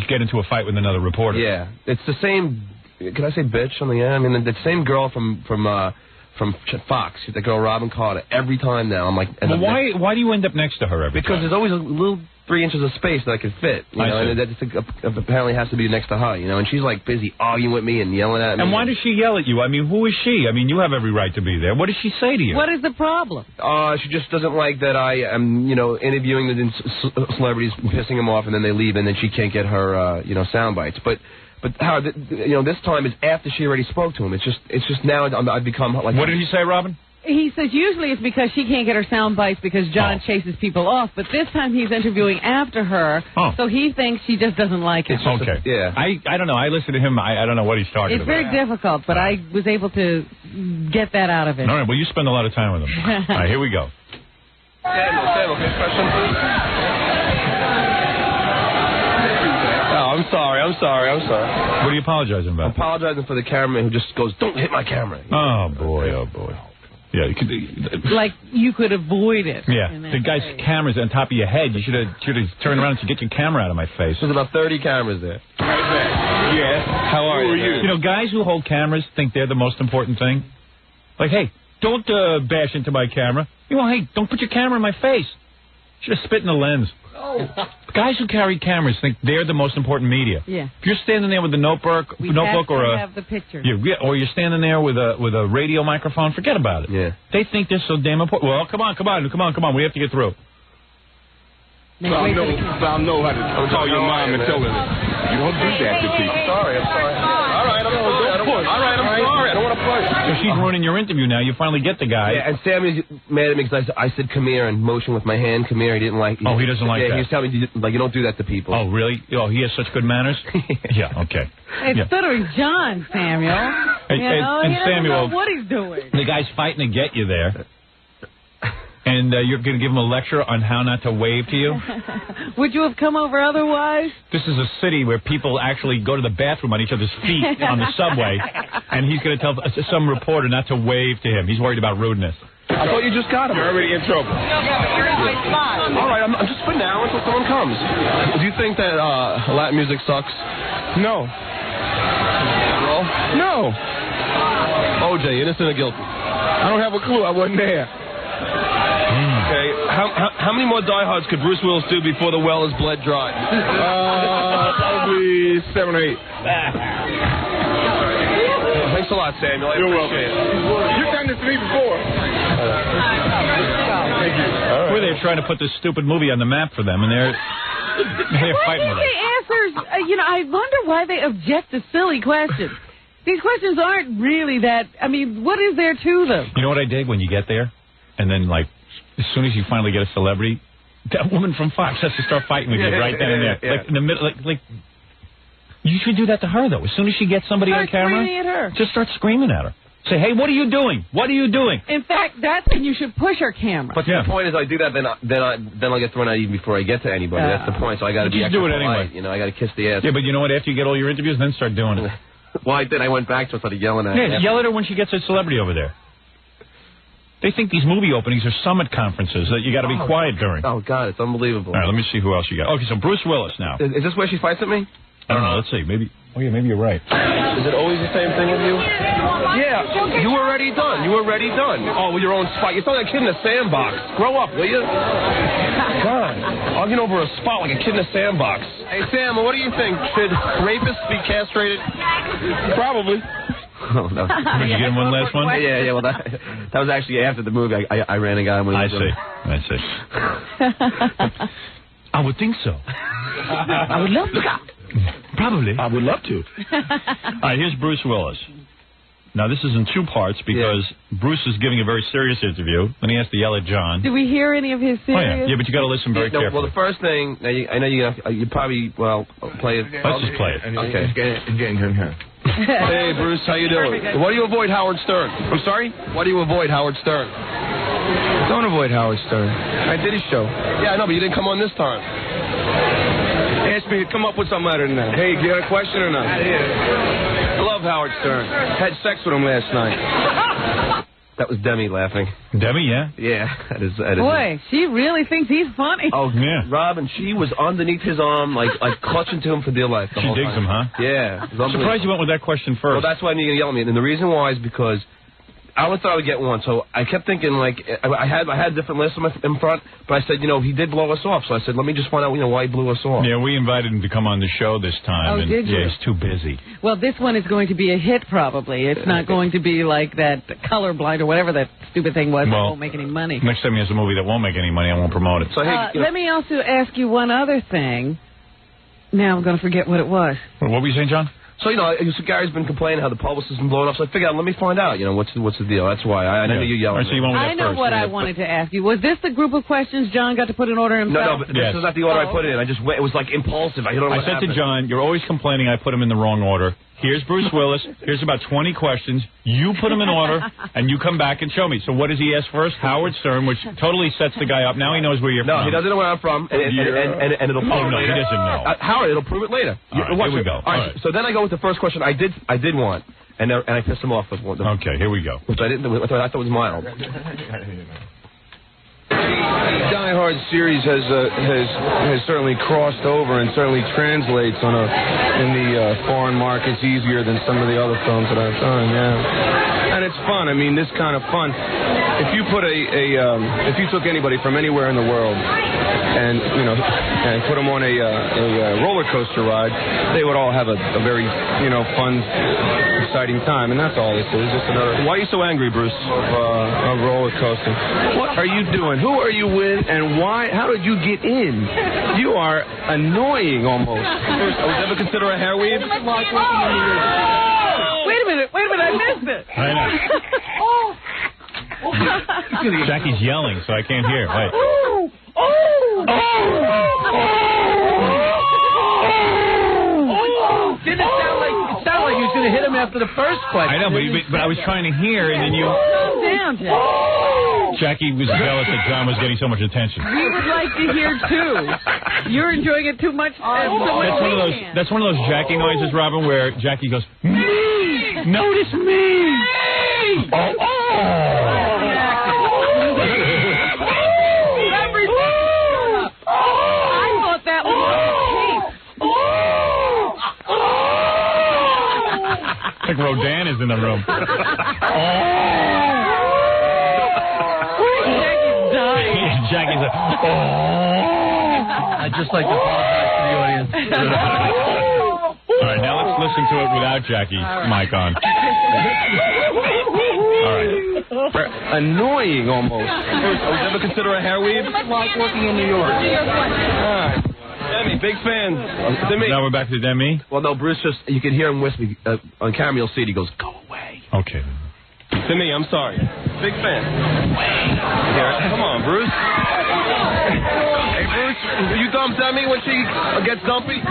get into a fight with another reporter. Yeah. It's the same... Can I say bitch on the air? I mean, the same girl from Fox, the girl Robin Carter, every time now. I'm like... Well, why do you end up next to her every time? Because there's always a little 3 inches of space that I can fit, and that apparently has to be next to her, and she's like busy arguing with me and yelling at me. And why does she yell at you? I mean, who is she? I mean, you have every right to be there. What does she say to you? What is the problem? She just doesn't like that I am, interviewing the celebrities, pissing them off, and then they leave, and then she can't get her, sound bites. But Howard, this time is after she already spoke to him. It's just now I've become like... What did he say, Robin? He says usually it's because she can't get her sound bites because John chases people off, but this time he's interviewing after her, so he thinks she just doesn't like him. Okay. Yeah. I don't know. I listen to him. I don't know what he's talking about. It's very difficult, but I was able to get that out of it. All right. Well, you spend a lot of time with him. All right. Here we go. Samuel, can I express something? I'm sorry. What are you apologizing about? I'm apologizing for the cameraman who just goes, don't hit my camera. Oh, boy. Yeah, like you could avoid it. Yeah, the guy's camera's on top of your head. You should have turned around and get your camera out of my face. There's about 30 cameras there. Yes. How are you? You know, guys who hold cameras think they're the most important thing. Like, hey, don't bash into my camera. Hey, don't put your camera in my face. Just spit in the lens. Oh. Guys who carry cameras think they're the most important media. Yeah. If you're standing there with a notebook or have the picture. or you're standing there with a radio microphone, forget about it. Yeah. They think they're so damn important. Well, come on. We have to get through. I know how to call your mom and tell her that. You don't do that to people. I'm sorry. All right, I'm sorry. I don't want to push. So she's ruining your interview now. You finally get the guy. Yeah, and Sammy's mad at me because I said come here and motion with my hand. Come here. He didn't like. He doesn't like that. He was telling me you don't do that to people. Oh, really? Oh, he has such good manners. Yeah. Okay. It's Stuttering John, Samuel. And he Samuel, doesn't know what he's doing. The guy's fighting to get you there. And you're going to give him a lecture on how not to wave to you? Would you have come over otherwise? This is a city where people actually go to the bathroom on each other's feet on the subway, and he's going to tell some reporter not to wave to him. He's worried about rudeness. I thought you just got him. You're already in trouble. Yeah, but you're in my spot. All right, I'm just for now until someone comes. Do you think that Latin music sucks? No. No. OJ, innocent or guilty? I don't have a clue. I wasn't there. Okay, how many more diehards could Bruce Willis do before the well is bled dry? Probably 7 or 8. Thanks a lot, Samuel. You're welcome. You've done this to me before. Thank you. We're there trying to put this stupid movie on the map for them, and they're fighting with it. The answers, I wonder why they object to silly questions. These questions aren't really that, what is there to them? You know what I dig when you get there? And then, as soon as you finally get a celebrity, that woman from Fox has to start fighting with you right then and there. Yeah. Like, in the middle, you should do that to her, though. As soon as she gets somebody on camera, screaming at her. Just start screaming at her. Say, hey, what are you doing? What are you doing? In fact, that's when you should push her camera. But the point is, I do that, then I'll get thrown out even before I get to anybody. That's the point. So I got to be extra do it polite. anyway. I got to kiss the ass. Yeah, but you know what? After you get all your interviews, then start doing it. Well, I did. I went back to her and started yelling at her. Yeah, yell at her when she gets a celebrity over there. They think these movie openings are summit conferences that you got to be quiet during. Oh, God, it's unbelievable. All right, let me see who else you got. Okay, so Bruce Willis now. Is this where she fights at me? I don't know. Let's see. Maybe. Oh, yeah, maybe you're right. Is it always the same thing with you? Yeah, you were already done. Oh, with your own spot. You're like a kid in a sandbox. Grow up, will you? God, arguing over a spot like a kid in a sandbox. Hey, Sam, what do you think? Should rapists be castrated? Probably. Oh, no. Did you get him one last one? Yeah. Well, that was actually after the movie. I ran a guy. I see. I would think so. I would love to. Probably. I would love to. All right, here's Bruce Willis. Now, this is in two parts because Bruce is giving a very serious interview. Then he has to yell at John. Do we hear any of his serious? Yeah, but you got to listen very carefully. Well, the first thing, I know you probably, play it. Let's just play it. Okay. It's getting here. Hey, Bruce, how you doing? Why do you avoid Howard Stern? I'm sorry? Why do you avoid Howard Stern? Don't avoid Howard Stern. I did his show. Yeah, I know, but you didn't come on this time. Ask me to come up with something other than that. Hey, you got a question or not? I love Howard Stern. Had sex with him last night. That was Demi laughing. Demi, yeah? Yeah, that is. Boy, she really thinks he's funny. Oh, yeah. Rob, and she was underneath his arm, like clutching to him for dear life. She digs him, huh? Yeah. I'm surprised you went with that question first. Well, that's why you're going to yell at me. And the reason why is because I always thought I would get one, so I kept thinking, I had different lists in front, but I said, he did blow us off, so I said, let me just find out, why he blew us off. Yeah, we invited him to come on the show this time. Oh, and did you? Yeah, he's too busy. Well, this one is going to be a hit, probably. It's not going to be like that Colorblind or whatever that stupid thing was that won't make any money. Next time he has a movie that won't make any money, I won't promote it. So, let me also ask you one other thing. Now I'm going to forget what it was. What were you saying, John? So, Gary's been complaining how the publicist has been blowing up, so I figured, let me find out, what's the deal. That's why. I know you yelling. Right, so you went with I know what I wanted to ask you. Was this the group of questions John got to put in order himself? No, but this is not the order I put it in. It was like impulsive. I said to John, you're always complaining I put him in the wrong order. Here's Bruce Willis. Here's about 20 questions. You put them in order, and you come back and show me. So what does he ask first? Howard Stern, which totally sets the guy up. Now he knows where you're from. No, he doesn't know where I'm from, and it'll prove it later. He doesn't know. Howard, it'll prove it later. All right, here we go. All right, so then I go with the first question I did want, and I pissed him off with one. Okay, here we go. Which I thought was mild. Die Hard series has certainly crossed over and certainly translates in the foreign markets easier than some of the other films that I've done. Yeah, and it's fun. I mean, this kind of fun. If you put if you took anybody from anywhere in the world and and put them on a roller coaster ride, they would all have a very fun, exciting time, and that's all this is. Just another. Why are you so angry, Bruce? Of roller coaster. What are you doing? Who are you with, and why? How did you get in? You are annoying almost. First, I would never consider a hair weave. Wait a minute, I missed it. I know. Jackie's yelling, so I can't hear. Wait. Didn't it sound like you was going to hit him after the first question? I know, but I was trying to hear, and then you... Calm down, Jack. Jackie was jealous that John was getting so much attention. We would like to hear, too. You're enjoying it too much. That's one of those Jackie noises, Robin, where Jackie goes, me! Notice me! Oh! I thought that was like Rodan is in the room. Jackie's dying. Jackie's like, I'd just like to apologize to the audience. All right, now let's listen to it without Jackie's mic on. All right. Annoying almost. First, I would never consider a hair weave. Like working in New York. Demi, big fan. Now we're back to Demi. Well, no, Bruce you can hear him whisper on camera. You'll see it. He goes, "Go away." Okay. Demi, I'm sorry. Big fan. Come on, Bruce. Hey, Bruce, will you dump Demi when she gets dumpy?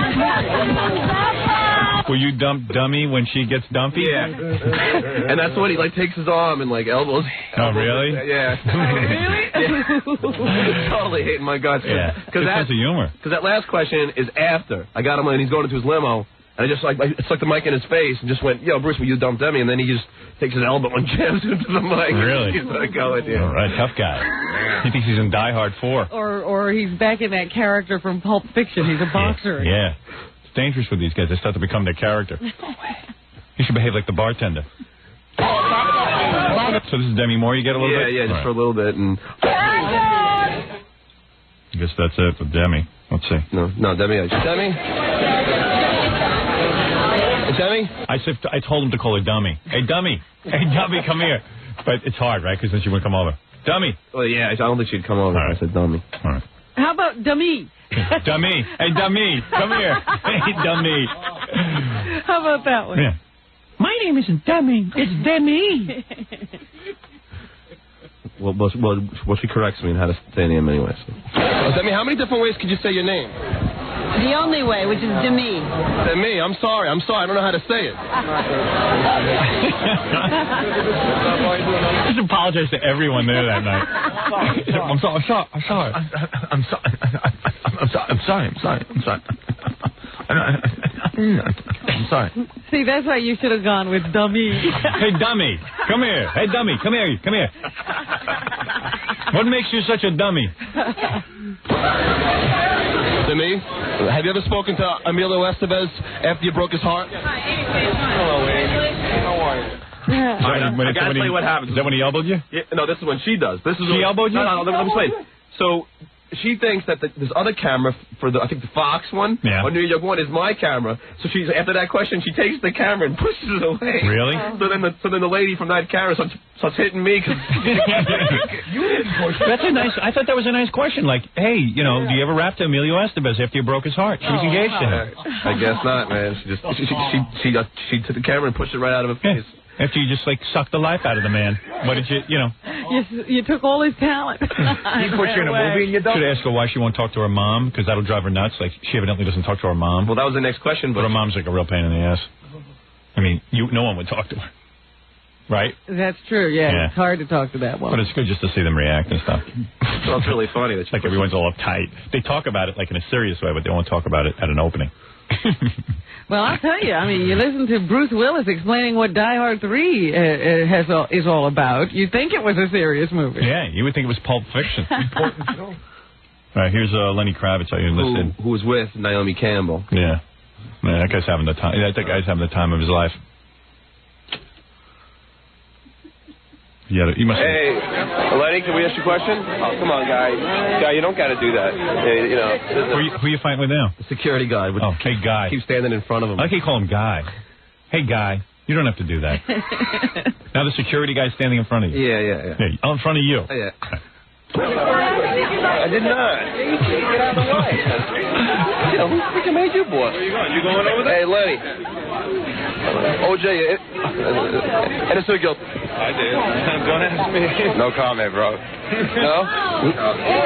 Will you dump Dummy when she gets dumpy? Yeah. And that's when he takes his arm and elbows. Oh, really? Yeah. Really? Yeah. Totally hating my guts. Yeah. Good sense of humor. Because that last question is after I got him and he's going into his limo. And I just stuck the mic in his face and just went, "Yo, Bruce, will you dump Demi?" And then he just takes his elbow and jams into the mic. Really? He's not going, yeah. All right, tough guy. He thinks he's in Die Hard 4. Or he's back in that character from Pulp Fiction. He's a boxer. Yeah. It's dangerous for these guys. They start to become their character. You should behave like the bartender. So this is Demi Moore you get a little bit? Yeah, just for a little bit. And I guess that's it for Demi. Let's see. No, Demi. Demi? Demi? I told him to call her Dummy. Hey, Dummy. Hey, Dummy, come here. But it's hard, right? Because then she wouldn't come over. Dummy. Well, yeah, I don't think she'd come over. Right. I said Dummy. All right. How about Dummy? Dummy. Hey, Dummy. Come here. Hey, Dummy. How about that one? Yeah. My name isn't Dummy. It's Demi. Well, she corrects me on how to say her name anyway. So. Demi, how many different ways could you say your name? The only way, which is Demi. Demi, I'm sorry. I don't know how to say it. Just apologize to everyone there that night. I'm sorry. See, that's why you should have gone with Dummy. Hey, Dummy, come here. Hey, Dummy, come here. What makes you such a dummy? Demi, have you ever spoken to Emilio Estevez after you broke his heart? Hello, Wayne. How are you? I gotta tell you what happened. Is that when he elbowed you? Yeah, no, this is when she does. She elbowed you? No, let me explain. So she thinks that this other camera for I think the Fox one or New York one is my camera. So she's after that question, she takes the camera and pushes it away. Really? So then the lady from that camera starts hitting me because that's a nice. I thought that was a nice question. Like, hey, do you ever rap to Emilio Estevez after you broke his heart? She was engaged to him. I guess not, man. She took the camera and pushed it right out of her face. After you just sucked the life out of the man. What did you? You took all his talent. He put you in a movie and you don't. Should ask her why she won't talk to her mom, because that'll drive her nuts. She evidently doesn't talk to her mom. Well, that was the next question, but her mom's a real pain in the ass. I mean, no one would talk to her, right? That's true. Yeah, it's hard to talk to that one. But it's good just to see them react and stuff. Well, it's really funny. That everyone's all uptight. They talk about it in a serious way, but they won't talk about it at an opening. Well, I'll tell you. I mean, you listen to Bruce Willis explaining what Die Hard 3 is all about. You'd think it was a serious movie. Yeah, you would think it was Pulp Fiction. Important film. All right, here's Lenny Kravitz. Are you listening? Who was with Naomi Campbell? Yeah. Man, that guy's having the time. That guy's having the time of his life. Yeah, you must. Hey, Lenny, can we ask you a question? Oh, come on, guy. Guy, you don't got to do that. Hey, you know. Who are you fighting with now? The security guy. Oh, hey, Guy. Keep standing in front of him. I like you call him Guy. Hey, Guy. You don't have to do that. Now the security guy's standing in front of you. Yeah. Yeah, in front of you. Yeah. I did not. Get out of the way. You know, who freaking made you, boy? Where you going? You going over there? Hey, Lenny. OJ, and it's a guilt. I did. Don't ask me. No comment, bro. No?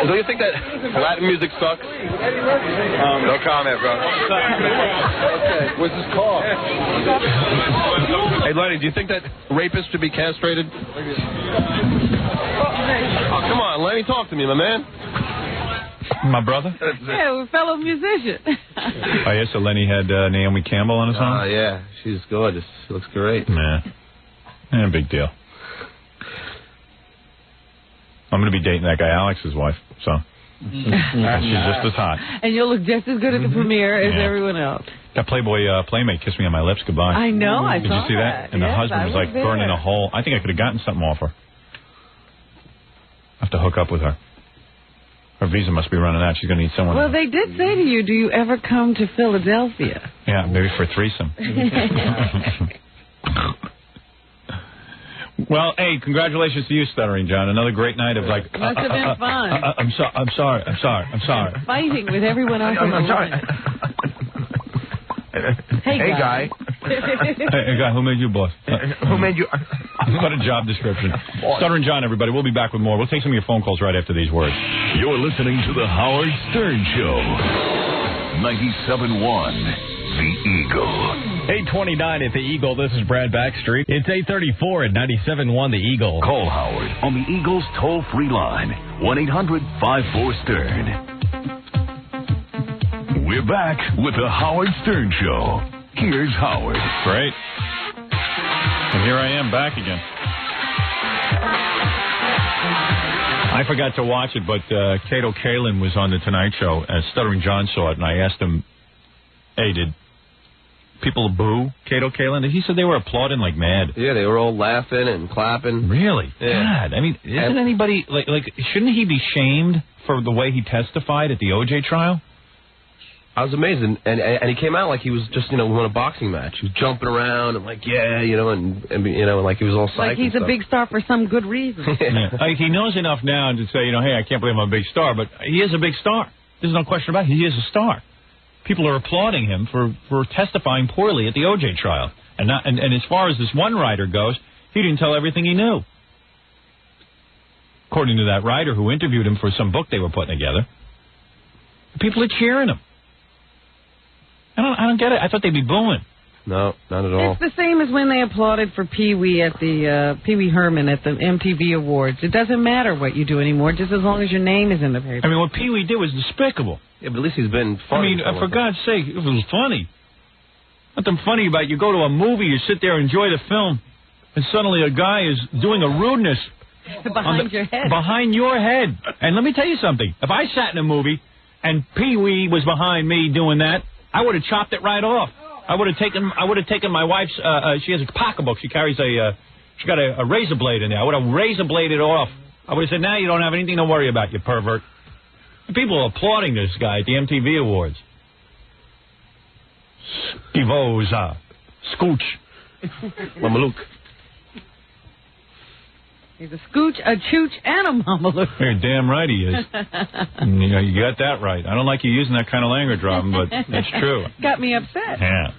Don't you think that Latin music sucks? No comment, bro. Okay. Where's his car? Hey, Lenny, do you think that rapists should be castrated? Oh, come on, Lenny, talk to me, my man. My brother? Yeah, we're fellow musician. Oh, yeah, so Lenny had Naomi Campbell on his song? Oh, yeah. She's gorgeous. She looks great. Yeah, big deal. I'm going to be dating that guy Alex's wife, so she's just as hot. And you'll look just as good at the premiere as everyone else. That Playboy Playmate kissed me on my lips goodbye. I know, I Did saw you see that? And the husband was like burning a hole. I think I could have gotten something off her. I have to hook up with her. Her visa must be running out. She's going to need someone. Well, they did say to you, do you ever come to Philadelphia? Yeah, maybe for a threesome. Well, hey, congratulations to you, Stuttering John. Another great night of like. Must have been fun. I'm sorry. Fighting with everyone else. I'm sorry. Hey, guy. Hey, guy, who made you boss? Who made you? What a job description. Stuttering John, everybody. We'll be back with more. We'll take some of your phone calls right after these words. You're listening to the Howard Stern Show. 97.1. The Eagle. 8:29 at the Eagle. This is Brad Backstreet. It's 8:34 at 97.1 The Eagle. Call Howard on the Eagle's toll-free line, 1-800-54-STERN. We're back with the Howard Stern Show. Here's Howard. Great. And here I am back again. I forgot to watch it, but Kato Kalin was on the Tonight Show, as Stuttering John saw it, and I asked him, hey, did people boo Kato Kalin? He said they were applauding like mad. Yeah, they were all laughing and clapping. Really? Yeah. God, I mean, isn't anybody, like, shouldn't he be shamed for the way he testified at the OJ trial? I was amazed, and he came out like he was just, won a boxing match. He was jumping around and like, and like he was all psyched. Like he's a big star for some good reason. Yeah. Like he knows enough now to say, hey, I can't believe I'm a big star, but he is a big star. There's no question about it. He is a star. People are applauding him for testifying poorly at the OJ trial. And as far as this one writer goes, he didn't tell everything he knew. According to that writer who interviewed him for some book they were putting together, people are cheering him. I don't get it. I thought they'd be booing. No, not at all. It's the same as when they applauded for Pee-wee at the Pee-wee Herman at the MTV Awards. It doesn't matter what you do anymore, just as long as your name is in the paper. I mean, what Pee-wee did was despicable. Yeah, but at least he's been funny. I mean, for God's sake, it was funny. Nothing funny about it. You go to a movie, you sit there, enjoy the film, and suddenly a guy is doing a rudeness behind your head. Behind your head. And let me tell you something. If I sat in a movie and Pee-wee was behind me doing that, I would have chopped it right off. I would have taken my wife's. She has a pocketbook. She carries she got a razor blade in there. I would have razor bladed it off. I would have said, now you don't have anything to worry about, you pervert. And people are applauding this guy at the MTV Awards. Skivoza. Scooch. Mamaluk. He's a scooch, a chooch, and a mamaluk. You're damn right he is. You got that right. I don't like you using that kind of language, Robin, but that's true. Got me upset. Yeah.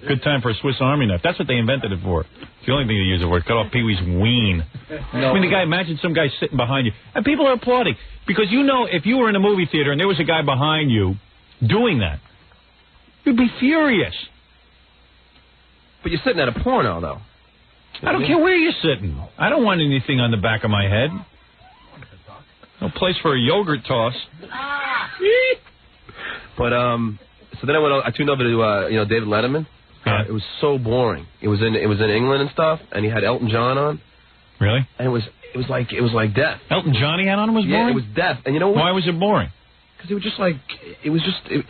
Good time for a Swiss Army knife. That's what they invented it for. It's the only thing they use it for. Cut off Pee-wee's ween. No. I mean, imagine some guy sitting behind you. And people are applauding. Because if you were in a movie theater and there was a guy behind you doing that, you'd be furious. But you're sitting at a porno, though. I don't care where you're sitting. I don't want anything on the back of my head. No place for a yogurt toss. But so then I tuned over to David Letterman. It was so boring. It was in England and stuff, and he had Elton John on. Really? And it was like death. Elton John he had on was boring? Yeah, it was death. And you know what? Why was it boring? Because it was just like,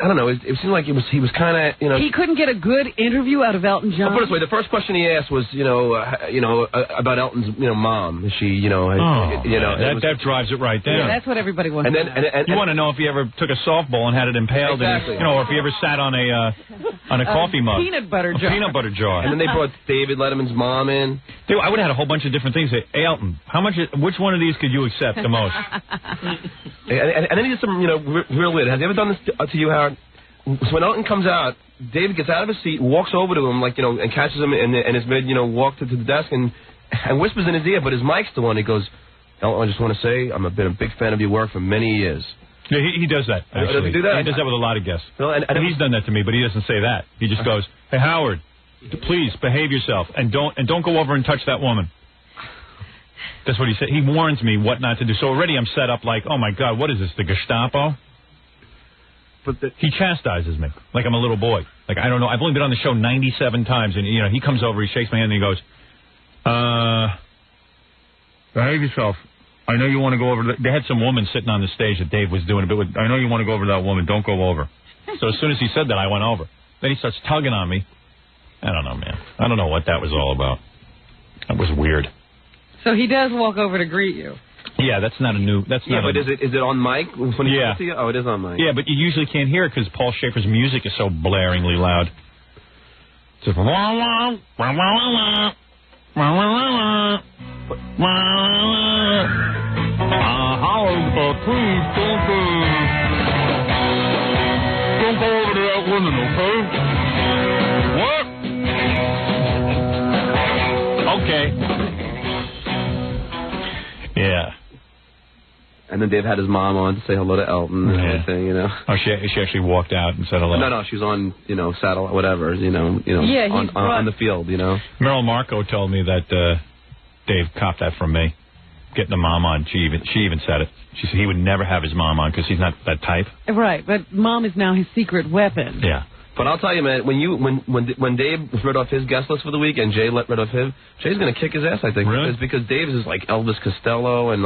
I don't know, it seemed like he was kind of, you know. He couldn't get a good interview out of Elton John. I'll put it this way, the first question he asked was, about Elton's, mom. Is she, that drives it right down. Yeah, that's what everybody wants. And you want to know if he ever took a softball and had it impaled, exactly. or if he ever sat on a coffee mug. Peanut butter jar. Peanut butter jar. And then they brought David Letterman's mom in. Dude, I would have had a whole bunch of different things. Hey, Elton, which one of these could you accept the most? and then he did some, real weird. Has he ever done this to you, Howard? So when Elton comes out, David gets out of his seat, walks over to him, and catches him and his mid, walked to the desk and whispers in his ear, but his mic's still on. He goes, Elton, I just want to say I've been a big fan of your work for many years. Yeah, he does that, actually. Does he do that? He does that with a lot of guests. No, and he's done that to me, but he doesn't say that. He just goes, hey, Howard, please behave yourself and don't go over and touch that woman. That's what he said. He warns me what not to do. So already I'm set up like, oh, my God, what is this, the Gestapo? But he chastises me like I'm a little boy. Like, I don't know. I've only been on the show 97 times, and, he comes over, he shakes my hand, and he goes, behave yourself. I know you want to go over. They had some woman sitting on the stage that Dave was doing a bit with. I know you want to go over to that woman. Don't go over. So as soon as he said that, I went over. Then he starts tugging on me. I don't know, man. I don't know what that was all about. That was weird. So he does walk over to greet you. Yeah, that's not a new. That's not. But is it on mic when he talks to you? Oh, it is on mic. Yeah, but you usually can't hear it because Paul Schaefer's music is so blaringly loud. It's just Howard, please don't go over to that woman, okay? What? Okay. Yeah. And then Dave had his mom on to say hello to Elton and everything, Oh, she actually walked out and said hello. No, she was on, satellite, whatever, Yeah, on the field, Meryl Marco told me that Dave copped that from me, getting the mom on. She even said it. She said he would never have his mom on because he's not that type. Right, but mom is now his secret weapon. Yeah. But I'll tell you, man, when Dave read off his guest list for the week and Jay read off his, Jay's going to kick his ass, I think. Really? It's because Dave's is like Elvis Costello and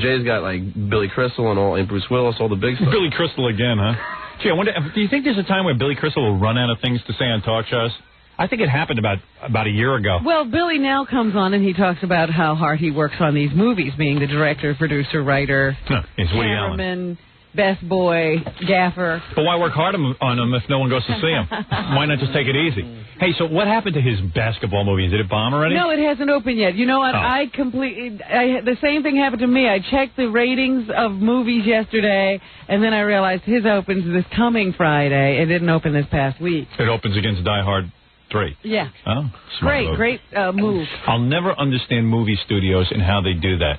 Jay's got like Billy Crystal and Bruce Willis, all the big stuff. Billy Crystal again, huh? Gee, I wonder, do you think there's a time where Billy Crystal will run out of things to say on talk shows? I think it happened about a year ago. Well, Billy now comes on and he talks about how hard he works on these movies, being the director, producer, writer, cameraman, best boy, gaffer. But why work hard on him if no one goes to see him? Why not just take it easy? Hey, so what happened to his basketball movie? Did it bomb already? No, it hasn't opened yet. You know what? Oh. The same thing happened to me. I checked the ratings of movies yesterday, and then I realized his opens this coming Friday. It didn't open this past week. It opens against Die Hard 3. Yeah. Oh, great move. I'll never understand movie studios and how they do that.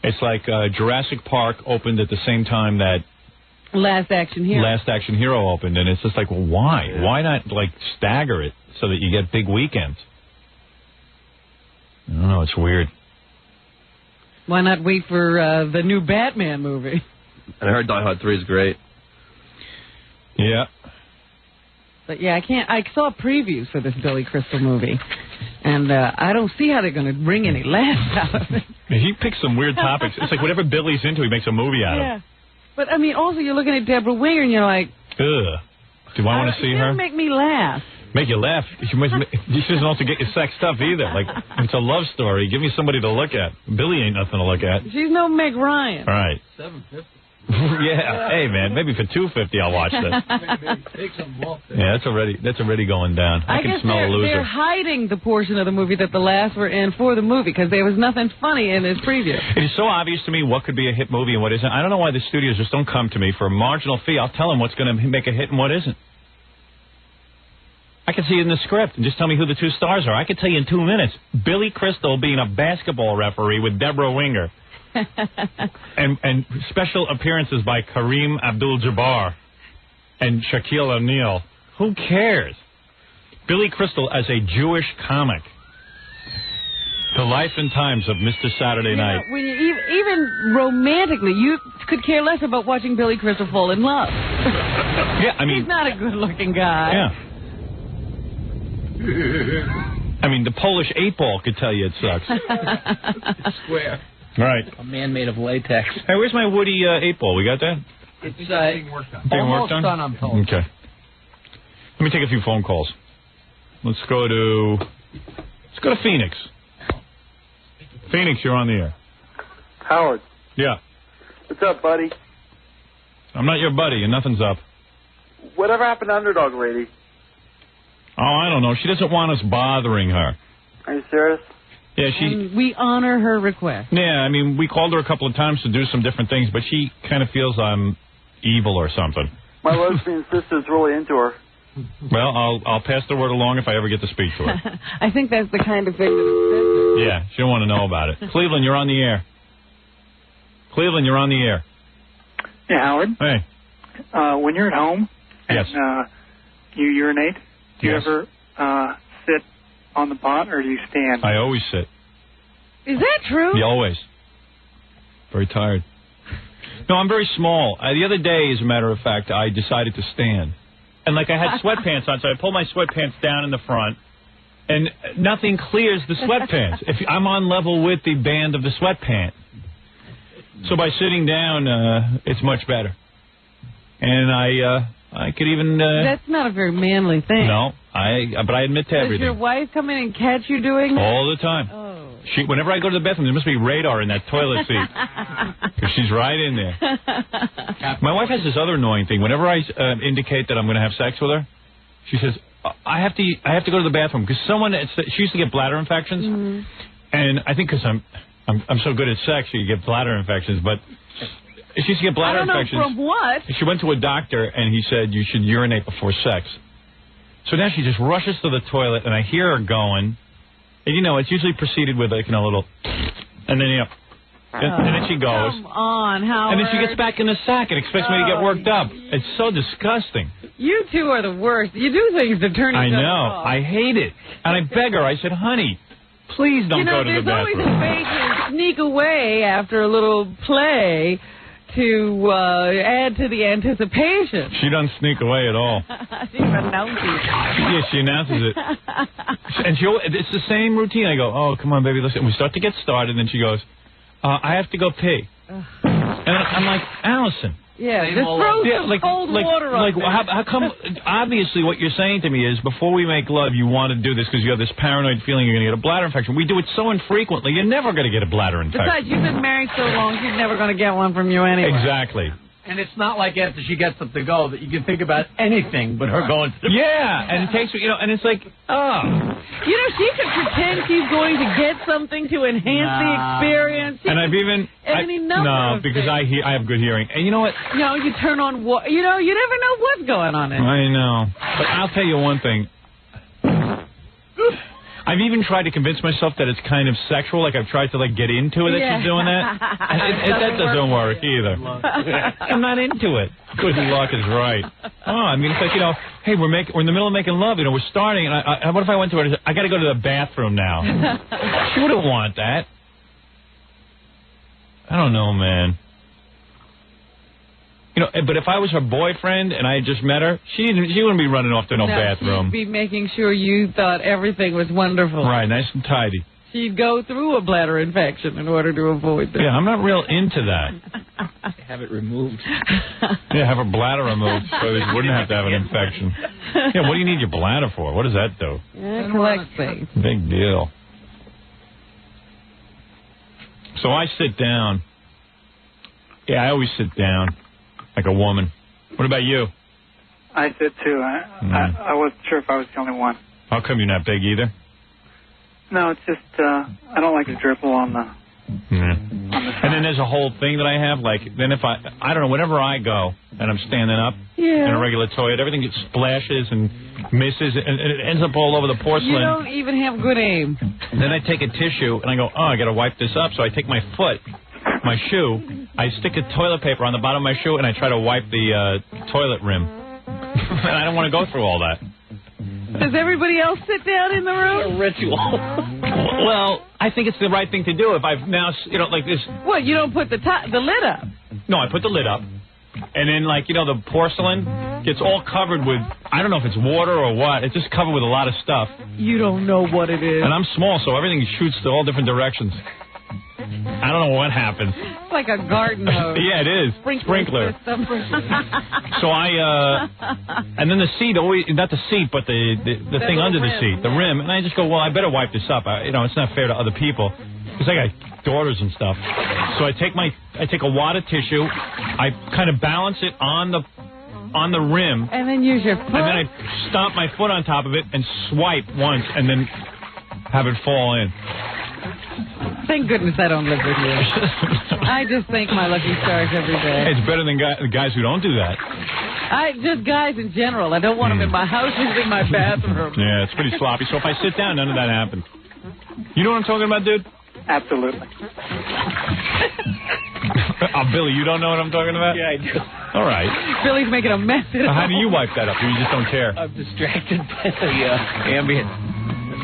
It's like Jurassic Park opened at the same time that Last Action Hero opened, and it's just like, well, why? Yeah. Why not stagger it so that you get big weekends? I don't know. It's weird. Why not wait for the new Batman movie? And I heard Die Hard 3 is great. Yeah. But yeah, I saw previews for this Billy Crystal movie, and I don't see how they're going to bring any laughs out of it. He picks some weird topics. It's like whatever Billy's into, he makes a movie out of. Yeah. But I mean, also you're looking at Deborah Winger, and you're like, ugh. Do I want to see her? She doesn't make me laugh. Make you laugh. She doesn't also get you sex stuff either. Like, it's a love story. Give me somebody to look at. Billy ain't nothing to look at. She's no Meg Ryan. All right. $7.50. Yeah. Hey, man. Maybe for $2.50 I'll watch this. Yeah, that's already going down. I can smell a loser. They're hiding the portion of the movie that the laughs were in for the movie because there was nothing funny in this preview. It is so obvious to me what could be a hit movie and what isn't. I don't know why the studios just don't come to me for a marginal fee. I'll tell them what's going to make a hit and what isn't. I can see it in the script and just tell me who the two stars are. I can tell you in 2 minutes. Billy Crystal being a basketball referee with Deborah Winger. and special appearances by Kareem Abdul-Jabbar and Shaquille O'Neal. Who cares? Billy Crystal as a Jewish comic. The life and times of Mr. Saturday Night. When you, even romantically, you could care less about watching Billy Crystal fall in love. Yeah, I mean... He's not a good-looking guy. Yeah. I mean, the Polish 8-ball could tell you it sucks. It's square. Right. A man made of latex. Hey, where's my Woody 8-ball? We got that? It's being worked almost on? done, I'm told. Okay. Let me take a few phone calls. Let's go to Phoenix. Phoenix, you're on the air. Howard. Yeah. What's up, buddy? I'm not your buddy, and nothing's up. Whatever happened to Underdog Lady? Oh, I don't know. She doesn't want us bothering her. Are you serious? Yeah, And we honor her request. Yeah, I mean, we called her a couple of times to do some different things, but she kind of feels I'm evil or something. My lesbian sister's really into her. Well, I'll pass the word along if I ever get to speak to her. I think that's the kind of thing that Yeah, she'll want to know about it. Cleveland, you're on the air. Cleveland, you're on the air. Yeah, Howard. Hey. When you're at home Yes. and you urinate, do you ever sit on the pot or do you stand? I always sit. Is that true? Yeah, always. Very tired. No, I'm very small. The other day, as a matter of fact, I decided to stand. And, like, I had sweatpants on, so I pulled my sweatpants down in the front, and nothing clears the sweatpants. If I'm on level with the band of the sweatpant. So by sitting down, it's much better. And I could even... That's not a very manly thing. No, but I admit to Does everything. your wife come in and catch you doing that? All the time. Oh. Whenever I go to the bathroom, there must be radar in that toilet seat. Because she's right in there. My wife has this other annoying thing. Whenever I indicate that I'm going to have sex with her, she says, I have to go to the bathroom. Because she used to get bladder infections. Mm-hmm. And I think because I'm so good at sex, you get bladder infections. But she used to get bladder infections. I don't know from what. She went to a doctor, and he said, you should urinate before sex. So now she just rushes to the toilet, and I hear her going. And, it's usually preceded with, like, a little... And then, and then she goes. Come on, Howard. And then she gets back in the sack and expects me to get worked up. It's so disgusting. You two are the worst. You do things to turn each other off. I hate it. And I beg her. I said, honey, please don't go to the bathroom. There's always a way to sneak away after a little play to add to the anticipation. She doesn't sneak away at all. She announces it. Yeah, she announces it. And it's the same routine. I go, oh, come on, baby, listen. We start to get started, and then she goes, I have to go pee. And I'm like, Allison. Yeah, just throw some cold water on it. How come, obviously what you're saying to me is, before we make love, you want to do this because you have this paranoid feeling you're going to get a bladder infection. We do it so infrequently, you're never going to get a bladder infection. Besides, you've been married so long, she's never going to get one from you anyway. Exactly. And it's not like after she gets up to go that you can think about anything but her going to the and it takes, and it's like, oh. She could pretend she's going to get something to enhance the experience. And I've even... because I have good hearing. And you know what? You turn on... you never know what's going on in it. I know. But I'll tell you one thing. I've even tried to convince myself that it's kind of sexual. Like, I've tried to, get into it that she's doing that. That doesn't work either. I'm not into it. Good luck is right. Oh, I mean, it's like, hey, we're in the middle of making love. We're starting. And what if I went to her and said, I got to go to the bathroom now? She wouldn't want that. I don't know, man. But if I was her boyfriend and I had just met her, she wouldn't be running off to no bathroom. She'd be making sure you thought everything was wonderful. Right, nice and tidy. She'd go through a bladder infection in order to avoid that. Yeah, I'm not real into that. Have it removed. Yeah, have her bladder removed so you wouldn't have to have an infection. Yeah, what do you need your bladder for? What does that do? Yeah, collect things. Big deal. So I sit down. Yeah, I always sit down. Like a woman. What about you? I did too. I wasn't sure if I was the only one. How come you're not big either? No, it's just I don't like to dribble on the. On the side. And then there's a whole thing that I have. Then if I don't know, whenever I go and I'm standing up in a regular toilet, everything just splashes and misses and it ends up all over the porcelain. You don't even have good aim. Then I take a tissue and I go, I got to wipe this up. So I take my foot. My shoe, I stick a toilet paper on the bottom of my shoe, and I try to wipe the toilet rim. And I don't want to go through all that. Does everybody else sit down in the room? A ritual. Well, I think it's the right thing to do. If I've now, like this... What, you don't put the lid up? No, I put the lid up. And then, the porcelain gets all covered with, I don't know if it's water or what. It's just covered with a lot of stuff. You don't know what it is. And I'm small, so everything shoots to all different directions. I don't know what happened. It's like a garden hose. Yeah, it is. Sprinkler. So and then the seat, always, not the seat, but the thing under the seat, the rim. And I just go, well, I better wipe this up. It's not fair to other people. Because I got daughters and stuff. So I take a wad of tissue, I kind of balance it on the rim. And then use your foot. And then I stomp my foot on top of it and swipe once and then have it fall in. Thank goodness I don't live with you. I just thank my lucky stars every day. It's better than guys who don't do that. Just guys in general. I don't want them in my house, just in my bathroom. Yeah, it's pretty sloppy. So if I sit down, none of that happens. You know what I'm talking about, dude? Absolutely. Billy, you don't know what I'm talking about? Yeah, I do. All right. Billy's making a mess of it. How do you wipe that up? You just don't care? I'm distracted by the ambient.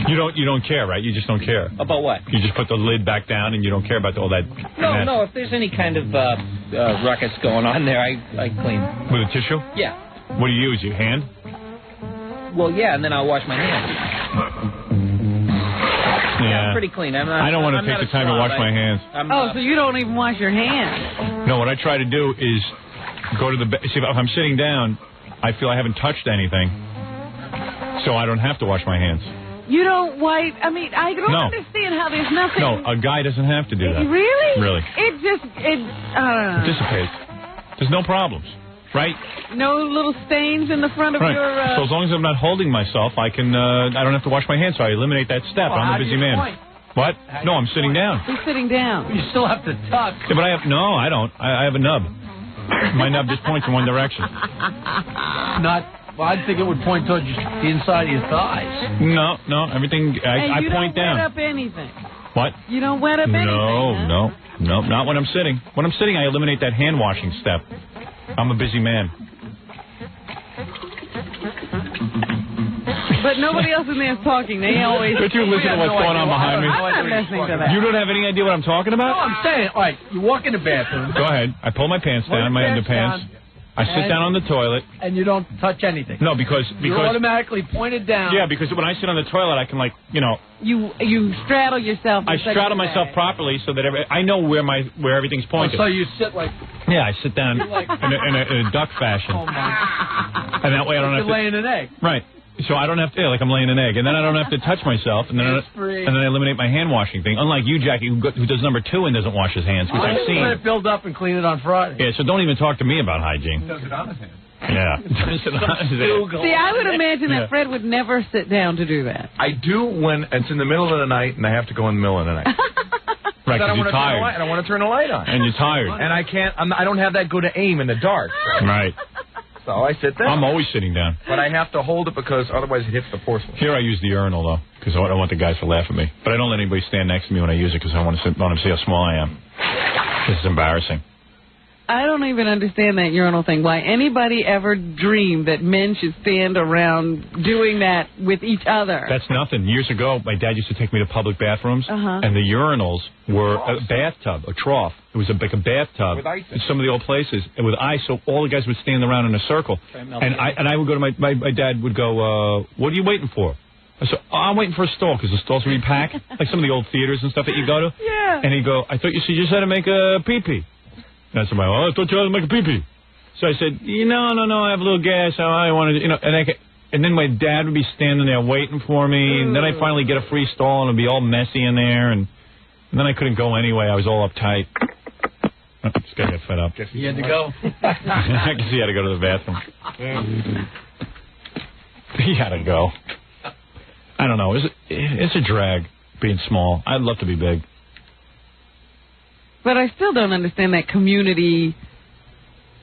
You don't care, right? You just don't care. About what? You just put the lid back down and you don't care about all that mess. No, if there's any kind of ruckus going on there, I clean. With a tissue? Yeah. What do you use, your hand? Well, yeah, and then I'll wash my hands. Yeah. I'm pretty clean. I don't want to take the time to wash my hands. So you don't even wash your hands? No, what I try to do is go to the bed. See, if I'm sitting down, I feel I haven't touched anything, so I don't have to wash my hands. You don't wipe? I mean, I don't understand how there's nothing. No, a guy doesn't have to do that. Really? Really. It dissipates. There's no problems, right? No little stains in the front of your... So as long as I'm not holding myself, I don't have to wash my hands, so I eliminate that step. Well, I'm a busy man. Point? What? No, I'm sitting down. He's sitting down. You still have to tuck. Yeah, but I don't. I have a nub. My nub just points in one direction. Well, I'd think it would point towards the inside of your thighs. No, everything, I point down. You don't wet up anything. What? You don't wet up anything, No, not when I'm sitting. When I'm sitting, I eliminate that hand washing step. I'm a busy man. But nobody else in there is talking. They always... But you listen to what's going on behind me. I'm not listening to that. You don't have any idea what I'm talking about? No, I'm saying, all right, you walk in the bathroom. Go ahead. I pull my pants down, my underpants. I sit down on the toilet. And you don't touch anything. No, because you're automatically pointed down. Yeah, because when I sit on the toilet, I can You straddle yourself. I straddle myself properly so that I know where everything's pointed. So you sit like... Yeah, I sit down in a duck fashion. Oh, my. And that way I don't have to... You're laying an egg. Right. So I don't have to, like I'm laying an egg, and then I don't have to touch myself, and then I eliminate my hand washing thing. Unlike you, Jackie, who does number 2 and doesn't wash his hands, which I've seen. Let it build up and clean it on Friday. Yeah, so don't even talk to me about hygiene. He does it on his hands. Yeah. See, I would imagine that Fred would never sit down to do that. I do when it's in the middle of the night, and I have to go in the middle of the night. Right, because you're tired. And I want to turn the light on. And you're tired. And I can't. I don't have that good of aim in the dark. So. Right. So I sit down. I'm always sitting down. But I have to hold it because otherwise it hits the porcelain. Here I use the urinal, though, because I don't want the guys to laugh at me. But I don't let anybody stand next to me when I use it because I want them to see how small I am. This is embarrassing. I don't even understand that urinal thing. Why anybody ever dreamed that men should stand around doing that with each other? That's nothing. Years ago, my dad used to take me to public bathrooms, and the urinals were a bathtub, a trough. It was like a bathtub in some of the old places with ice, so all the guys would stand around in a circle. And I would go to my dad would go, what are you waiting for? I said, I'm waiting for a stall because the stalls would be packed, like some of the old theaters and stuff that you go to. Yeah. And he'd go, I thought you just had to make a pee-pee. And I said, I thought you had to make a pee-pee. So I said, no, I have a little gas. I wanted to, and then my dad would be standing there waiting for me. And then I'd finally get a free stall and it'd be all messy in there. And then I couldn't go anyway. I was all uptight. This guy got fed up. He had to go. I guess he had to go to the bathroom. He had to go. I don't know. It's a drag being small. I'd love to be big. But I still don't understand that community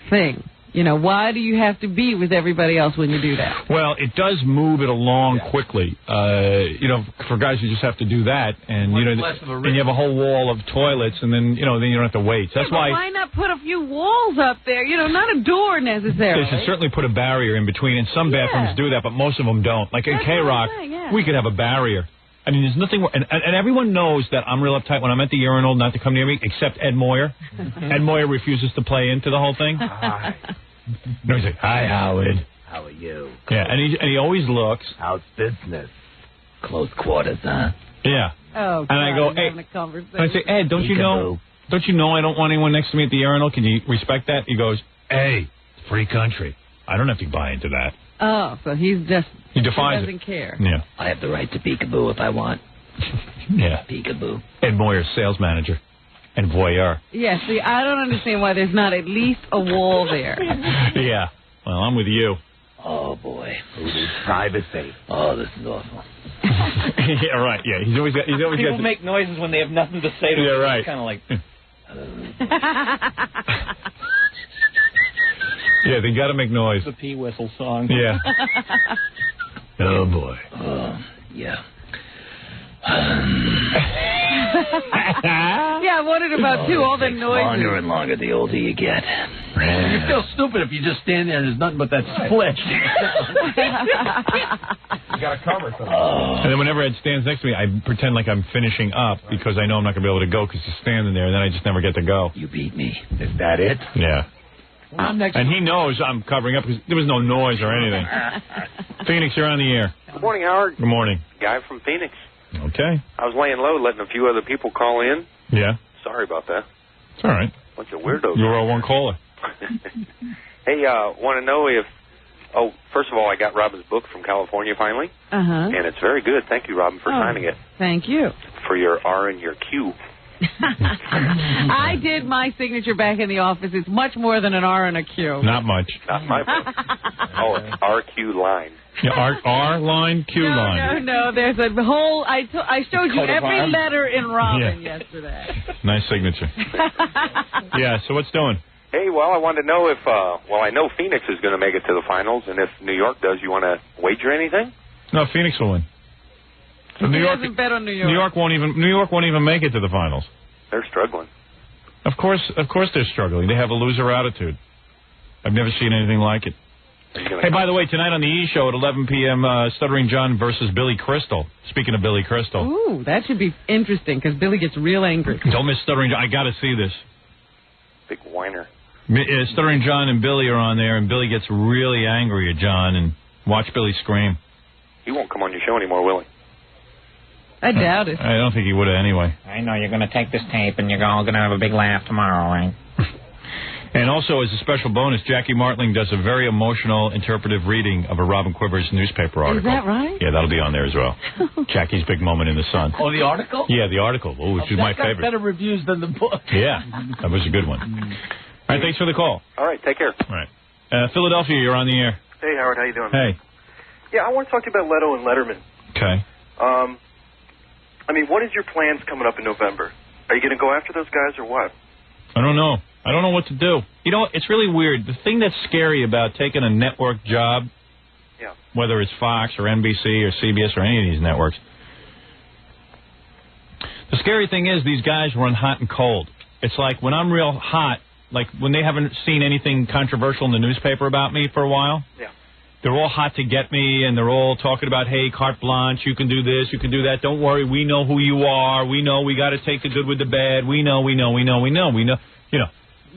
thing. Why do you have to be with everybody else when you do that? Well, it does move it along quickly. For guys who just have to do that, and and you have a whole wall of toilets, and then you don't have to wait. So that's why. Why not put a few walls up there? Not a door necessarily. They should certainly put a barrier in between, and some bathrooms do that, but most of them don't. Like in K-Rock, we could have a barrier. I mean, there's nothing, and everyone knows that I'm real uptight when I'm at the urinal, not to come near me, except Ed Moyer. Ed Moyer refuses to play into the whole thing. Hi. No, he's like, hi, Howard. How are you? Yeah, and he always looks. How's business? Close quarters, huh? Yeah. Oh, and I go, hey. and I say, Ed, don't you know I don't want anyone next to me at the urinal? Can you respect that? He goes, hey, free country. I don't have to buy into that. Oh, so he defies doesn't care. Yeah. I have the right to peekaboo if I want. Yeah. Peekaboo. Ed Moyer's sales manager and voyeur. Yeah, see, I don't understand why there's not at least a wall there. Yeah. Well, I'm with you. Oh, boy. Privacy. Oh, this is awful. Yeah, right. Yeah, he's always got... People make noises when they have nothing to say to Yeah, him. right. It's kind of like... Yeah, they got to make noise. The pea whistle song. Yeah. Oh, boy. Yeah. Yeah, I wondered about, too, all the noises. Longer and longer the older you get. You feel stupid if you just stand there and there's nothing but that split. You got to cover something. And then whenever Ed stands next to me, I pretend like I'm finishing up because I know I'm not going to be able to go because he's standing there, and then I just never get to go. You beat me. Is that it? Yeah. And he knows I'm covering up because there was no noise or anything. Phoenix, you're on the air. Good morning, Howard. Good morning. Guy from Phoenix. Okay. I was laying low, letting a few other people call in. Yeah. Sorry about that. It's all right. Bunch of weirdos. You're our one caller. Hey, want to know if... Oh, first of all, I got Robin's book from California finally. Uh-huh. And it's very good. Thank you, Robin, for signing it. Thank you. For your R and your Q. I did my signature back in the office. It's much more than an R and a Q. Not much. Not my book. Oh, it's RQ line. Yeah, R line, Q line. No, there's a whole... I showed you every letter in Robin yesterday. Nice signature. Yeah, so what's doing? Hey, well, I wanted to know if... well, I know Phoenix is going to make it to the finals, and if New York does, you want to wager anything? No, Phoenix will win. So He doesn't bet on New York. New York won't even make it to the finals. They're struggling. Of course they're struggling. They have a loser attitude. I've never seen anything like it. Hey, by the way, tonight on the E! Show at 11 p.m., Stuttering John versus Billy Crystal. Speaking of Billy Crystal. Ooh, that should be interesting because Billy gets real angry. Don't miss Stuttering John. I got to see this. Big whiner. Stuttering John and Billy are on there, and Billy gets really angry at John, and watch Billy scream. He won't come on your show anymore, will he? I doubt it. I don't think he would have anyway. I know you're going to take this tape and you're all going to have a big laugh tomorrow, right? And also, as a special bonus, Jackie Martling does a very emotional, interpretive reading of a Robin Quivers newspaper article. Is that right? Yeah, that'll be on there as well. Jackie's big moment in the sun. Oh, the article? Yeah, the article, which is my favorite. Better reviews than the book. Yeah, that was a good one. All right, thanks for the call. All right, take care. All right. Philadelphia, you're on the air. Hey, Howard, how you doing? Hey. Yeah, I want to talk to you about Leto and Letterman. Okay. I mean, what is your plans coming up in November? Are you going to go after those guys or what? I don't know. I don't know what to do. You know, it's really weird. The thing that's scary about taking a network job, whether it's Fox or NBC or CBS or any of these networks, the scary thing is these guys run hot and cold. It's like when I'm real hot, like when they haven't seen anything controversial in the newspaper about me for a while, they're all hot to get me, and they're all talking about, hey, carte blanche, you can do this, you can do that. Don't worry, we know who you are. We know we got to take the good with the bad. We know. You know.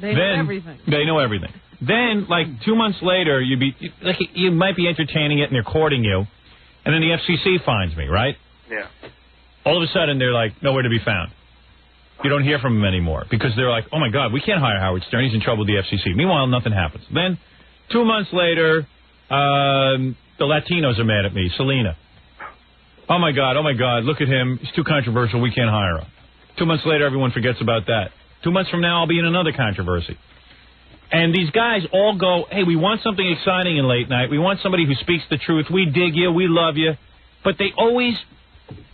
They know everything. They know everything. Then, like 2 months later, you might be entertaining it, and they're courting you, and then the FCC finds me, right? Yeah. All of a sudden, they're like nowhere to be found. You don't hear from them anymore because they're like, oh my God, we can't hire Howard Stern. He's in trouble with the FCC. Meanwhile, nothing happens. Then, 2 months later. The Latinos are mad at me. Selena. Oh, my God, look at him. He's too controversial. We can't hire him. 2 months later, everyone forgets about that. 2 months from now, I'll be in another controversy. And these guys all go, hey, we want something exciting in late night. We want somebody who speaks the truth. We dig you. We love you. But they always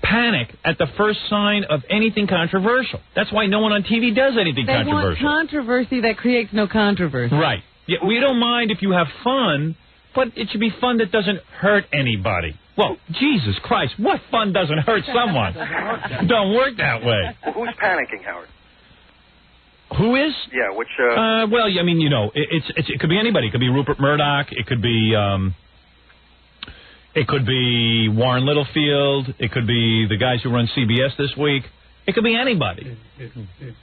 panic at the first sign of anything controversial. That's why no one on TV does anything controversial. They want controversy that creates no controversy. Right. Yeah, we don't mind if you have fun, but it should be fun that doesn't hurt anybody. Well, Jesus Christ, what fun doesn't hurt someone? Don't work that way. Well, who's panicking, Howard? Who is? Yeah, which... well, I mean, you know, it could be anybody. It could be Rupert Murdoch. It could be Warren Littlefield. It could be the guys who run CBS this week. It could be anybody.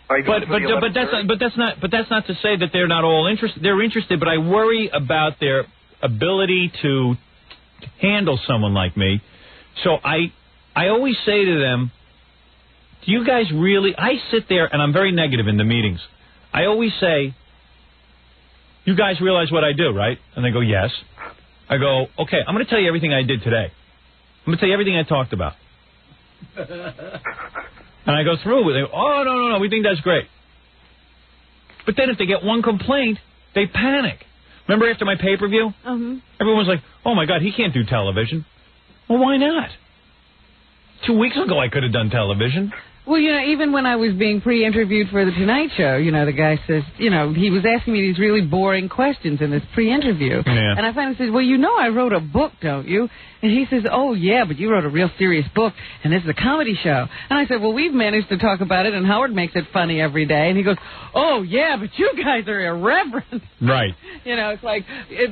But that's not to say that they're not all interested. They're interested, but I worry about their ability to handle someone like me. So I I always say to them, do you guys really... I sit there, and I'm very negative in the meetings. I always say, you guys realize what I do, right? And they go, yes. I go, okay, I'm going to tell you everything I did today. I'm going to tell you everything I talked about. And I go through with it. Oh, no, we think that's great. But then if they get one complaint, they panic. Remember after my pay-per-view? Everyone was like, oh, my God, he can't do television. Well, why not? 2 weeks ago I could have done television. Well, even when I was being pre-interviewed for The Tonight Show, the guy says, he was asking me these really boring questions in this pre-interview. Yeah. And I finally said, well, I wrote a book, don't you? And he says, oh, yeah, but you wrote a real serious book, and this is a comedy show. And I said, well, we've managed to talk about it, and Howard makes it funny every day. And he goes, oh, yeah, but you guys are irreverent. Right. It's like,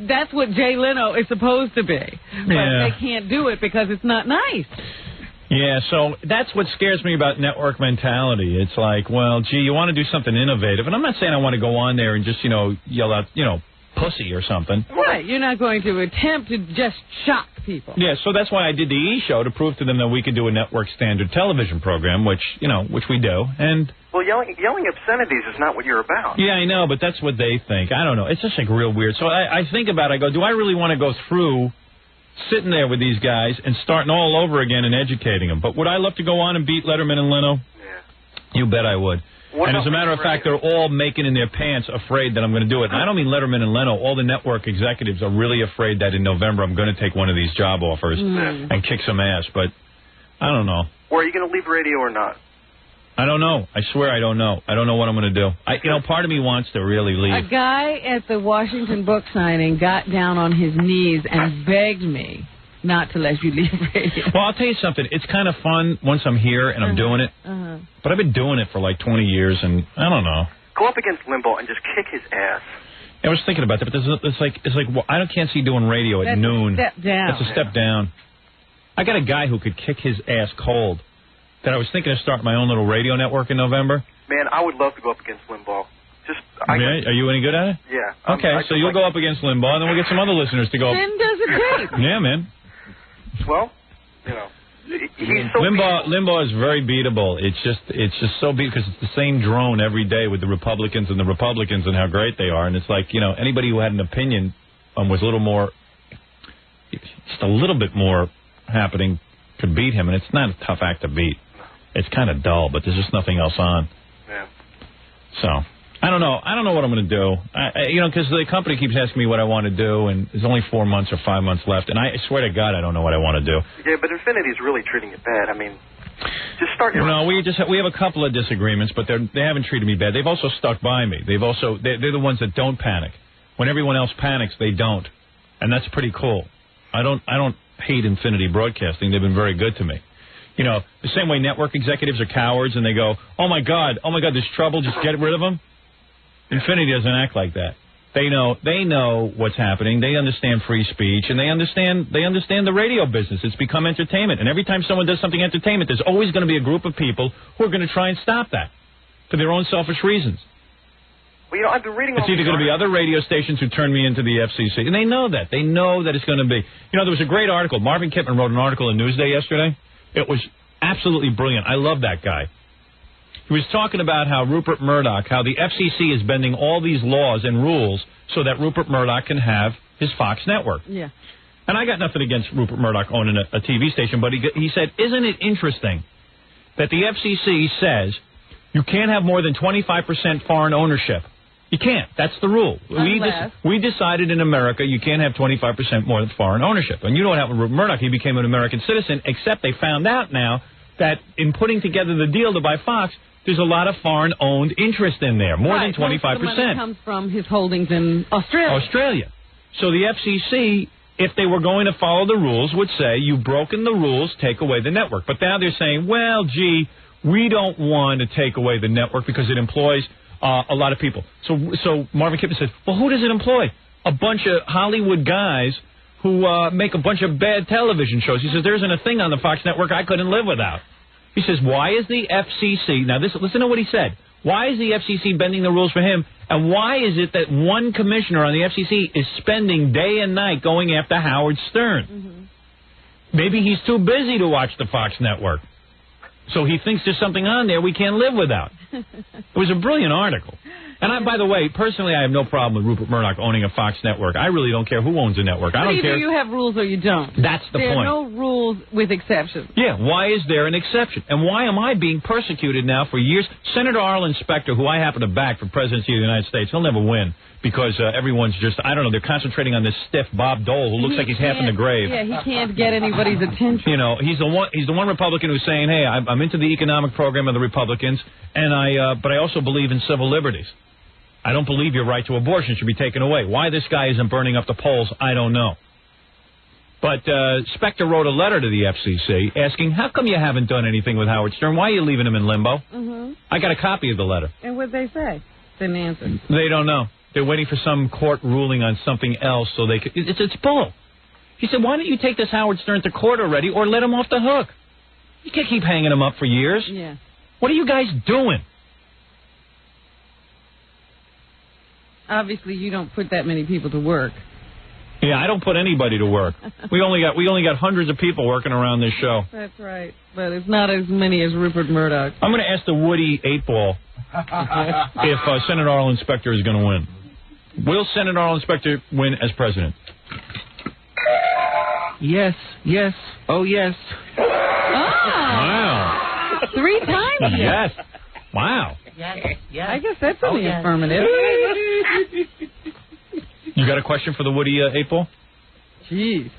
that's what Jay Leno is supposed to be. But they can't do it because it's not nice. Yeah, so that's what scares me about network mentality. It's like, well, gee, you want to do something innovative. And I'm not saying I want to go on there and just, yell out, pussy or something. Right, you're not going to attempt to just shock people. Yeah, so that's why I did the E! Show, to prove to them that we could do a network standard television program, which we do. And well, yelling obscenities is not what you're about. yeah, I know, but that's what they think. I don't know. It's just like real weird. So I think about it. I go, do I really want to go through sitting there with these guys and starting all over again and educating them? But would I love to go on and beat Letterman and Leno? Yeah. You bet I would. And as a matter of fact, they're all making in their pants afraid that I'm going to do it. And I don't mean Letterman and Leno. All the network executives are really afraid that in November I'm going to take one of these job offers and kick some ass. But I don't know. Or are you going to leave radio or not? I don't know. I swear I don't know. I don't know what I'm going to do. Part of me wants to really leave. A guy at the Washington book signing got down on his knees and begged me not to let you leave radio. Well, I'll tell you something. It's kind of fun once I'm here and I'm doing it. But I've been doing it for like 20 years, and I don't know. Go up against Limbaugh and just kick his ass. I was thinking about that, but it's like well, I can't see doing radio at noon. That's a step down. That's a step down. I got a guy who could kick his ass cold. That I was thinking of starting my own little radio network in November. Man, I would love to go up against Limbaugh. Are you any good at it? Yeah. Okay, so you'll go up against Limbaugh, and then we'll get some other listeners to go. Send us a tape. Yeah, man. Well, he's so Limbaugh is very beatable. It's just so beatable because it's the same drone every day with the Republicans and how great they are. And it's like, anybody who had an opinion was a little more, just a little bit more happening could beat him. And it's not a tough act to beat. It's kind of dull, but there's just nothing else on. Yeah. So, I don't know. I don't know what I'm going to do. Because the company keeps asking me what I want to do, and there's only 4 months or 5 months left. And I swear to God, I don't know what I want to do. Yeah, but Infinity's really treating you bad. I mean, just start your own. We have a couple of disagreements, but they haven't treated me bad. They've also stuck by me. They're the ones that don't panic. When everyone else panics, they don't. And that's pretty cool. I don't hate Infinity Broadcasting. They've been very good to me. The same way network executives are cowards and they go, oh my God, there's trouble, just get rid of them. Infinity doesn't act like that. They know what's happening. They understand free speech, and they understand the radio business. It's become entertainment. And every time someone does something entertainment, there's always going to be a group of people who are going to try and stop that for their own selfish reasons. Well, I've been reading. It's either going to be other radio stations who turn me into the FCC, and they know that. They know that it's going to be. There was a great article. Marvin Kipman wrote an article in Newsday yesterday. It was absolutely brilliant. I love that guy. He was talking about how Rupert Murdoch, how the FCC is bending all these laws and rules so that Rupert Murdoch can have his Fox network. Yeah. And I got nothing against Rupert Murdoch owning a TV station, but he said, isn't it interesting that the FCC says you can't have more than 25% foreign ownership? You can't. That's the rule. We decided in America you can't have 25% more than foreign ownership. And you know what happened with Rupert Murdoch? He became an American citizen, except they found out now that in putting together the deal to buy Fox, there's a lot of foreign-owned interest in there, more than 25%. Most of the money comes from his holdings in Australia. So the FCC, if they were going to follow the rules, would say, you've broken the rules, take away the network. But now they're saying, well, gee, we don't want to take away the network because it employs a lot of people. So Marvin Kipman said, well, who does it employ? A bunch of Hollywood guys who make a bunch of bad television shows. He says, there isn't a thing on the Fox network I couldn't live without. He says, why is the FCC... Now, listen to what he said. Why is the FCC bending the rules for him? And why is it that one commissioner on the FCC is spending day and night going after Howard Stern? Maybe he's too busy to watch the Fox network. So he thinks there's something on there we can't live without. It was a brilliant article. And by the way, personally, I have no problem with Rupert Murdoch owning a Fox network. I really don't care who owns a network. I don't care. Either you have rules or you don't. That's the point. There are no rules with exceptions. Yeah, why is there an exception? And why am I being persecuted now for years? Senator Arlen Specter, who I happen to back for presidency of the United States, he'll never win because everyone's just, I don't know, they're concentrating on this stiff Bob Dole who looks like he's half in the grave. Yeah, he can't get anybody's attention. You know, he's the one Republican who's saying, hey, I'm into the economic program of the Republicans, and but I also believe in civil liberties. I don't believe your right to abortion should be taken away. Why this guy isn't burning up the polls, I don't know. But Specter wrote a letter to the FCC asking, how come you haven't done anything with Howard Stern? Why are you leaving him in limbo? Mm-hmm. I got a copy of the letter. And what'd they say? Didn't answer. They don't know. They're waiting for some court ruling on something else so they could... It's bull. He said, why don't you take this Howard Stern to court already or let him off the hook? You can't keep hanging him up for years. Yeah. What are you guys doing? Obviously, you don't put that many people to work. Yeah, I don't put anybody to work. We only got hundreds of people working around this show. That's right. But it's not as many as Rupert Murdoch. I'm going to ask the Woody 8-ball if Senator Arlen Specter is going to win. Will Senator Arlen Specter win as president? Yes, yes, oh yes. Oh! Wow. 3 times? Yes. Wow. Yes, yes. I guess that's in the affirmative. You got a question for the Woody 8-ball? Jeez.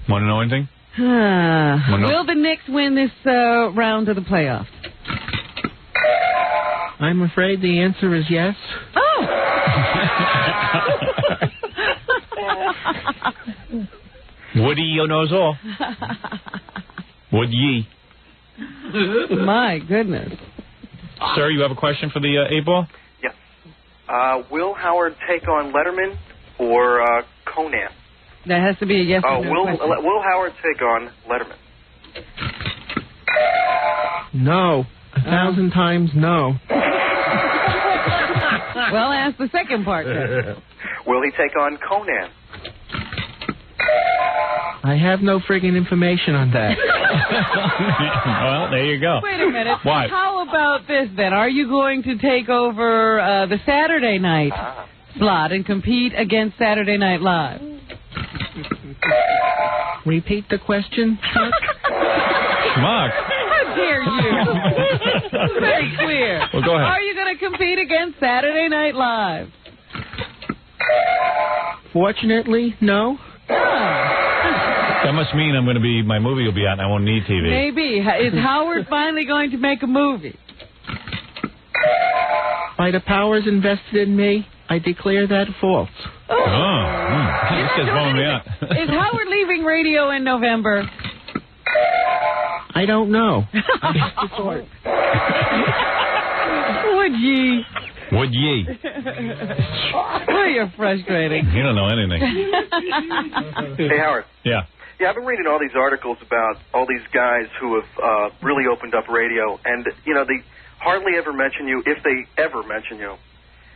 Want to know anything? Will the Knicks win this round of the playoffs? I'm afraid the answer is yes. Oh! Woody knows all. Would ye? My goodness. Sir, you have a question for the 8-ball? Yes. Will Howard take on Letterman or Conan? That has to be a yes or no question. Will Howard take on Letterman? No. 1,000 times no. Well, ask the second part then. Will he take on Conan? I have no friggin' information on that. Well, there you go. Wait a minute. Why? How about this then? Are you going to take over the Saturday night slot and compete against Saturday Night Live? Repeat the question, Chuck? Mark. How dare you? Very clear. Well, go ahead. Are you going to compete against Saturday Night Live? Fortunately, no. That must mean my movie will be out and I won't need TV. Maybe. Is Howard finally going to make a movie? By the powers invested in me, I declare that false. This guy's blowing me up. Is Howard leaving radio in November? I don't know. Would ye? Would ye? Oh, you're frustrating. You don't know anything. Hey, Howard. Yeah. Yeah, I've been reading all these articles about all these guys who have really opened up radio, and, you know, they hardly ever mention you, if they ever mention you.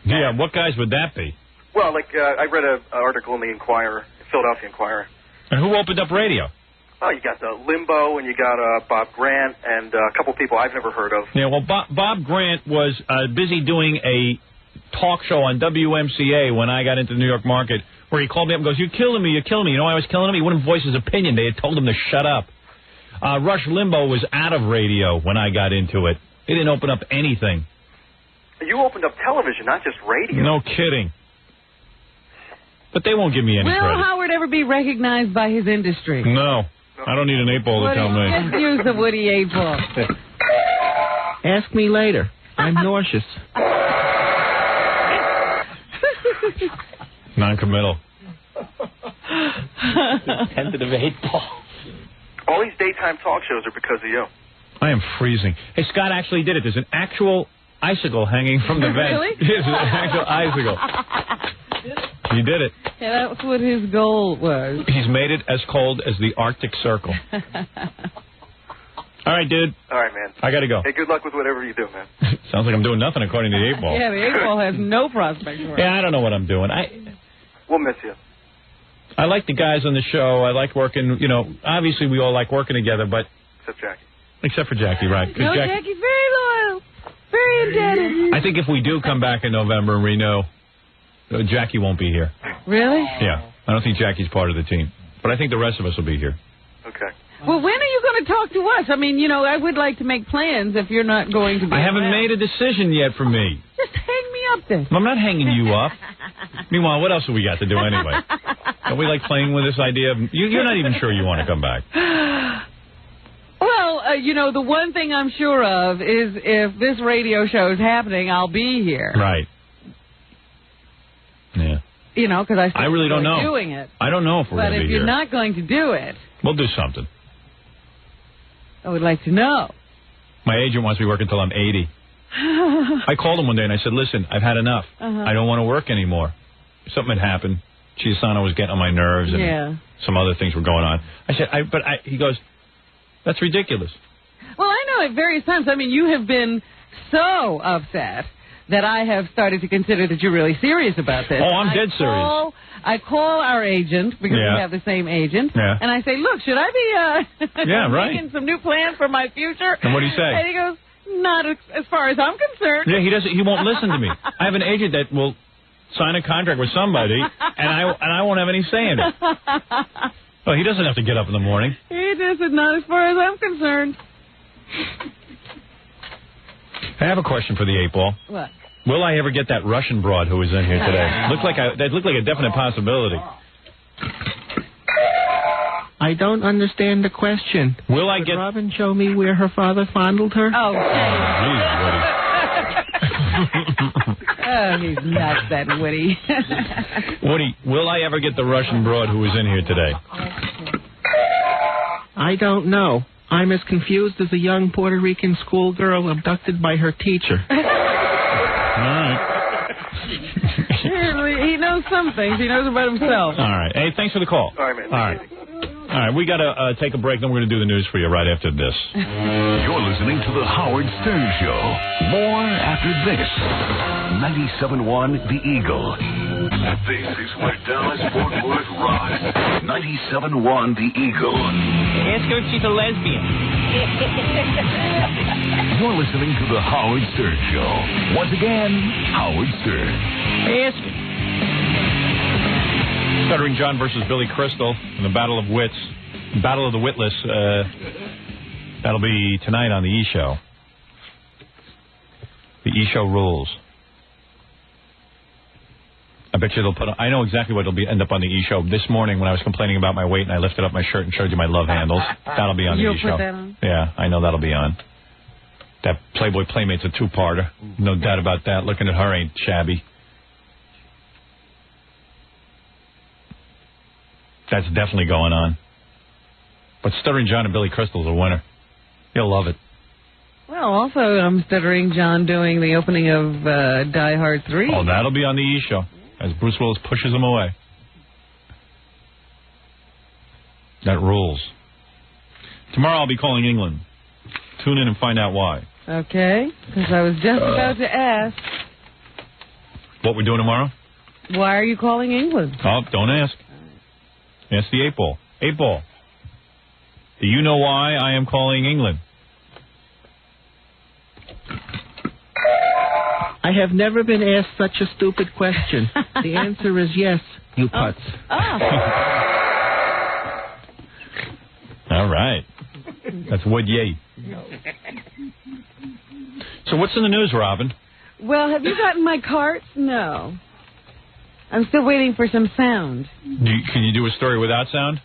Yeah, what guys would that be? Well, like, I read an article in the Inquirer, Philadelphia Inquirer. And who opened up radio? Oh, you got Limbo, and you got Bob Grant, and a couple people I've never heard of. Yeah, well, Bob Grant was busy doing a talk show on WMCA when I got into the New York market, where he called me up and goes, you're killing me. You know why I was killing him? He wouldn't voice his opinion. They had told him to shut up. Rush Limbaugh was out of radio when I got into it. He didn't open up anything. You opened up television, not just radio. No kidding. But they won't give me any Will credit. Howard ever be recognized by his industry? No. I don't need an 8-ball to tell me. Just use the Woody 8-ball. Ask me later. I'm nauseous. Non-committal. Tentative 8-ball. All these daytime talk shows are because of you. I am freezing. Hey, Scott actually did it. There's an actual icicle hanging from the vent. Really? There's an actual icicle. He did it. Yeah, that was what his goal was. He's made it as cold as the Arctic Circle. All right, dude. All right, man. I got to go. Hey, good luck with whatever you do, man. Sounds like I'm doing nothing according to the 8-ball. Yeah, the 8-ball has no prospect for it. Yeah, I don't know what I'm doing. We'll miss you. I like the guys on the show. I like working, you know, obviously we all like working together, but... Except Jackie. Except for Jackie, right. No, Jackie's very loyal. Very indebted. I think if we do come back in November and renew, Jackie won't be here. Really? Yeah. I don't think Jackie's part of the team. But I think the rest of us will be here. Okay. Well, when are you going to talk to us? I mean, you know, I would like to make plans if you're not going to be I haven't around. made a decision yet for me. Just hang me up then. I'm not hanging you up. Meanwhile, what else have we got to do anyway? Don't we like playing with this idea of... You're not even sure you want to come back. Well, you know, the one thing I'm sure of is if this radio show is happening, I'll be here. Right. Yeah. You know, because I really don't know. Doing it. I don't know if we're going to be here. But if you're not going to do it... We'll do something. I would like to know. My agent wants me working until I'm 80. I called him one day and I said, listen, I've had enough. I don't want to work anymore. Something had happened. Chiasano was getting on my nerves and some other things were going on. I said, he goes, that's ridiculous. Well, I know at various times, I mean, you have been so upset that I have started to consider that you're really serious about this. Oh, I'm dead serious. I call our agent, because we have the same agent, and I say, look, should I be making some new plans for my future? And what do you say? And he goes, not as far as I'm concerned. Yeah, he won't listen to me. I have an agent that will sign a contract with somebody, and I won't have any say in it. Oh, he doesn't have to get up in the morning. He doesn't, not as far as I'm concerned. I have a question for the 8-ball. What? Will I ever get that Russian broad who was in here today? That looked like a definite possibility. I don't understand the question. Will I Could Robin show me where her father fondled her? Oh, Woody. He's nuts, that Woody. Woody, will I ever get the Russian broad who was in here today? I don't know. I'm as confused as a young Puerto Rican schoolgirl abducted by her teacher. All right. He knows some things. He knows about himself. All right. Hey, thanks for the call. All right, man. All right. All right, we got to take a break, then we're going to do the news for you right after this. You're listening to The Howard Stern Show. More after this. 97.1 The Eagle. This is where Dallas-Fort Worth rocks. 97.1 The Eagle. Ask her if she's a lesbian. You're listening to The Howard Stern Show. Once again, Howard Stern. Ask her. Stuttering John versus Billy Crystal in the Battle of Wits. Battle of the Witless. That'll be tonight on the E-Show. The E-Show rules. I bet you they'll put... I know exactly what it'll end up on the E-Show. This morning when I was complaining about my weight and I lifted up my shirt and showed you my love handles, that'll be on the E-Show. You'll put that on? Yeah, I know that'll be on. That Playboy Playmate's a two-parter. No doubt about that. Looking at her ain't shabby. That's definitely going on. But Stuttering John and Billy Crystal's a winner. You'll love it. Well, also, I'm Stuttering John doing the opening of Die Hard 3. Oh, that'll be on the E-Show as Bruce Willis pushes him away. That rules. Tomorrow I'll be calling England. Tune in and find out why. Okay, because I was just about to ask. What we're doing tomorrow? Why are you calling England? Oh, don't ask. Ask the 8-ball. 8-ball. Do you know why I am calling England? I have never been asked such a stupid question. The answer is yes, you putz. All right. That's wood yay. So what's in the news, Robin? Well, have you gotten my carts? No. I'm still waiting for some sound. Can you do a story without sound?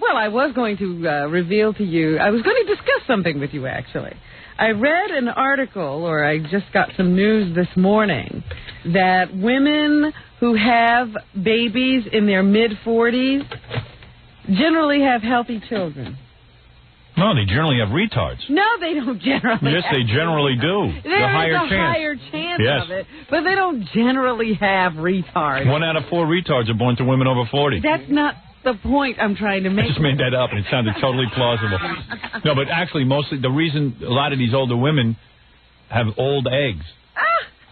Well, I was going to reveal to you. I was going to discuss something with you, actually. I read an article, or I just got some news this morning, that women who have babies in their mid-40s generally have healthy children. No, they generally have retards. No, they don't generally. Yes, they generally do. There's a higher a chance. higher chance Yes. of it, but they don't generally have retards. 1 out of 4 retards are born to women over 40. That's not the point I'm trying to make. I just made that up, and it sounded totally plausible. No, but actually, mostly the reason a lot of these older women have old eggs,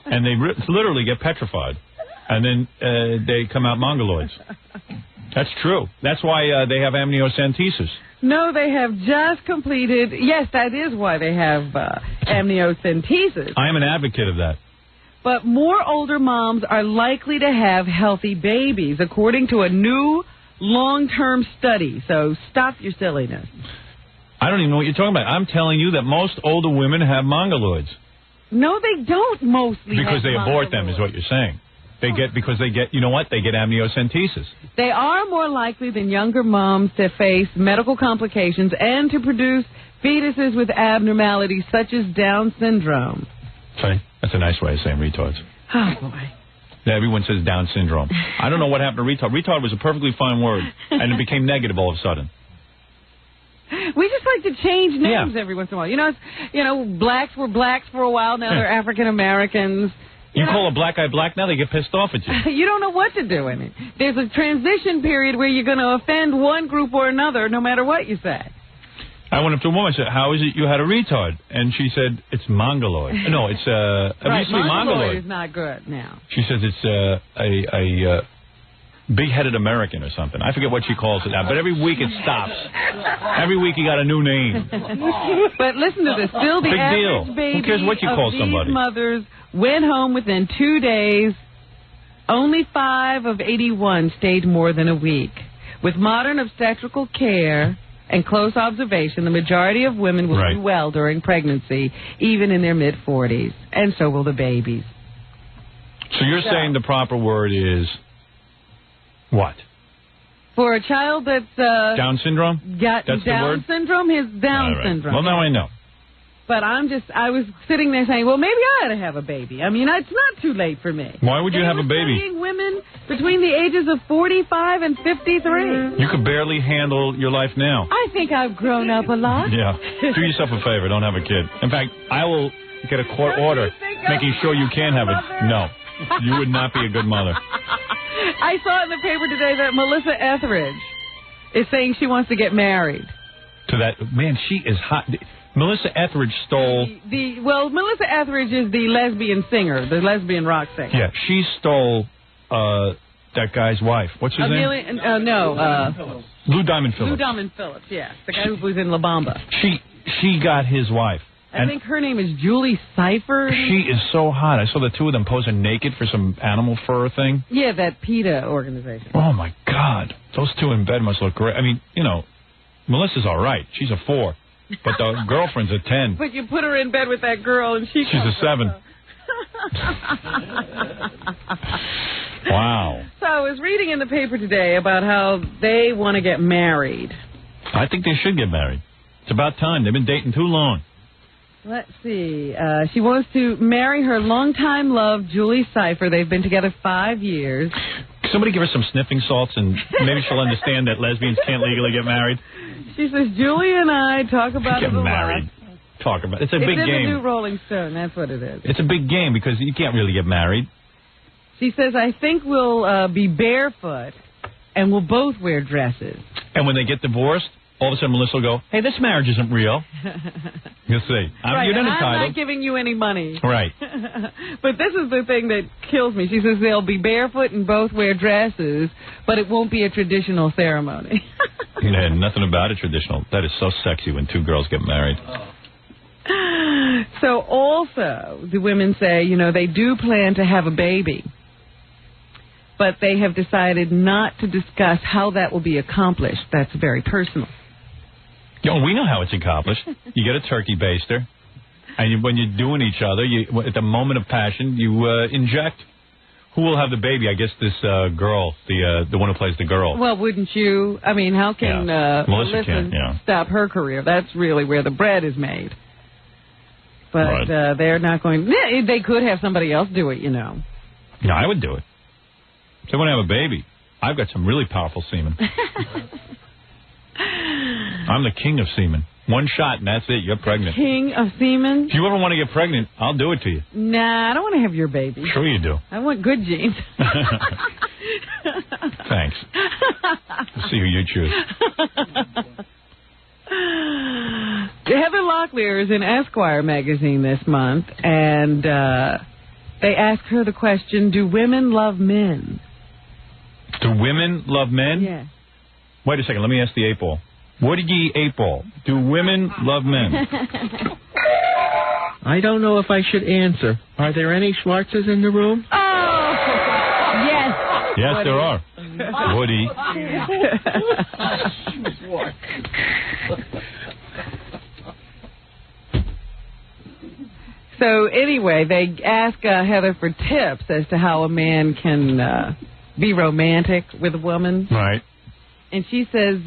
and they literally get petrified, and then they come out mongoloids. That's true. That's why they have amniocentesis. No, they have just completed. Yes, that is why they have amniocentesis. I am an advocate of that. But more older moms are likely to have healthy babies, according to a new long-term study. So stop your silliness. I don't even know what you're talking about. I'm telling you that most older women have mongoloids. No, they don't mostly. Because they abort them, is what you're saying. Because they get, you know what? They get amniocentesis. They are more likely than younger moms to face medical complications and to produce fetuses with abnormalities such as Down syndrome. Sorry? That's a nice way of saying retards. Oh, boy. Yeah, everyone says Down syndrome. I don't know what happened to retard. Retard was a perfectly fine word, and it became negative all of a sudden. We just like to change names every once in a while. You know, blacks were blacks for a while. Now they're African Americans. You call a black guy black now, they get pissed off at you. You don't know what to do in it. There's a transition period where you're going to offend one group or another, no matter what you say. I went up to a woman and said, how is it you had a retard? And she said, it's mongoloid. No, it's right, mongoloid is not good now. She says it's a big-headed American or something. I forget what she calls it now, but every week it stops. Every week you got a new name. But listen to this. Still the big average deal. baby Who cares what you of call these somebody? mothers went home within 2 days. Only 5 of 81 stayed more than a week. With modern obstetrical care and close observation, the majority of women will do well during pregnancy, even in their mid-40s. And so will the babies. So you're saying the proper word is what? For a child that's Down syndrome? Got That's Down the word? syndrome, his Down syndrome. Well, now I know. But I was sitting there saying, well, maybe I ought to have a baby. I mean, it's not too late for me. Why would you have a baby? Studying women between the ages of 45 and 53. You could barely handle your life now. I think I've grown up a lot. Yeah. Do yourself a favor. Don't have a kid. In fact, I will get a court order making sure you can't have it. No. You would not be a good mother. I saw in the paper today that Melissa Etheridge is saying she wants to get married. To that, man, she is hot. Melissa Etheridge stole... Melissa Etheridge is the lesbian singer, the lesbian rock singer. Yeah, she stole that guy's wife. What's his name? Lou Diamond Phillips. Lou Diamond Phillips, yeah. The guy who was in La Bamba. She got his wife. I think her name is Julie Cypher. She is so hot. I saw the two of them posing naked for some animal fur thing. Yeah, that PETA organization. Oh, my God. Those two in bed must look great. I mean, Melissa's all right. She's a 4. But the girlfriend's a 10. But you put her in bed with that girl and she's a 7. Wow. So I was reading in the paper today about how they want to get married. I think they should get married. It's about time. They've been dating too long. Let's see. She wants to marry her longtime love, Julie Cypher. They've been together 5 years. Somebody give her some sniffing salts and maybe she'll understand that lesbians can't legally get married. She says, Julie and I talk about it a lot. Get married. Talk about it. It's a big game. It's in the new Rolling Stone. That's what it is. It's a big game because you can't really get married. She says, I think we'll be barefoot and we'll both wear dresses. And when they get divorced, all of a sudden Melissa will go, hey, this marriage isn't real. You'll see. You're not entitled. I'm not giving you any money. Right. But this is the thing that kills me. She says they'll be barefoot and both wear dresses, but it won't be a traditional ceremony. Yeah, nothing about it traditional. That is so sexy when two girls get married. So also, the women say, they do plan to have a baby, but they have decided not to discuss how that will be accomplished. That's very personal. We know how it's accomplished. You get a turkey baster, and when you're doing each other, at the moment of passion, you inject. Who will have the baby? I guess this girl, the one who plays the girl. Well, wouldn't you? I mean, how can Melissa stop her career? That's really where the bread is made. But they're not going... They could have somebody else do it, No, I would do it. If they want to have a baby, I've got some really powerful semen. I'm the king of semen. One shot and that's it. You're pregnant. King of semen? If you ever want to get pregnant, I'll do it to you. Nah, I don't want to have your baby. Sure you do. I want good genes. Thanks. We'll see who you choose. Heather Locklear is in Esquire magazine this month, and they asked her the question, do women love men? Do women love men? Yeah. Wait a second. Let me ask the 8-ball. Woody 8-ball. Do women love men? I don't know if I should answer. Are there any Schwartzes in the room? Oh, yes. Yes, there are. Woody. So anyway, they ask Heather for tips as to how a man can be romantic with a woman. Right. And she says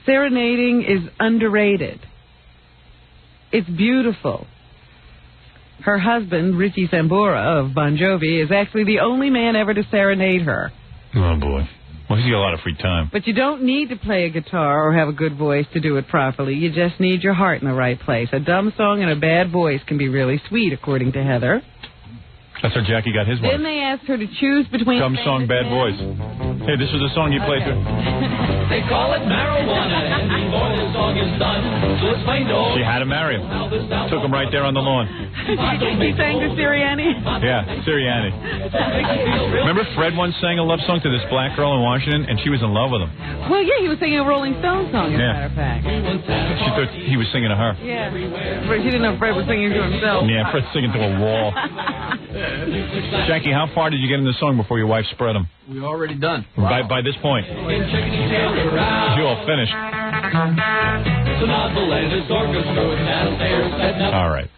serenading is underrated. It's beautiful. Her husband, Richie Sambora of Bon Jovi, is actually the only man ever to serenade her. Oh, boy. Well, he's got a lot of free time. But you don't need to play a guitar or have a good voice to do it properly. You just need your heart in the right place. A dumb song and a bad voice can be really sweet, according to Heather. That's how Jackie got his wife. Then they asked her to choose between... Dumb song, bad voice. Hey, this is the song you played. They call it marijuana, and before the song is done, so explain to all. She had to marry him. Took him right there on the lawn. He sang to Sirianni? Yeah, Sirianni. Remember Fred once sang a love song to this black girl in Washington, and she was in love with him. Well, yeah, he was singing a Rolling Stones song, as a matter of fact. She thought he was singing to her. Yeah. She didn't know Fred was singing to himself. Yeah, Fred's singing to a wall. Jackie, how far did you get in the song before your wife spread him? We're already done. By this point. You all finished. All right.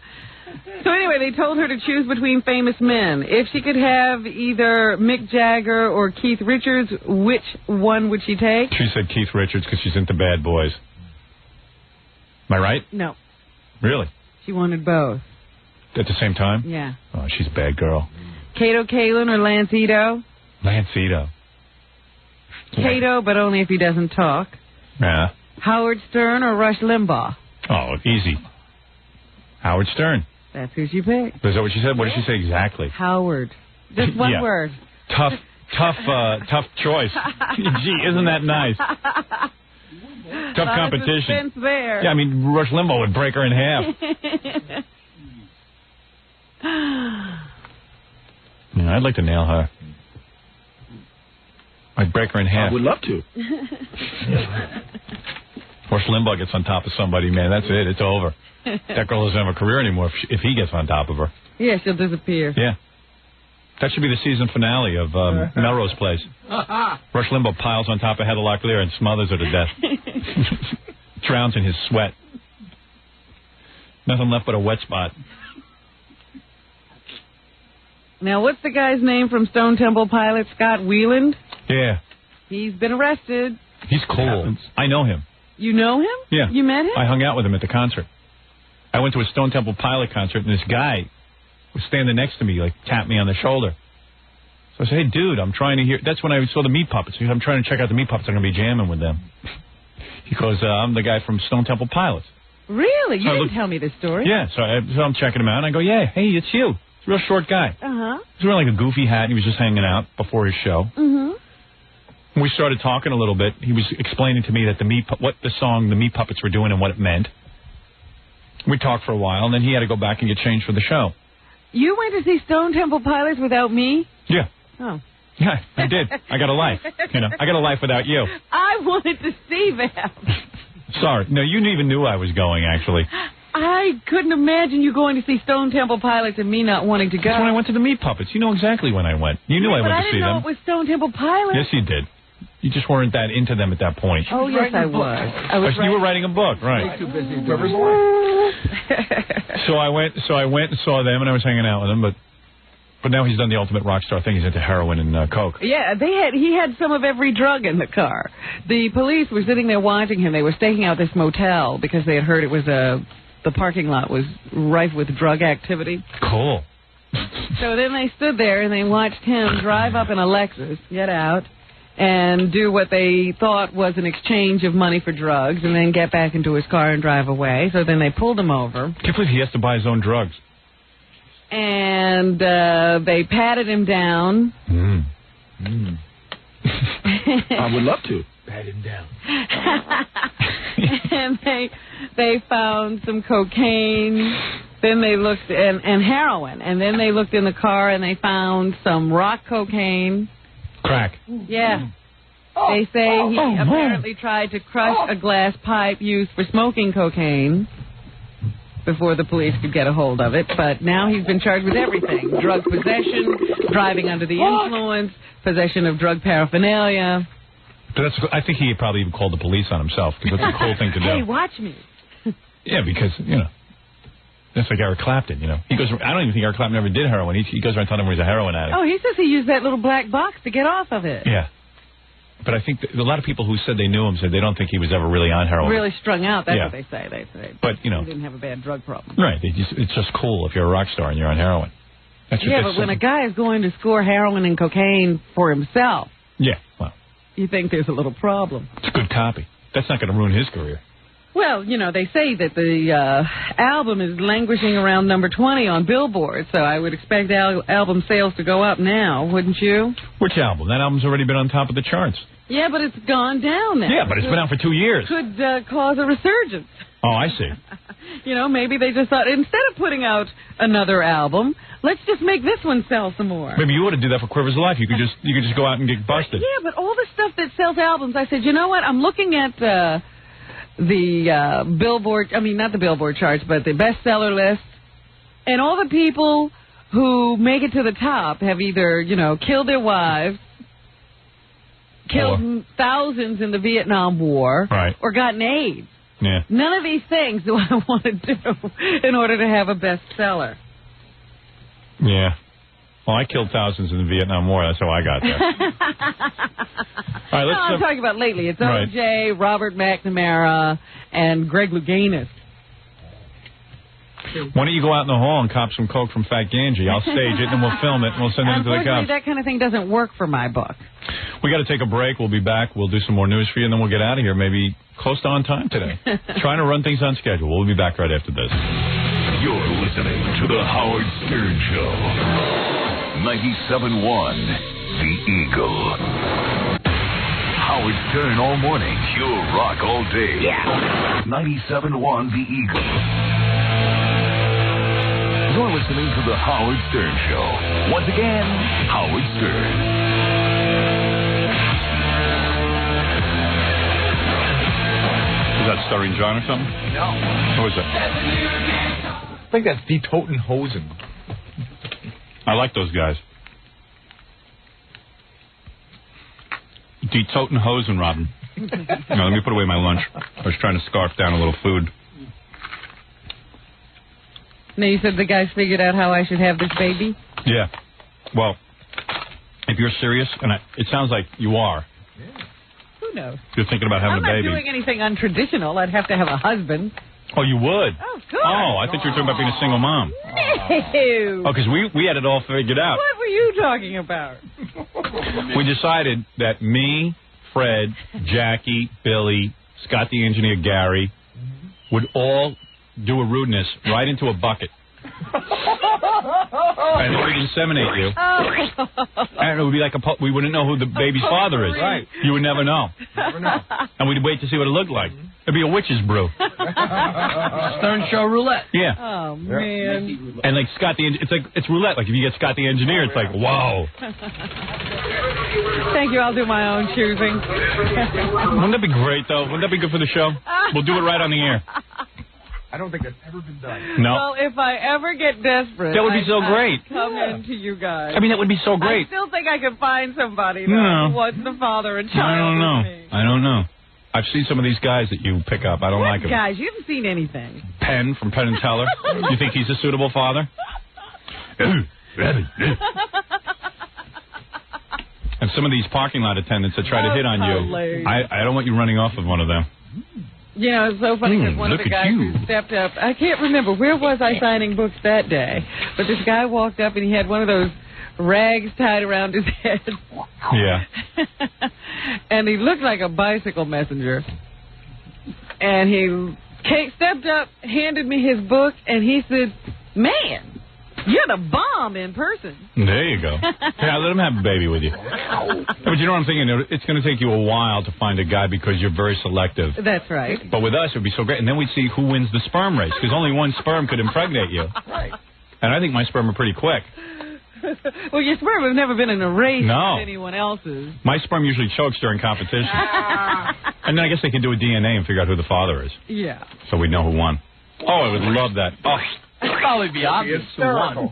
So anyway, they told her to choose between famous men. If she could have either Mick Jagger or Keith Richards, which one would she take? She said Keith Richards because she's into bad boys. Am I right? No. Really? She wanted both. At the same time? Yeah. Oh, she's a bad girl. Kato Kalin or Lance Ito? Lance Ito. Kato, but only if he doesn't talk. Yeah. Howard Stern or Rush Limbaugh? Oh, easy. Howard Stern. That's who she picked. Is that what she said? What did she say exactly? Howard. Just one word. Tough choice. Gee, isn't that nice? Tough competition. There. Yeah, I mean, Rush Limbaugh would break her in half. Yeah, I'd like to nail her. I'd break her in half. I would love to. Rush Limbaugh gets on top of somebody, man, that's it. It's over. That girl doesn't have a career anymore if he gets on top of her. Yeah, she'll disappear. Yeah. That should be the season finale of Melrose Place. Rush Limbaugh piles on top of Heather Locklear and smothers her to death. Drowns in his sweat. Nothing left but a wet spot. Now, what's the guy's name from Stone Temple Pilots? Scott Weiland? Yeah. He's been arrested. He's cool. I know him. You know him? Yeah. You met him? I hung out with him at the concert. I went to a Stone Temple Pilot concert, and this guy was standing next to me, like, tapped me on the shoulder. So I said, hey, dude, I'm trying to hear... That's when I saw the Meat Puppets. I'm trying to check out the Meat Puppets. I'm going to be jamming with them. He goes, I'm the guy from Stone Temple Pilots. Really? You didn't tell me this story. Yeah, so I'm checking him out, and I go, yeah, hey, it's you. He's a real short guy. Uh-huh. He was wearing like a goofy hat, and he was just hanging out before his show. Mm-hmm. And we started talking a little bit. He was explaining to me that what the song The Meat Puppets were doing and what it meant. We talked for a while, and then he had to go back and get changed for the show. You went to see Stone Temple Pilots without me? Yeah. Oh. Yeah, I did. I got a life. I got a life without you. I wanted to see them. Sorry. No, you even knew I was going, actually. I couldn't imagine you going to see Stone Temple Pilots and me not wanting to go. That's when I went to the Meat Puppets. You know exactly when I went. You knew I went to see them. But I didn't know it was Stone Temple Pilots. Yes, you did. You just weren't that into them at that point. Oh, yes, I was. You were writing a book, right? Too busy. So I went and saw them, and I was hanging out with them, but now he's done the ultimate rock star thing. He's into heroin and coke. Yeah, he had some of every drug in the car. The police were sitting there watching him. They were staking out this motel because they had heard it was the parking lot was rife with drug activity. Cool. So then they stood there and they watched him drive up in a Lexus, get out, and do what they thought was an exchange of money for drugs, and then get back into his car and drive away. So then they pulled him over. Can't believe he has to buy his own drugs. And they patted him down. I would love to. Pat him down. And they found some cocaine. Then they looked and heroin. And then they looked in the car and they found some rock cocaine. Crack. Yeah. They say he apparently tried to crush a glass pipe used for smoking cocaine before the police could get a hold of it. But now he's been charged with everything. Drug possession, driving under the influence, possession of drug paraphernalia. But I think he probably even called the police on himself, because that's a cool thing to do. Hey, watch me. Yeah, because, that's like Eric Clapton, He goes. I don't even think Eric Clapton ever did heroin. He goes around telling everyone he's a heroin addict. Oh, he says he used that little black box to get off of it. Yeah. But I think a lot of people who said they knew him said they don't think he was ever really on heroin. Really strung out, that's what they say. They say. But, he didn't have a bad drug problem. Right. It's just cool if you're a rock star and you're on heroin. But when a guy is going to score heroin and cocaine for himself, well, you think there's a little problem. It's a good copy. That's not going to ruin his career. Well, they say that the album is languishing around number 20 on Billboard, so I would expect album sales to go up now, wouldn't you? Which album? That album's already been on top of the charts. Yeah, but it's gone down now. Yeah, but it's been out for 2 years. Could cause a resurgence. Oh, I see. Maybe they just thought, instead of putting out another album, let's just make this one sell some more. Maybe you ought to do that for Quiver's Life. You could just go out and get busted. Yeah, but all the stuff that sells albums, I said, you know what? I'm looking at the Billboard, not the Billboard charts, but the bestseller list, and all the people who make it to the top have either, killed their wives, killed thousands in the Vietnam War, or gotten AIDS. Yeah. None of these things do I want to do in order to have a bestseller. Yeah. Well, I killed thousands in the Vietnam War. That's how I got there. All right, I'm talking about lately. It's O.J., Robert McNamara, and Greg Louganis. Why don't you go out in the hall and cop some coke from Fat Ganji? I'll stage it, and we'll film it, and we'll send it into the cops. Unfortunately, that kind of thing doesn't work for my book. We got to take a break. We'll be back. We'll do some more news for you, and then we'll get out of here maybe close to on time today. Trying to run things on schedule. We'll be back right after this. You're listening to The Howard Stern Show. 97.1 The Eagle. Howard Stern all morning. Pure rock all day. Yeah. 97.1 The Eagle. You're listening to The Howard Stern Show. Once again, Howard Stern. Is that Stuttering John or something? No. Who is that? I think that's Die Toten Hosen. I like those guys. Die Toten Hosen, Robin. No, let me put away my lunch. I was trying to scarf down a little food. Now, you said the guys figured out how I should have this baby? Yeah. Well, if you're serious, and it sounds like you are. Yeah. Who knows? You're thinking about having a baby. I'm not doing anything untraditional. I'd have to have a husband. Oh, you would? Oh, good. Oh, I thought you were talking about being a single mom. No. Oh, because we had it all figured out. What were you talking about? We decided that me, Fred, Jackie, Billy, Scott the engineer, Gary, would all do a rudeness right into a bucket. And it would inseminate you. And it would be like we wouldn't know who the baby's father is. Right. You would never know. Never know. And we'd wait to see what it looked like. It'd be a witch's brew. Stern Show roulette. Yeah. Oh, man. And like Scott the it's roulette. Like if you get Scott the engineer, it's like, whoa. Thank you. I'll do my own choosing. Wouldn't that be great, though? Wouldn't that be good for the show? We'll do it right on the air. I don't think that's ever been done. No. Well, if I ever get desperate, that would be so great. I'd come into you guys. I mean, that would be so great. I still think I could find somebody who wants to father a child. I don't know. With me. I don't know. I've seen some of these guys that you pick up. I don't like them. Guys, you haven't seen anything. Penn from Penn and Teller. You think he's a suitable father? And some of these parking lot attendants that try to hit on you, I don't want you running off of one of them. Yeah, it's so funny because one of the guys who stepped up, I can't remember, where was I signing books that day? But this guy walked up and he had one of those rags tied around his head. Yeah. And he looked like a bicycle messenger. And he stepped up, handed me his book, and he said, "Man, you're the bomb in person." There you go. Yeah, let him have a baby with you. But you know what I'm thinking? It's going to take you a while to find a guy because you're very selective. That's right. But with us, it would be so great. And then we'd see who wins the sperm race because only one sperm could impregnate you. Right. And I think my sperm are pretty quick. Well, your sperm has never been in a race No. with anyone else's. My sperm usually chokes during competition. And then I guess they can do a DNA and figure out who the father is. Yeah. So we know who won. Oh, I would love that. Oh. It'd probably be obvious who won.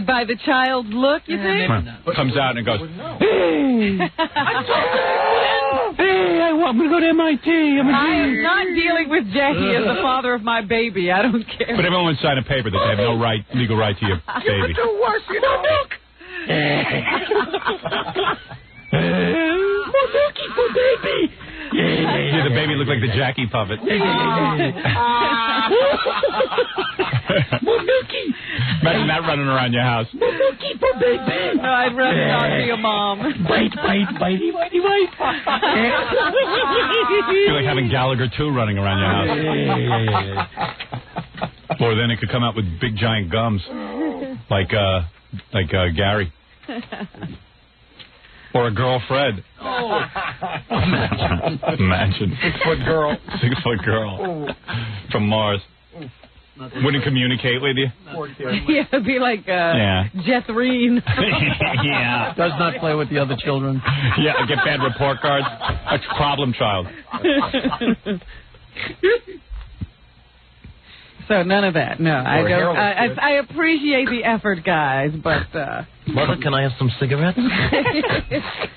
By the child's look, you think? Comes out and goes, Hey, I'm going to go to MIT. I am not dealing with Jackie as the father of my baby. I don't care. but everyone would sign a paper that they have no legal right to your baby. worse, you know. baby. Yeah, the baby looked like the Jackie puppet. Imagine that running around your house. No, I'd rather not be a mom. Bite, bitey. Feel like having Gallagher 2 running around your house. Or then it could come out with big giant gums, like Gary. Or a girl, Fred. Oh. Imagine. 6-foot girl. 6-foot girl. From Mars. Wouldn't communicate with you? Yeah, it'd be like Jethreen. Yeah. Does not play with the other children. Yeah, get bad report cards. A problem child. So none of that. No, I don't. I appreciate the effort, guys, but. Mother, can I have some cigarettes?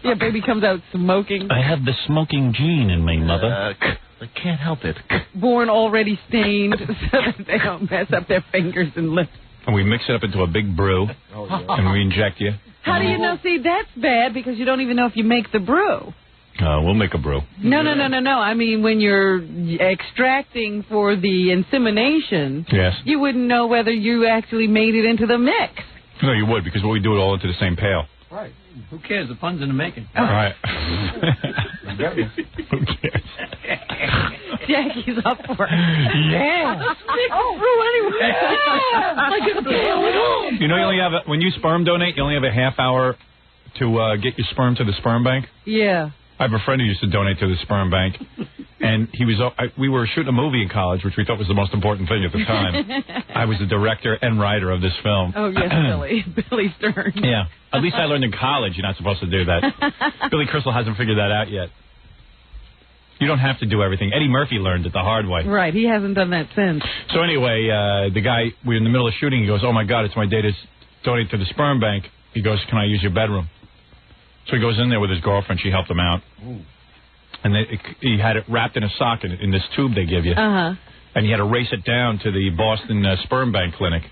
Yeah, baby comes out smoking. I have the smoking gene in me, Mother. I can't help it. Born already stained, so that they don't mess up their fingers and lips. And we mix it up into a big brew, and we inject you. How do you know? See, that's bad because you don't even know if you make the brew. We'll make a brew. No. I mean, when you're extracting for the insemination, yes, you wouldn't know whether you actually made it into the mix. No, you would, because we do it all into the same pail. Right. Who cares? The fun's in the making. All right. Who cares? Jackie's up for it. Yeah. Anyway. I get a pail at home. You know, you only have when you sperm donate, you only have a half hour to get your sperm to the sperm bank. Yeah. I have a friend who used to donate to the sperm bank, and we were shooting a movie in college, which we thought was the most important thing at the time. I was the director and writer of this film. Oh, yes, Billy Stern. Yeah. At least I learned in college you're not supposed to do that. Billy Crystal hasn't figured that out yet. You don't have to do everything. Eddie Murphy learned it the hard way. Right, he hasn't done that since. So anyway, the guy, we're in the middle of shooting, he goes, oh, my God, it's my day to donate to the sperm bank. He goes, can I use your bedroom? So he goes in there with his girlfriend. She helped him out. Ooh. And he had it wrapped in a sock in this tube they give you. Uh-huh. And he had to race it down to the Boston Sperm Bank Clinic.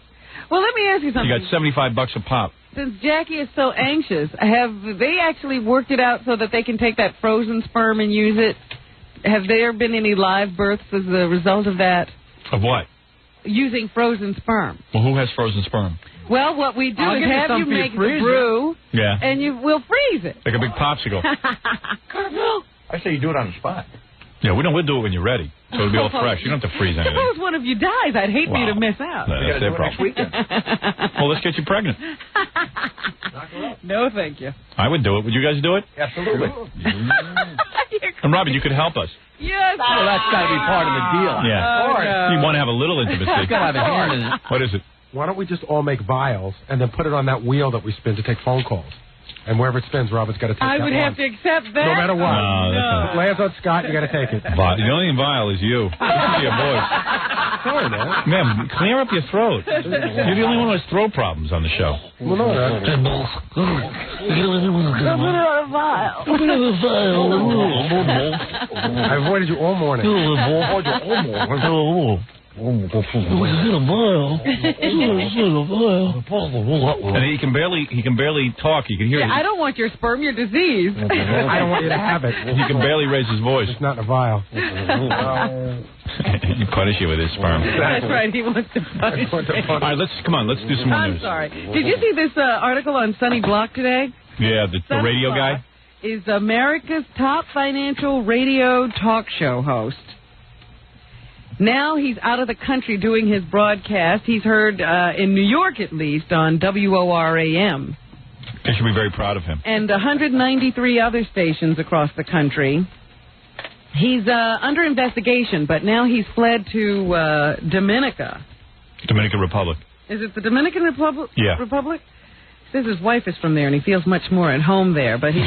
Well, let me ask you something. You got $75 a pop. Since Jackie is so anxious, have they actually worked it out so that they can take that frozen sperm and use it? Have there been any live births as a result of that? Of what? Using frozen sperm. Well, who has frozen sperm? Well, what we do is have you make the brew, and we'll freeze it. Like a big popsicle. I say you do it on the spot. Yeah, we'll do it when you're ready. So it'll be all fresh. You don't have to freeze anything. Suppose one of you dies. I'd hate for you to miss out. No, that's their problem. Well, let's get you pregnant. No, thank you. I would do it. Would you guys do it? Absolutely. And Robin, you could help us. Yes. Well, that's got to be part of the deal. Yeah. You want to have a little intimacy. It's got to have a hand in it. What is it? Why don't we just all make vials and then put it on that wheel that we spin to take phone calls? And wherever it spins, Robin's got to take I that would have to accept that. No matter what. No. Lands on Scott, you got to take it. The only vial is you. Listen to your voice. Sorry, man. Man, clear up your throat. You're the only one who has throat problems on the show. Well, no, Put it on a vial. Put it on a vial. I avoided you all morning. And he can barely talk. You can hear I don't want your sperm, your disease. I don't want you to have it. He can barely raise his voice. It's not in a vial. He punish you with his sperm. That's right. He wants to punish me. All right, let's do some more I'm news. sorry. Did you see this article on Sonny Block today? Yeah, the radio guy is America's top financial radio talk show host. Now he's out of the country doing his broadcast. He's heard in New York, at least, on WORAM. They should be very proud of him. And 193 other stations across the country. He's under investigation, but now he's fled to Dominican Republic. Is it the Dominican Republic? Yeah. Republic? Says his wife is from there, and he feels much more at home there. But he's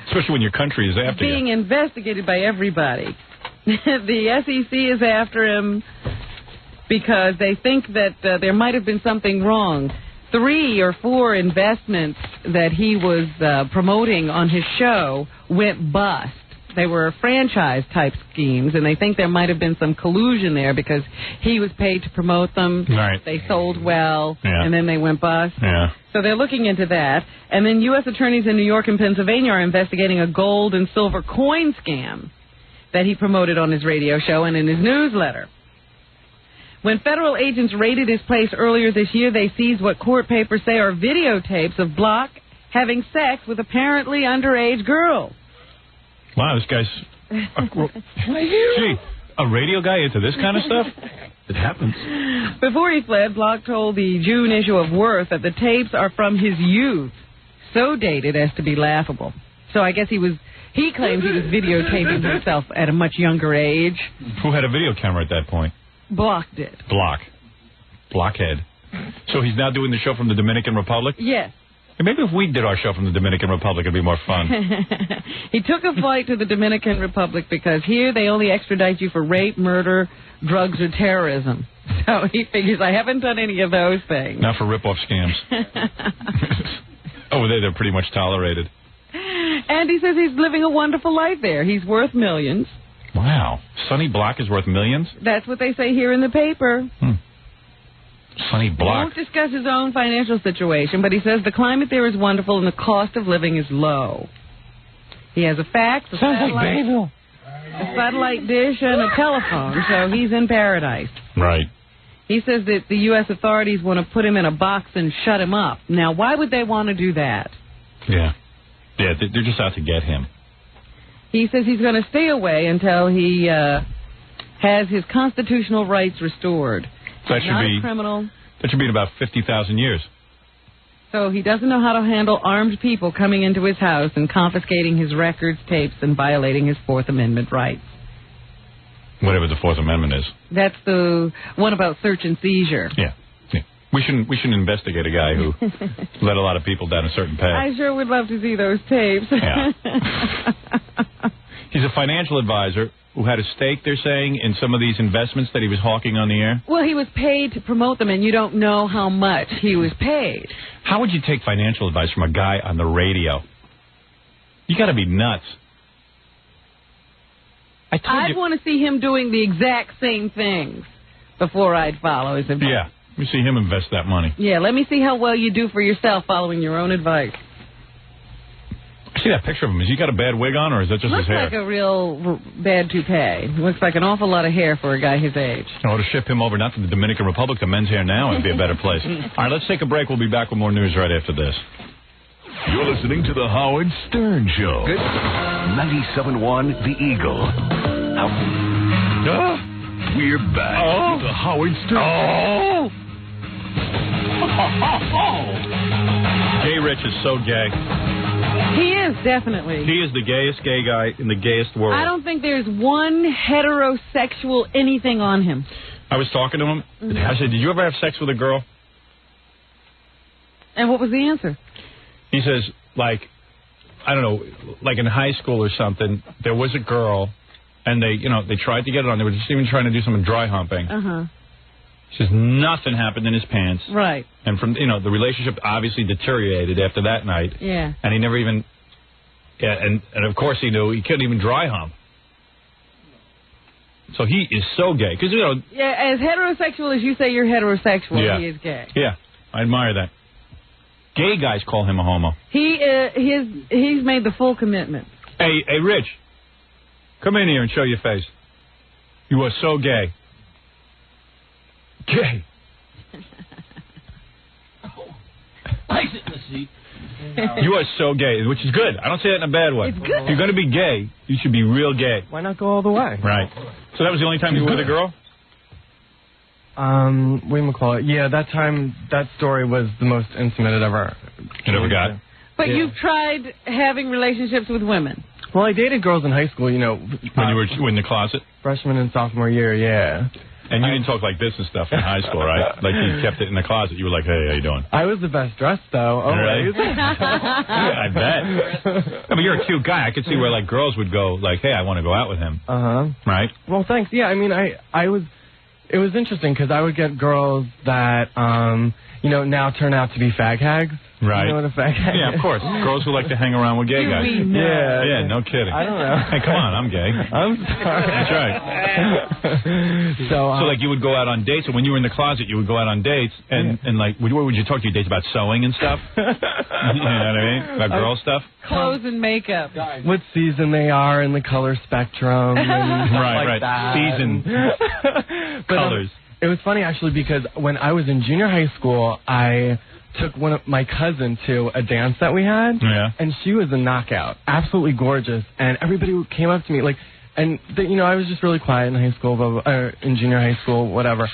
especially when your country is after being investigated by everybody. The SEC is after him because they think that there might have been something wrong. 3 or 4 investments that he was promoting on his show went bust. They were franchise-type schemes, and they think there might have been some collusion there because he was paid to promote them. Right. They sold well, Yeah. and then they went bust. Yeah. So they're looking into that. And then U.S. attorneys in New York and Pennsylvania are investigating a gold and silver coin scam that he promoted on his radio show and in his newsletter. When federal agents raided his place earlier this year, they seized what court papers say are videotapes of Block having sex with apparently underage girls. Wow, this guy's... Gee, a radio guy into this kind of stuff? It happens. Before he fled, Block told the June issue of Worth that the tapes are from his youth, so dated as to be laughable. So I guess he claims he was videotaping himself at a much younger age. Who had a video camera at that point? Block did. Blockhead. So he's now doing the show from the Dominican Republic? Yes. Hey, maybe if we did our show from the Dominican Republic, it'd be more fun. He took a flight to the Dominican Republic because here they only extradite you for rape, murder, drugs, or terrorism. So he figures, I haven't done any of those things. Not for rip-off scams. Over there, they're pretty much tolerated. And he says he's living a wonderful life there. He's worth millions. Wow. Sonny Block is worth millions? That's what they say here in the paper. Sonny He Block. won't discuss his own financial situation, but he says the climate there is wonderful and the cost of living is low. He has a fax, a satellite dish, and a telephone, so he's in paradise. Right. He says that the U.S. authorities want to put him in a box and shut him up. Now, why would they want to do that? Yeah. Yeah, they're just out to get him. He says he's going to stay away until he has his constitutional rights restored. That He's not a criminal. That should be in about 50,000 years. So he doesn't know how to handle armed people coming into his house and confiscating his records, tapes, and violating his Fourth Amendment rights. Whatever the Fourth Amendment is. That's the one about search and seizure. Yeah. We shouldn't investigate a guy who led a lot of people down a certain path. I sure would love to see those tapes. Yeah. He's a financial advisor who had a stake, they're saying, in some of these investments that he was hawking on the air. Well, he was paid to promote them, and you don't know how much he was paid. How would you take financial advice from a guy on the You got to be nuts. I'd want to see him doing the exact same things before I'd follow his advice. Yeah, let me see him invest that money. Yeah, let me see how well you do for yourself following your own advice. See that picture of him? Has he got a bad wig on, or is that just Looks his hair? like a real bad toupee. Looks like an awful lot of hair for a guy his age. I ought to ship him over, not to the Dominican Republic, to Men's Hair Now. It'd be a better place. All right, let's take a break. We'll be back with more news right after this. You're listening to The Howard Stern Show. 97.1 The Eagle. We're back with The Howard Stern Gay Rich is so gay. He is, definitely. He is the gayest gay guy in the gayest world. I don't think there's one heterosexual anything on him. I was talking to him. I said, did you ever have sex with a girl? And what was the answer? He says, like, I don't know, like in high school or something, there was a girl, and they tried to get it on. They were just even trying to do some dry humping. Uh-huh. He says nothing happened in his pants. Right. And from, the relationship obviously deteriorated after that night. Yeah. And he never even, and of course he knew he couldn't even dry hump. So he is so gay. Because, Yeah, as heterosexual as you say you're heterosexual, Yeah. he is gay. Yeah, I admire that. Gay guys call him a homo. He's made the full commitment. Hey, Rich, come in here and show your face. You are so gay. Gay. I sit in the seat. You are so gay, which is good. I don't say that in a bad way. It's good. If you're going to be gay, you should be real gay. Why not go all the way? Right. So that was the only time you were with a girl? Whatchamacallit? Yeah, that time, that story was the most intimate it ever got. But Yeah. you've tried having relationships with women. Well, I dated girls in high school, When you were in the closet? Freshman and sophomore year, yeah. And you didn't talk like this and stuff in high school, right? Like you kept it in the closet. You were like, hey, how you doing? I was the best dressed, though. Always. Really? I bet. I mean, you're a cute guy. I could see where, like, girls would go, like, hey, I want to go out with him. Uh-huh. Right? Well, thanks. Yeah, I mean, I was... It was interesting because I would get girls that, now turn out to be fag hags. Right. You know what a fag hag is? Yeah, of course. Girls who like to hang around with gay guys. Yeah, no kidding. I don't know. Hey, come on, I'm gay. I'm sorry. That's right. So, like, you would go out on dates, and when you were in the closet, you would go out on dates, and like, what would you talk to your dates about? Sewing and stuff? You know what I mean? About girl stuff? Clothes and makeup. What season they are in the color spectrum and stuff like that. Season. Colors. It was funny, actually, because when I was in junior high school, I took one of my cousin to a dance that we had, and she was a knockout, absolutely gorgeous, and everybody came up to me, like, and I was just really quiet in high school, in junior high school, whatever.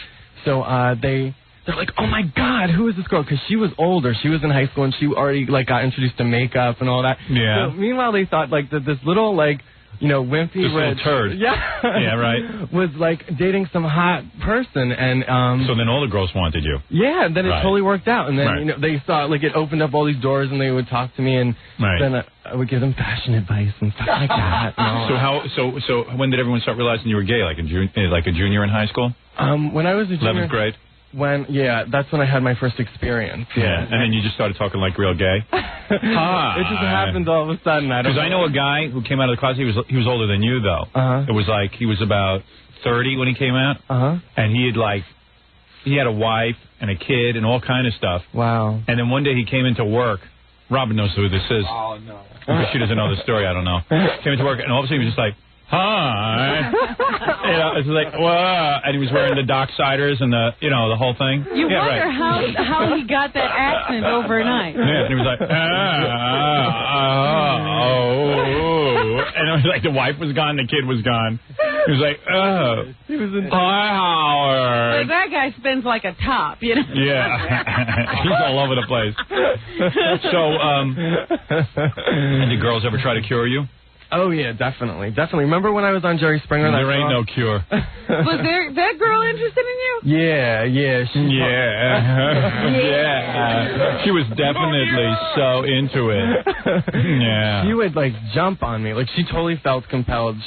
So they're like, oh my God, who is this girl? Because she was older, she was in high school, and she already like got introduced to makeup and all that. Yeah. So meanwhile, they thought like that this little like, wimpy just red turd. Yeah, right. Was like dating some hot person, and so then all the girls wanted you. Yeah, and then it totally worked out, and then they saw like it opened up all these doors, and they would talk to me, and then I would give them fashion advice and stuff like that. So when did everyone start realizing you were gay? Like a junior in high school? When I was a junior. 11th grade. That's when I had my first experience. Yeah, and then you just started talking like real gay. It just happened all of a sudden. Because I know a guy who came out of the closet. He was older than you though. It was like he was about 30 when he came out. And he had a wife and a kid and all kind of stuff. Wow. And then one day he came into work. Robin knows who this is. Oh no. She doesn't know the story. I don't know. Came into work and all of a sudden he was just like, hi. It's like, whoa. And he was wearing the Docksiders and the whole thing. You wonder how he got that accent overnight. Yeah, and he was like, and it was like the wife was gone, the kid was gone. He was like, He was in hi, Howard. But that guy spins like a top, Yeah. He's all over the place. So, and did girls ever try to cure you? Oh, yeah, definitely. Remember when I was on Jerry Springer? There ain't no cure. Was that girl interested in you? Yeah. She was definitely so into it. Yeah. She would, like, jump on me. Like, she totally felt compelled.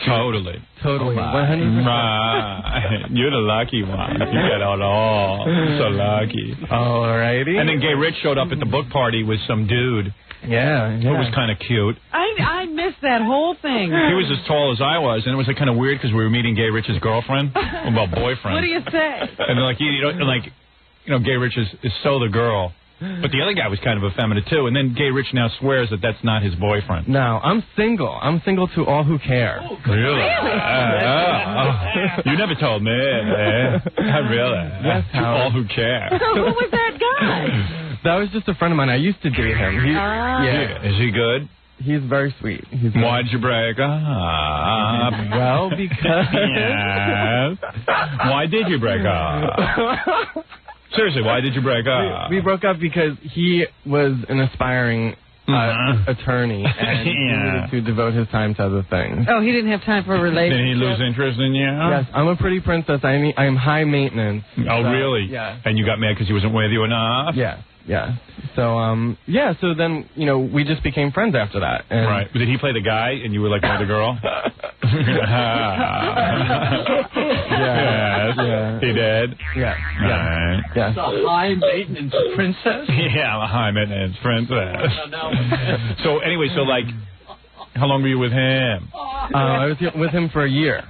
Totally. 100%. Right. You're the lucky one. You get it all. So lucky. Alrighty. And then Gay Rich showed up at the book party with some dude. Yeah. Who was kind of cute. I missed that whole thing. He was as tall as I was, and it was like kind of weird because we were meeting Gay Rich's girlfriend. Well, boyfriend. What do you say? And like, Gay Rich is so the girl. But the other guy was kind of effeminate, too. And then Gay Rich now swears that that's not his boyfriend. No, I'm single. I'm single to all who care. Oh, really? You never told me. Really? Yes, to all who care. So who was that guy? That was just a friend of mine. I used to date him. Yeah. Is he good? He's very sweet. Why'd you break up? Well, because... Yes. Why did you break up? Seriously, why did you break up? We broke up because he was an aspiring attorney, and he needed to devote his time to other things. Oh, he didn't have time for a relationship. Did he lose interest in you? Yes, I'm a pretty princess. I am high maintenance. Oh, so, really? Yeah. And you got mad because he wasn't with you enough? Yeah. So, so then, we just became friends after that. And right. Did he play the guy and you were like the girl? Yes. He did? Yeah. It's a high-maintenance princess? Yeah, I'm a high-maintenance princess. So, anyway, how long were you with him? I was with him for a year.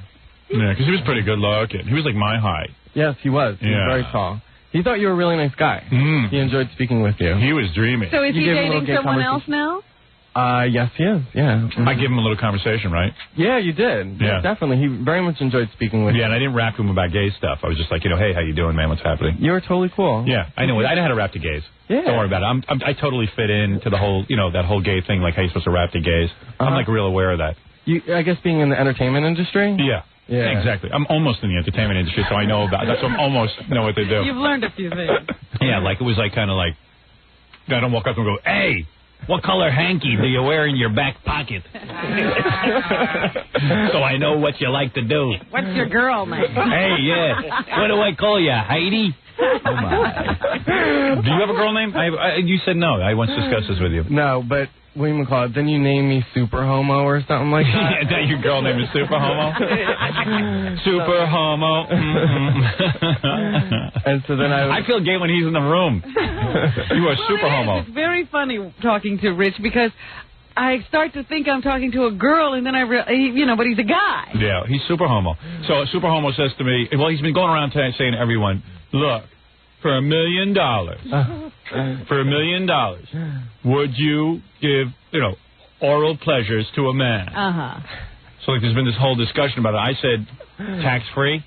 Yeah, because he was pretty good looking. He was like my height. Yes, he was. He was very tall. He thought you were a really nice guy. He enjoyed speaking with you. He was dreamy. So is he dating someone else now? Yes, he is. Yeah. I gave him a little conversation, right? Yeah, you did. Yeah, definitely. He very much enjoyed speaking with you. Yeah, and I didn't rap to him about gay stuff. I was just like, hey, how you doing, man? What's happening? You were totally cool. Yeah, I know. I know how to rap to gays. Yeah. Don't worry about it. I totally fit into the whole, that whole gay thing, like how you're supposed to rap to gays. I'm like real aware of that. I guess being in the entertainment industry? Yeah. Yeah, exactly. I'm almost in the entertainment industry, so I know about it. So I almost know what they do. You've learned a few things. Yeah, it was kind of like, I don't walk up and go, hey, what color hanky do you wear in your back pocket? So I know what you like to do. What's your girl name? Hey, yeah. What do I call you, Heidi? Oh, my. Do you have a girl name? You said no. I once discussed this with you. No, but William McCall, didn't you name me Super Homo or something like that? Is that your girl name is Super Homo? Super Homo. And so then I feel gay when he's in the room. You are Super Homo. It's very funny talking to Rich because I start to think I'm talking to a girl, and then but he's a guy. Yeah, he's Super Homo. So Super Homo says to me, well, he's been going around saying to everyone, look, for $1 million, would you give, oral pleasures to a man? Uh-huh. So there's been this whole discussion about it. I said, tax-free?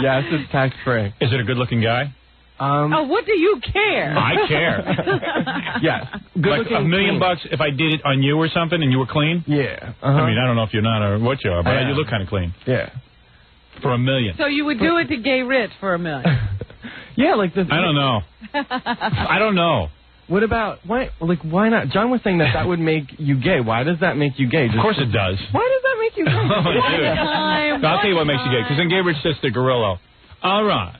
Yes, it's tax-free. Is it a good-looking guy? What do you care? I care. Yes. Like $1 million if I did it on you or something and you were clean? Yeah. I mean, I don't know if you're not or what you are, but you look kind of clean. Yeah. For $1 million. So you would do it to Gay Rich for $1 million? Yeah, like this. I don't know. I don't know. What about why not? John was saying that would make you gay. Why does that make you gay? Of course it does. Why does that make you gay? I'll tell you what makes you gay. Because then Gay Rich says to Gorillo, all right,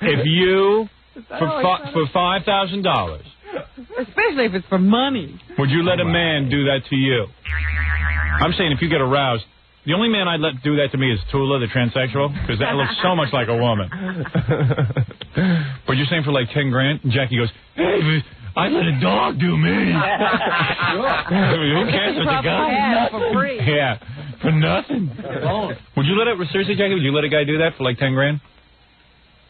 if you for $5,000, especially if it's for money, would you let a man do that to you? I'm saying if you get aroused. The only man I'd let do that to me is Tula, the transsexual, because that looks so much like a woman. But you're saying for like $10,000? And Jackie goes, hey, I let a dog do me. Who cares if it's a guy? Yeah, for free. Yeah, for nothing. Would you let it, seriously, Jackie, would you let a guy do that for like $10,000?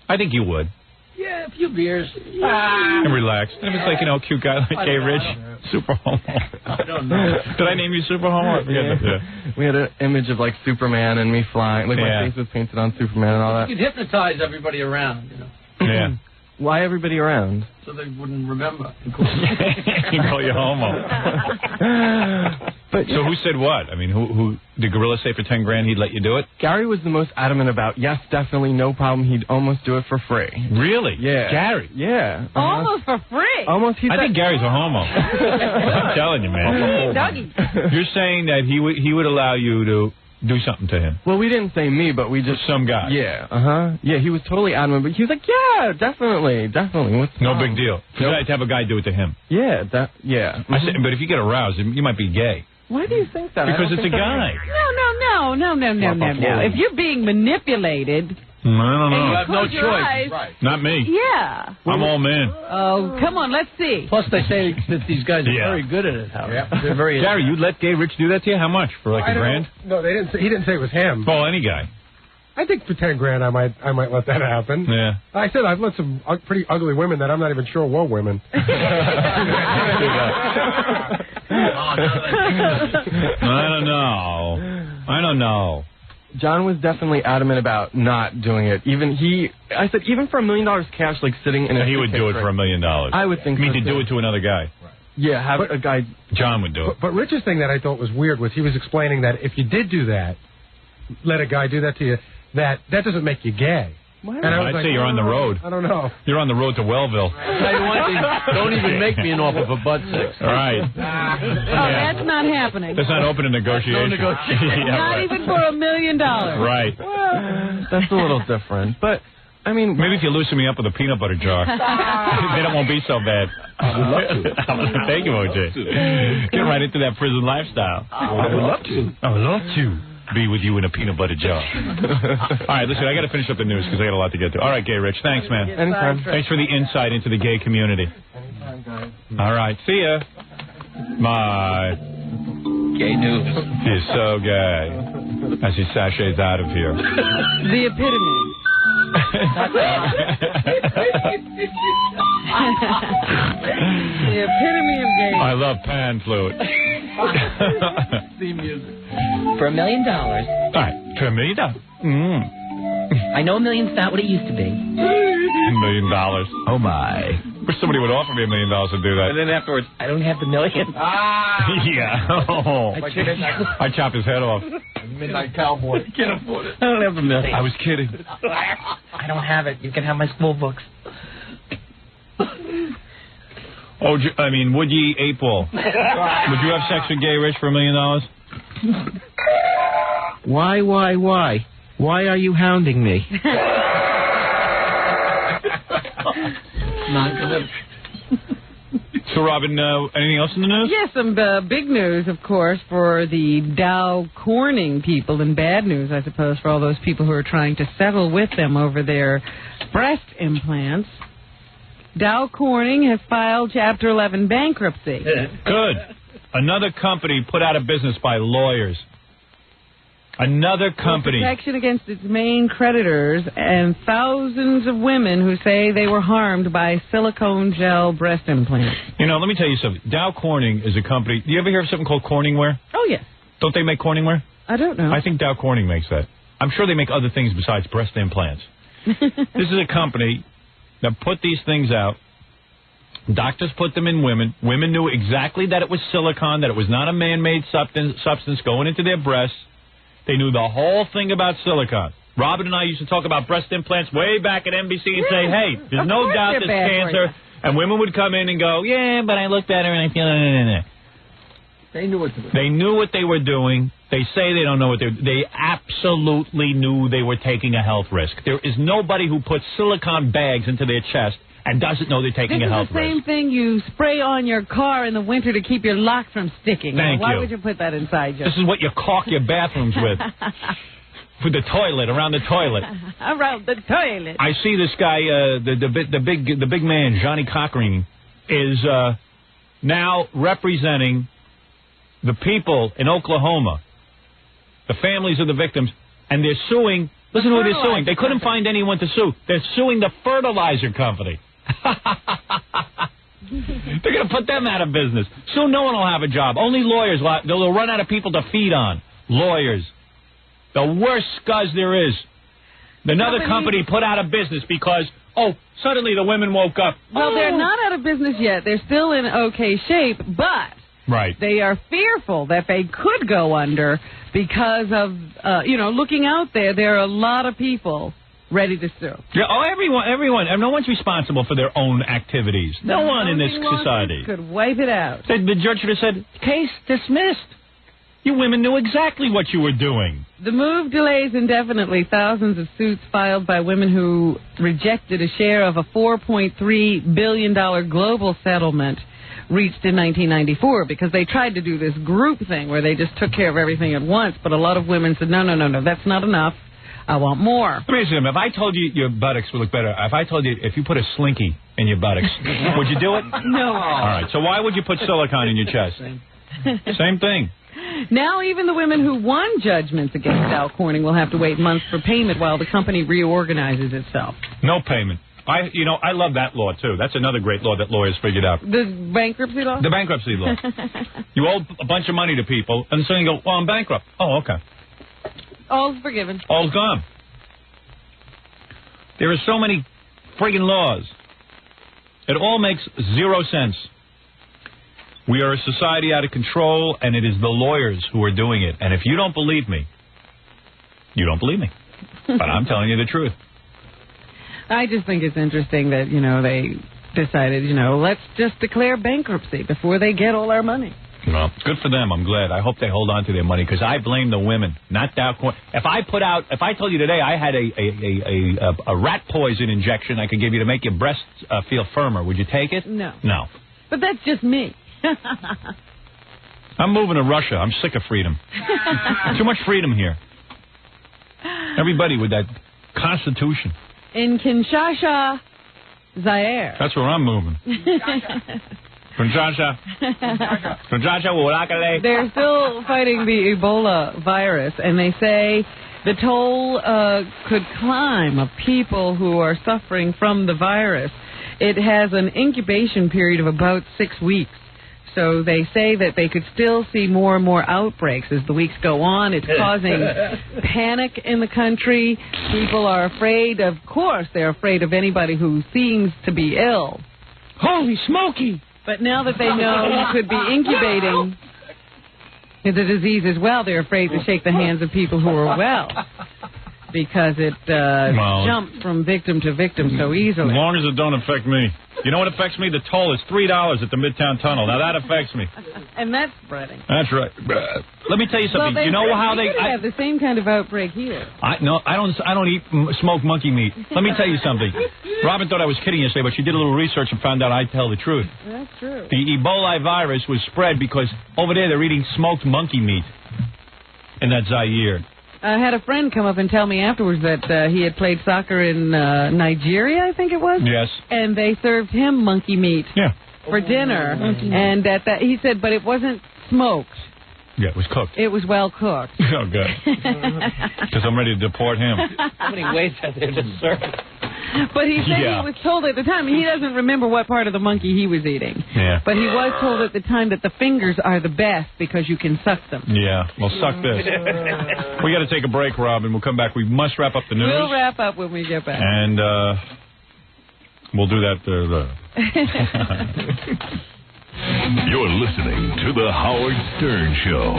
I think you would. Yeah, a few beers. And relax. And if it's like, cute guy like Gay Rich, Super Homo. I don't know. Did I name you Super Homo? I forget. Yeah. We had an image of like Superman and me flying. Like my face was painted on Superman and all that. You'd hypnotize everybody around, Yeah. Why everybody around? So they wouldn't remember. You call you homo. But so who said what? I mean, who did Gorilla say for $10,000 he'd let you do it? Gary was the most adamant about, yes, definitely, no problem. He'd almost do it for free. Really? Yeah. Gary? Yeah. Almost for free? Almost. I think Gary's a homo. I'm telling you, man. Doggy. You're saying that he would allow you to do something to him. Well, we didn't say me, but we just... Some guy. Yeah, Yeah, he was totally adamant, but he was like, yeah, definitely. What's no big deal. You'd have to have a guy do it to him. Yeah, I said, but if you get aroused, you might be gay. Why do you think that? Because it's a guy. No. If you're being manipulated... I don't know. You have no choice. Right. Not me. Yeah. I'm all man. Oh, come on, let's see. Plus, they say that these guys are very good at it, Howard. Yeah. They're very... Gary, you'd let Gay Rich do that to you? How much? For like $1,000? No, they didn't. He didn't say it was him. Oh, any guy. I think for $10,000, I might let that happen. Yeah. I said I've let some pretty ugly women that I'm not even sure were women. I don't know. John was definitely adamant about not doing it. I said, even for $1 million cash, like sitting in a... He would do it for $1 million. I would think so. You mean to too. do it to another guy? Right. Yeah, have a guy... John would do it. But Rich's thing that I thought was weird was he was explaining that if you did do that, let a guy do that to you, that doesn't make you gay. What? And I'd say you're on the road. I don't know. You're on the road to Wellville. I'll tell you one thing, don't even make me an offer for butt sex. All right. That's not happening. That's not open to negotiation. No negotiation. Not even for $1 million. Right. That's a little different. But, I mean... Maybe if you loosen me up with a peanut butter jar, then it won't be so bad. I would love to. Thank you, O.J. Get right into that prison lifestyle. I would love to. I would love to be with you in a peanut butter jar. All right, listen, I got to finish up the news because I got a lot to get to. All right, Gay Rich, thanks, man. Anytime. Thanks for the insight into the gay community. Anytime, guys. All right, see ya. Bye. Gay news. He's so gay. As he sachets out of here. The epitome. The epitome of gay. I love pan flute. Theme music. For $1 million. All right, for $1 million. I know $1 million's not what it used to be. $1 million. Oh, my. Wish somebody would offer me $1 million to do that. And then afterwards, I don't have the million. Yeah. Oh. I chop his head off. Midnight Cowboy. You can't afford it. I don't have the million. I was kidding. I don't have it. You can have my school books. Oh, would ye 8-ball? Would you have sex with Gay Rich for $1 million? Why? Why are you hounding me? Not good. So, Robin, anything else in the news? Yes, some big news, of course, for the Dow Corning people, and bad news, I suppose, for all those people who are trying to settle with them over their breast implants. Dow Corning has filed Chapter 11 bankruptcy. Good. Another company put out of business by lawyers. Another company. Protection against its main creditors and thousands of women who say they were harmed by silicone gel breast implants. You know, let me tell you something. Dow Corning is a company. Do you ever hear of something called Corningware? Oh, yes. Don't they make Corningware? I don't know. I think Dow Corning makes that. I'm sure they make other things besides breast implants. This is a company that put these things out. Doctors put them in women. Women knew exactly that it was silicone, that it was not a man-made substance going into their breasts. They knew the whole thing about silicone. Robin and I used to talk about breast implants way back at NBC and say, hey, there's no doubt there's cancer. And women would come in and go, yeah, but I looked at her and I feel... They knew what to do. They knew what they were doing. They say they don't know what they're doing. They absolutely knew they were taking a health risk. There is nobody who puts silicone bags into their chest and doesn't know they're taking a health risk. This is the same thing you spray on your car in the winter to keep your locks from sticking. Why would you put that inside you? This is what you caulk your bathrooms with. For the toilet, around the toilet. Around the toilet. I see this guy, the big man, Johnny Cochran, is now representing the people in Oklahoma, the families of the victims, and they're suing. Listen to who they're suing. They couldn't find anyone to sue. They're suing the fertilizer company. They're going to put them out of business. Soon no one will have a job. Only lawyers. They'll run out of people to feed on. Lawyers. The worst scuzz there is. Another company put out of business because, suddenly the women woke up. Well, they're not out of business yet. They're still in okay shape, but they are fearful that they could go under because of, looking out there. There are a lot of people ready to sue. Yeah, everyone. No one's responsible for their own activities. No one in this society could wipe it out. The judge should have said, case dismissed. You women knew exactly what you were doing. The move delays indefinitely thousands of suits filed by women who rejected a share of a $4.3 billion global settlement reached in 1994 because they tried to do this group thing where they just took care of everything at once, but a lot of women said, no, that's not enough. I want more. Let me ask you, if I told you your buttocks would look better, if I told you if you put a slinky in your buttocks, would you do it? No. All right, so why would you put silicone in your chest? Same thing. Now even the women who won judgments against Dow Corning will have to wait months for payment while the company reorganizes itself. No payment. I love that law, too. That's another great law that lawyers figured out. The bankruptcy law? The bankruptcy law. You owe a bunch of money to people, and so you go, well, I'm bankrupt. Oh, okay. All's forgiven. All's gone. There are so many friggin' laws. It all makes zero sense. We are a society out of control, and it is the lawyers who are doing it. And if you don't believe me, you don't believe me. But I'm telling you the truth. I just think it's interesting that, they decided, let's just declare bankruptcy before they get all our money. Well, good for them. I'm glad. I hope they hold on to their money because I blame the women, not Dow Corning. If I told you today I had a rat poison injection I could give you to make your breasts feel firmer, would you take it? No. No. But that's just me. I'm moving to Russia. I'm sick of freedom. Too much freedom here. Everybody with that constitution. In Kinshasa, Zaire. That's where I'm moving. Kinshasa. They're still fighting the Ebola virus, and they say the toll could climb of people who are suffering from the virus. It has an incubation period of about 6 weeks. So they say that they could still see more and more outbreaks as the weeks go on. It's causing panic in the country. People are afraid. Of course, they're afraid of anybody who seems to be ill. Holy smoky! But now that they know you could be incubating the disease as well, they're afraid to shake the hands of people who are well. because it jumped from victim to victim so easily. As long as it don't affect me. You know what affects me? The toll is $3 at the Midtown Tunnel. Now that affects me. And that's spreading. That's right. Let me tell you something. Well, you know how they have the same kind of outbreak here. I don't eat smoked monkey meat. Let me tell you something. Robin thought I was kidding yesterday, but she did a little research and found out I tell the truth. That's true. The Ebola virus was spread because over there they're eating smoked monkey meat in that Zaire. I had a friend come up and tell me afterwards that he had played soccer in Nigeria, I think it was. Yes. And they served him monkey meat for dinner. And that he said, but it wasn't smoked. Yeah, it was cooked. It was well cooked. Oh, good. Because I'm ready to deport him. How many ways are there to serve? But he said he was told at the time, he doesn't remember what part of the monkey he was eating. Yeah. But he was told at the time that the fingers are the best because you can suck them. Yeah. Well, suck this. We got to take a break, Robin. We'll come back. We must wrap up the news. We'll wrap up when we get back. And we'll do that. You're listening to The Howard Stern Show.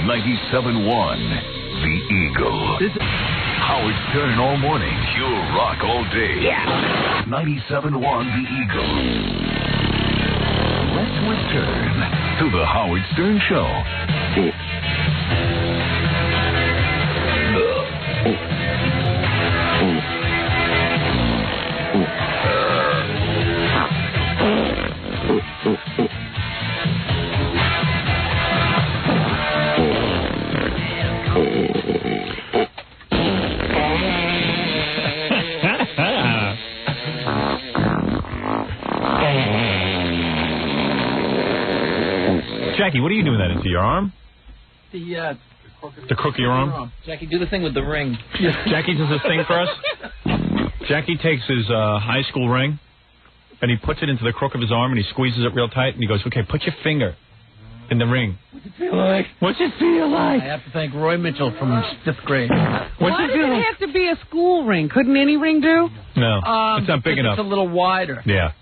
97.1 The Eagle. Howard Stern all morning. Pure rock all day. Yeah. 97.1 The Eagle. Let's return to The Howard Stern Show. Jackie, what are you doing that into your arm? The crook of your arm? Jackie, do the thing with the ring. Jackie does this thing for us. Jackie takes his high school ring, and he puts it into the crook of his arm, and he squeezes it real tight, and he goes, okay, put your finger in the ring. What's it feel like? What's it feel like? I have to thank Roy Mitchell from 5th grade. Why does it have to be a school ring? Couldn't any ring do? No, it's not big enough. It's a little wider. Yeah.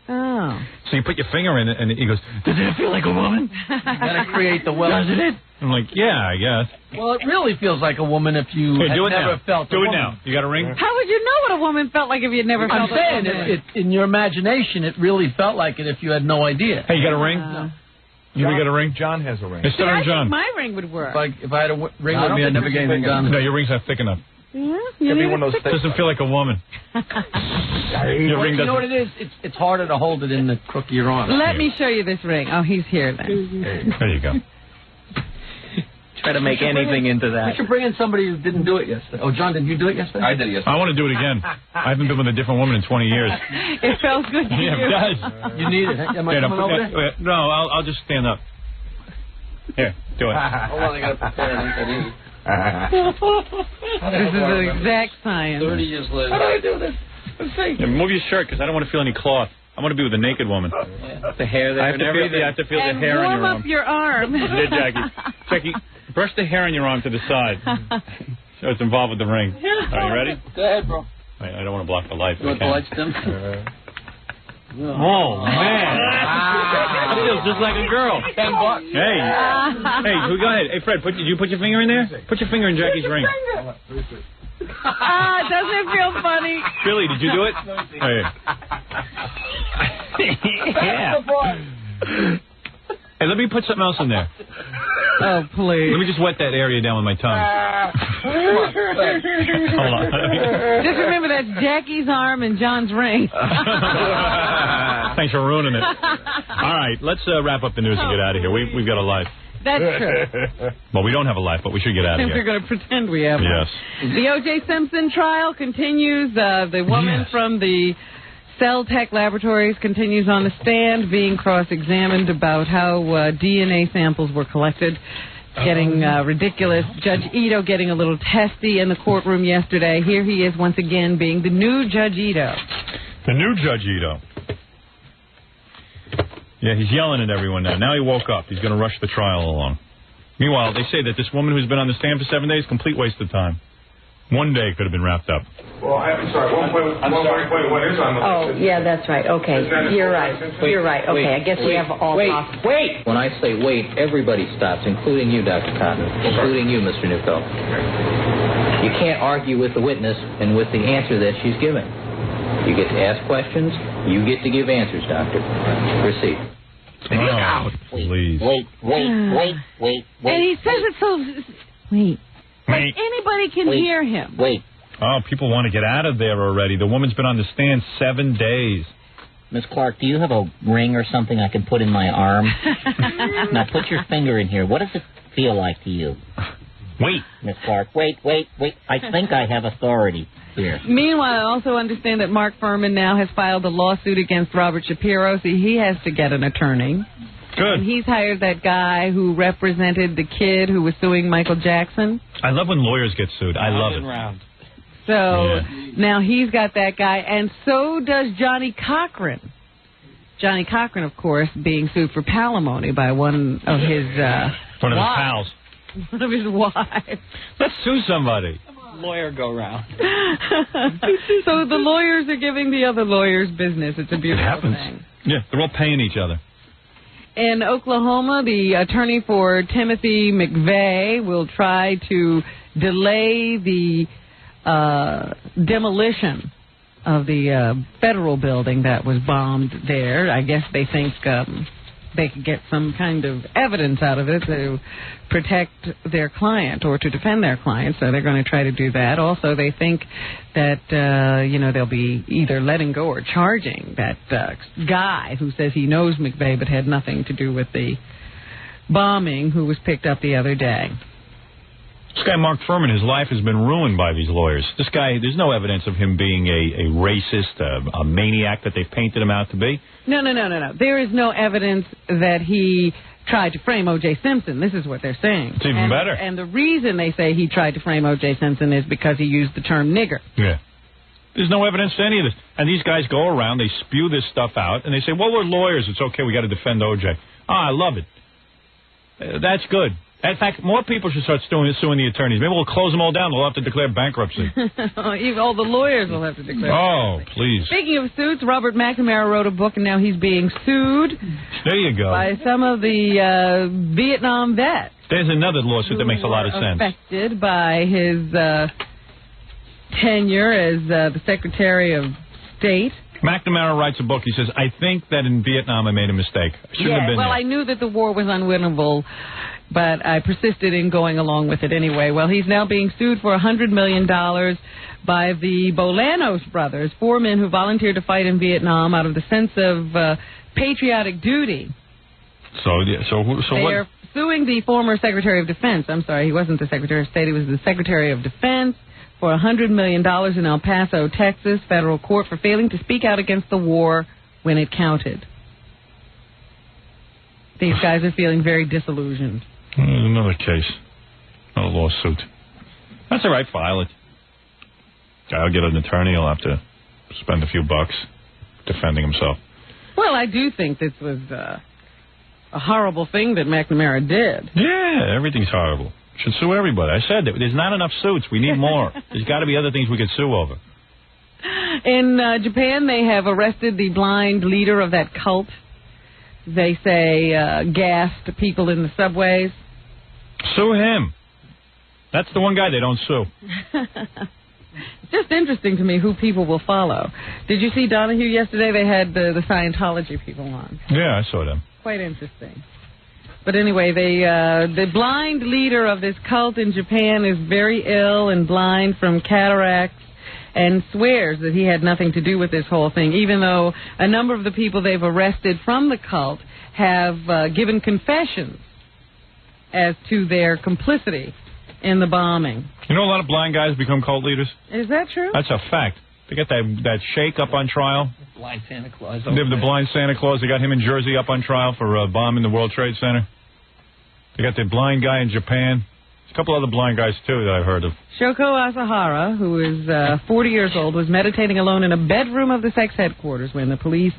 Oh. So you put your finger in it, and he goes, does it feel like a woman? You gotta create the well. Doesn't it? I'm like, yeah, I guess. Well, it really feels like a woman if you Hey, do it never now. felt Do a it woman. now. You got a ring? How would you know what a woman felt like if you'd never felt I'm saying, a woman? it, in your imagination, it really felt like it if you had no idea. Hey, you got a ring? You got a ring? John has a ring. It's Stuttering John. My ring would work. If I had a ring with me, I'd never get anything done. No, your ring's not thick enough. Yeah, Could be one of those It doesn't feel like a woman. Your ring You know what doesn't. it is? It's harder to hold it in the crook of your arm. Let me show you this ring. Oh, he's here then. There you go. Try to make anything into that. We should bring in somebody who didn't do it yesterday. Oh, John, did you do it yesterday? I did it yesterday. I want to do it again. I haven't been with a different woman in 20 years. It felt good to you. Yeah, it does. You need it. Am I coming over there? No, I'll just stand up. Here, do it. Hold on, I got to prepare it. This is an exact science. 30 years later. How do I do this? Let's see. Yeah, move your shirt, because I don't want to feel any cloth. I want to be with a naked woman. The hair there. I have to feel the hair on warm your arm. up your arm. Yeah, Jackie, brush the hair on your arm to the side. So it's involved with the ring. Are you ready? Go ahead, bro. Wait, I don't want to block the light. You want the lights dim? Oh, man. That feels just like a girl. $10. Hey, go ahead. Hey, Fred, did you put your finger in there? Put your finger in Jackie's ring. Doesn't it feel funny? Billy, did you do it? Yeah. Hey, let me put something else in there. Oh, please. Let me just wet that area down with my tongue. Hold on. Just remember that's Jackie's arm and John's ring. Thanks for ruining it. All right, let's wrap up the news and get out of here. We've got a life. That's true. Well, we don't have a life, but we should get out of We're here. going to pretend we have one. Yes. The O.J. Simpson trial continues. The woman from the Cell Tech Laboratories continues on the stand being cross-examined about how DNA samples were collected. Getting ridiculous. Judge Ito getting a little testy in the courtroom yesterday. Here he is once again being the new Judge Ito. The new Judge Ito. Yeah, he's yelling at everyone now. Now he woke up. He's going to rush the trial along. Meanwhile, they say that this woman who's been on the stand for 7 days, complete waste of time. One day could have been wrapped up. Well, I'm sorry. 1.1 is on the list. Oh, yeah, that's right. Okay, you're right. You're right. Okay, I guess we have all possible. Wait! When I say wait, everybody stops, including you, Dr. Cotton, including you, Mr. Newfeld. You can't argue with the witness and with the answer that she's given. You get to ask questions. You get to give answers, Doctor. Proceed. Oh, please. Wait. And he says it so... Wait. Like anybody can hear him. Wait. Oh, people want to get out of there already. The woman's been on the stand 7 days. Miss Clark, do you have a ring or something I can put in my arm? Now put your finger in here. What does it feel like to you? Wait. Miss Clark, wait. I think I have authority here. Meanwhile, I also understand that Mark Furman now has filed a lawsuit against Robert Shapiro. See, he has to get an attorney. Good. And he's hired that guy who represented the kid who was suing Michael Jackson. I love when lawyers get sued. I love it. So now he's got that guy, and so does Johnny Cochran. Johnny Cochran, of course, being sued for palimony by one of his one of his pals. One of his wives. Let's sue somebody. Lawyer go round. So the lawyers are giving the other lawyers business. It's a beautiful thing. Yeah, they're all paying each other. In Oklahoma, the attorney for Timothy McVeigh will try to delay the demolition of the federal building that was bombed there. I guess they think they could get some kind of evidence out of it to protect their client or to defend their client, so they're going to try to do that. Also, they think that, they'll be either letting go or charging that guy who says he knows McVeigh but had nothing to do with the bombing, who was picked up the other day. This guy, Mark Furman, his life has been ruined by these lawyers. This guy, there's no evidence of him being a racist, a maniac that they painted him out to be. No. There is no evidence that he tried to frame O.J. Simpson. This is what they're saying. It's even better. And the reason they say he tried to frame O.J. Simpson is because he used the term nigger. Yeah. There's no evidence to any of this. And these guys go around, they spew this stuff out, and they say, well, we're lawyers. It's okay. We got to defend O.J. Oh, I love it. That's good. In fact, more people should start suing the attorneys. Maybe we'll close them all down. They'll have to declare bankruptcy. Even all the lawyers will have to declare bankruptcy. Please. Speaking of suits, Robert McNamara wrote a book, and now he's being sued. There you go. By some of the Vietnam vets. There's another lawsuit that makes a lot of sense. Affected by his tenure as the Secretary of State. McNamara writes a book. He says, I think that in Vietnam I made a mistake. I shouldn't have been there. I knew that the war was unwinnable, but I persisted in going along with it anyway. Well, he's now being sued for $100 million by the Bolanos brothers, 4 men who volunteered to fight in Vietnam out of the sense of patriotic duty. So They're suing the former Secretary of Defense. I'm sorry, he wasn't the Secretary of State. He was the Secretary of Defense for $100 million in El Paso, Texas, federal court for failing to speak out against the war when it counted. These guys are feeling very disillusioned. Another case. Another lawsuit. That's all right, file it. I'll get an attorney. He'll have to spend a few bucks defending himself. Well, I do think this was a horrible thing that McNamara did. Yeah, everything's horrible. Should sue everybody. I said that there's not enough suits. We need more. There's got to be other things we could sue over. In Japan, they have arrested the blind leader of that cult. They say gassed people in the subways. Sue him. That's the one guy they don't sue. It's just interesting to me who people will follow. Did you see Donahue yesterday? They had the Scientology people on. Yeah, I saw them. Quite interesting. But anyway, the blind leader of this cult in Japan is very ill and blind from cataracts and swears that he had nothing to do with this whole thing, even though a number of the people they've arrested from the cult have given confessions as to their complicity in the bombing. You know a lot of blind guys become cult leaders? Is that true? That's a fact. They got that Sheik up on trial. Blind Santa Claus. They have the blind Santa Claus. They got him in Jersey up on trial for bombing the World Trade Center. They got the blind guy in Japan. There's a couple other blind guys, too, that I've heard of. Shoko Asahara, who is 40 years old, was meditating alone in a bedroom of the sex headquarters when the police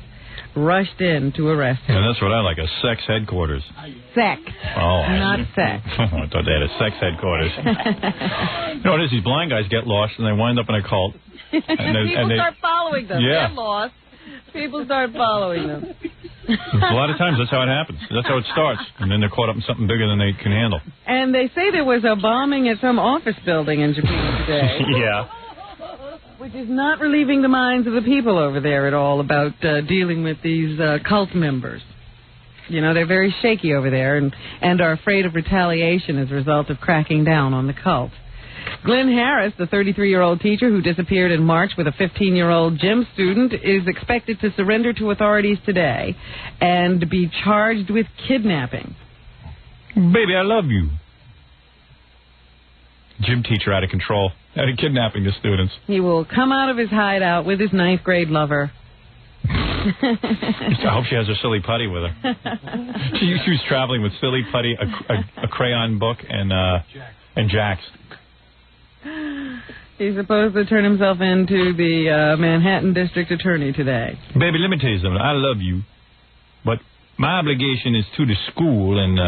rushed in to arrest him. Yeah, that's what I like, a sex headquarters. Sex. Oh, not sex. I thought they had a sex headquarters. You know what it is? These blind guys get lost, and they wind up in a cult. And people start following them. Yeah. They're lost. People start following them. A lot of times that's how it happens. That's how it starts. And then they're caught up in something bigger than they can handle. And they say there was a bombing at some office building in Japan today. Yeah. Which is not relieving the minds of the people over there at all about dealing with these cult members. You know, they're very shaky over there and are afraid of retaliation as a result of cracking down on the cult. Glenn Harris, the 33-year-old teacher who disappeared in March with a 15-year-old gym student, is expected to surrender to authorities today and be charged with kidnapping. Baby, I love you. Gym teacher out of control, out of kidnapping the students. He will come out of his hideout with his ninth-grade lover. I hope she has her silly putty with her. She was traveling with silly putty, a crayon book, and Jax. He's supposed to turn himself into the Manhattan District Attorney today. Baby, let me tell you something. I love you, but my obligation is to the school, and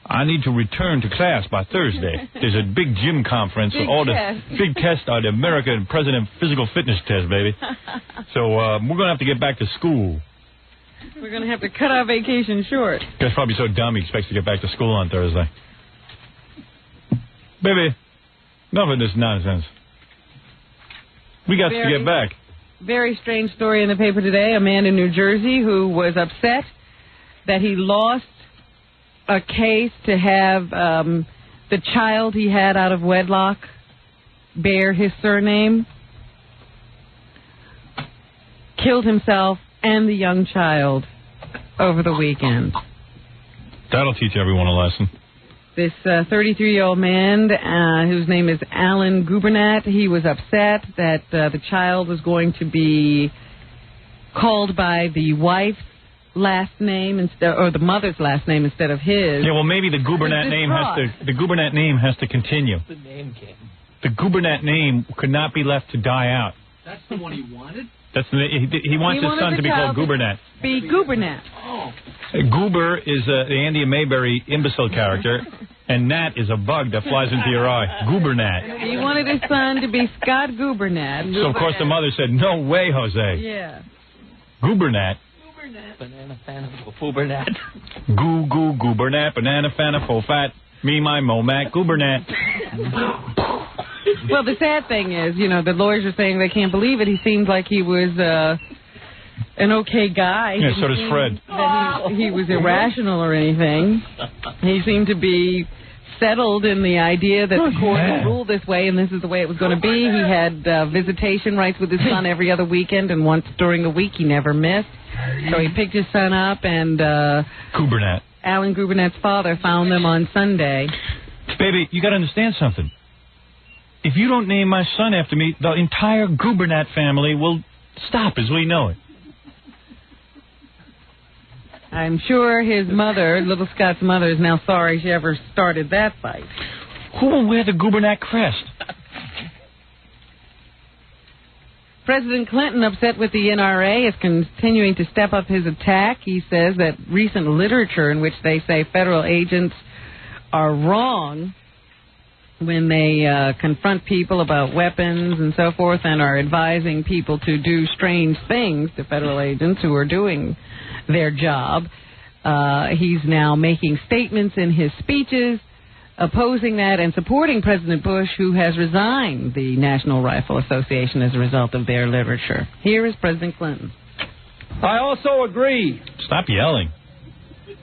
I need to return to class by Thursday. There's a big gym conference. Big tests are the American President Physical Fitness Test, baby. So we're going to have to get back to school. We're going to have to cut our vacation short. Guy's probably so dumb he expects to get back to school on Thursday. Baby, enough of this nonsense. We got to get back. Very strange story in the paper today. A man in New Jersey who was upset that he lost a case to have the child he had out of wedlock bear his surname, killed himself and the young child over the weekend. That'll teach everyone a lesson. This 33-year-old man, whose name is Alan Gubernat, he was upset that the child was going to be called by the wife's last name instead, or the mother's last name instead of his. Yeah, well, maybe the Gubernat name has to continue. The name came. The Gubernat name could not be left to die out. That's the one he wanted? He wants his son to be called Gubernat. Be Gubernat. Oh. Goober is the Andy Mayberry imbecile character, and Nat is a bug that flies into your eye. Gubernat. He wanted his son to be Scott Gubernat. So, of course, the mother said, no way, Jose. Yeah. Gubernat. Banana fan of Gubernat. Gubernat, banana fan of full fat. Me, my Momac, Gubernat. Well, the sad thing is, you know, the lawyers are saying they can't believe it. He seemed like he was an okay guy. Yeah, so does Fred. That he was irrational or anything. He seemed to be settled in the idea that the court would rule this way and this is the way it was going to be. He had visitation rights with his son every other weekend, and once during the week he never missed. So he picked his son up, and Gubernat. Alan Gubernat's father found them on Sunday. Baby, you got to understand something. If you don't name my son after me, the entire Gubernat family will stop as we know it. I'm sure his mother, little Scott's mother, is now sorry she ever started that fight. Who will wear the Gubernat crest? President Clinton, upset with the NRA, is continuing to step up his attack. He says that recent literature in which they say federal agents are wrong when they confront people about weapons and so forth and are advising people to do strange things to federal agents who are doing their job. He's now making statements in his speeches opposing that and supporting President Bush, who has resigned the National Rifle Association as a result of their literature. Here is President Clinton. I also agree. Stop yelling.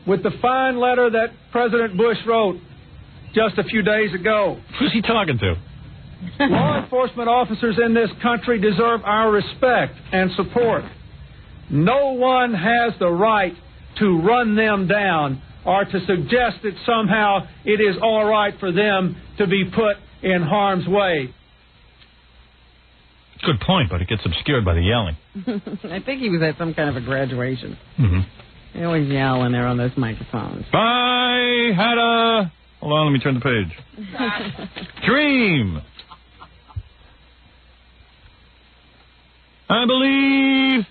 With the fine letter that President Bush wrote just a few days ago. Who's he talking to? Law enforcement officers in this country deserve our respect and support. No one has the right to run them down or to suggest that somehow it is all right for them to be put in harm's way. Good point, but it gets obscured by the yelling. I think he was at some kind of a graduation. Mm-hmm. They always yell when they're on those microphones. I had a... Hold on, let me turn the page. Dream. I believe...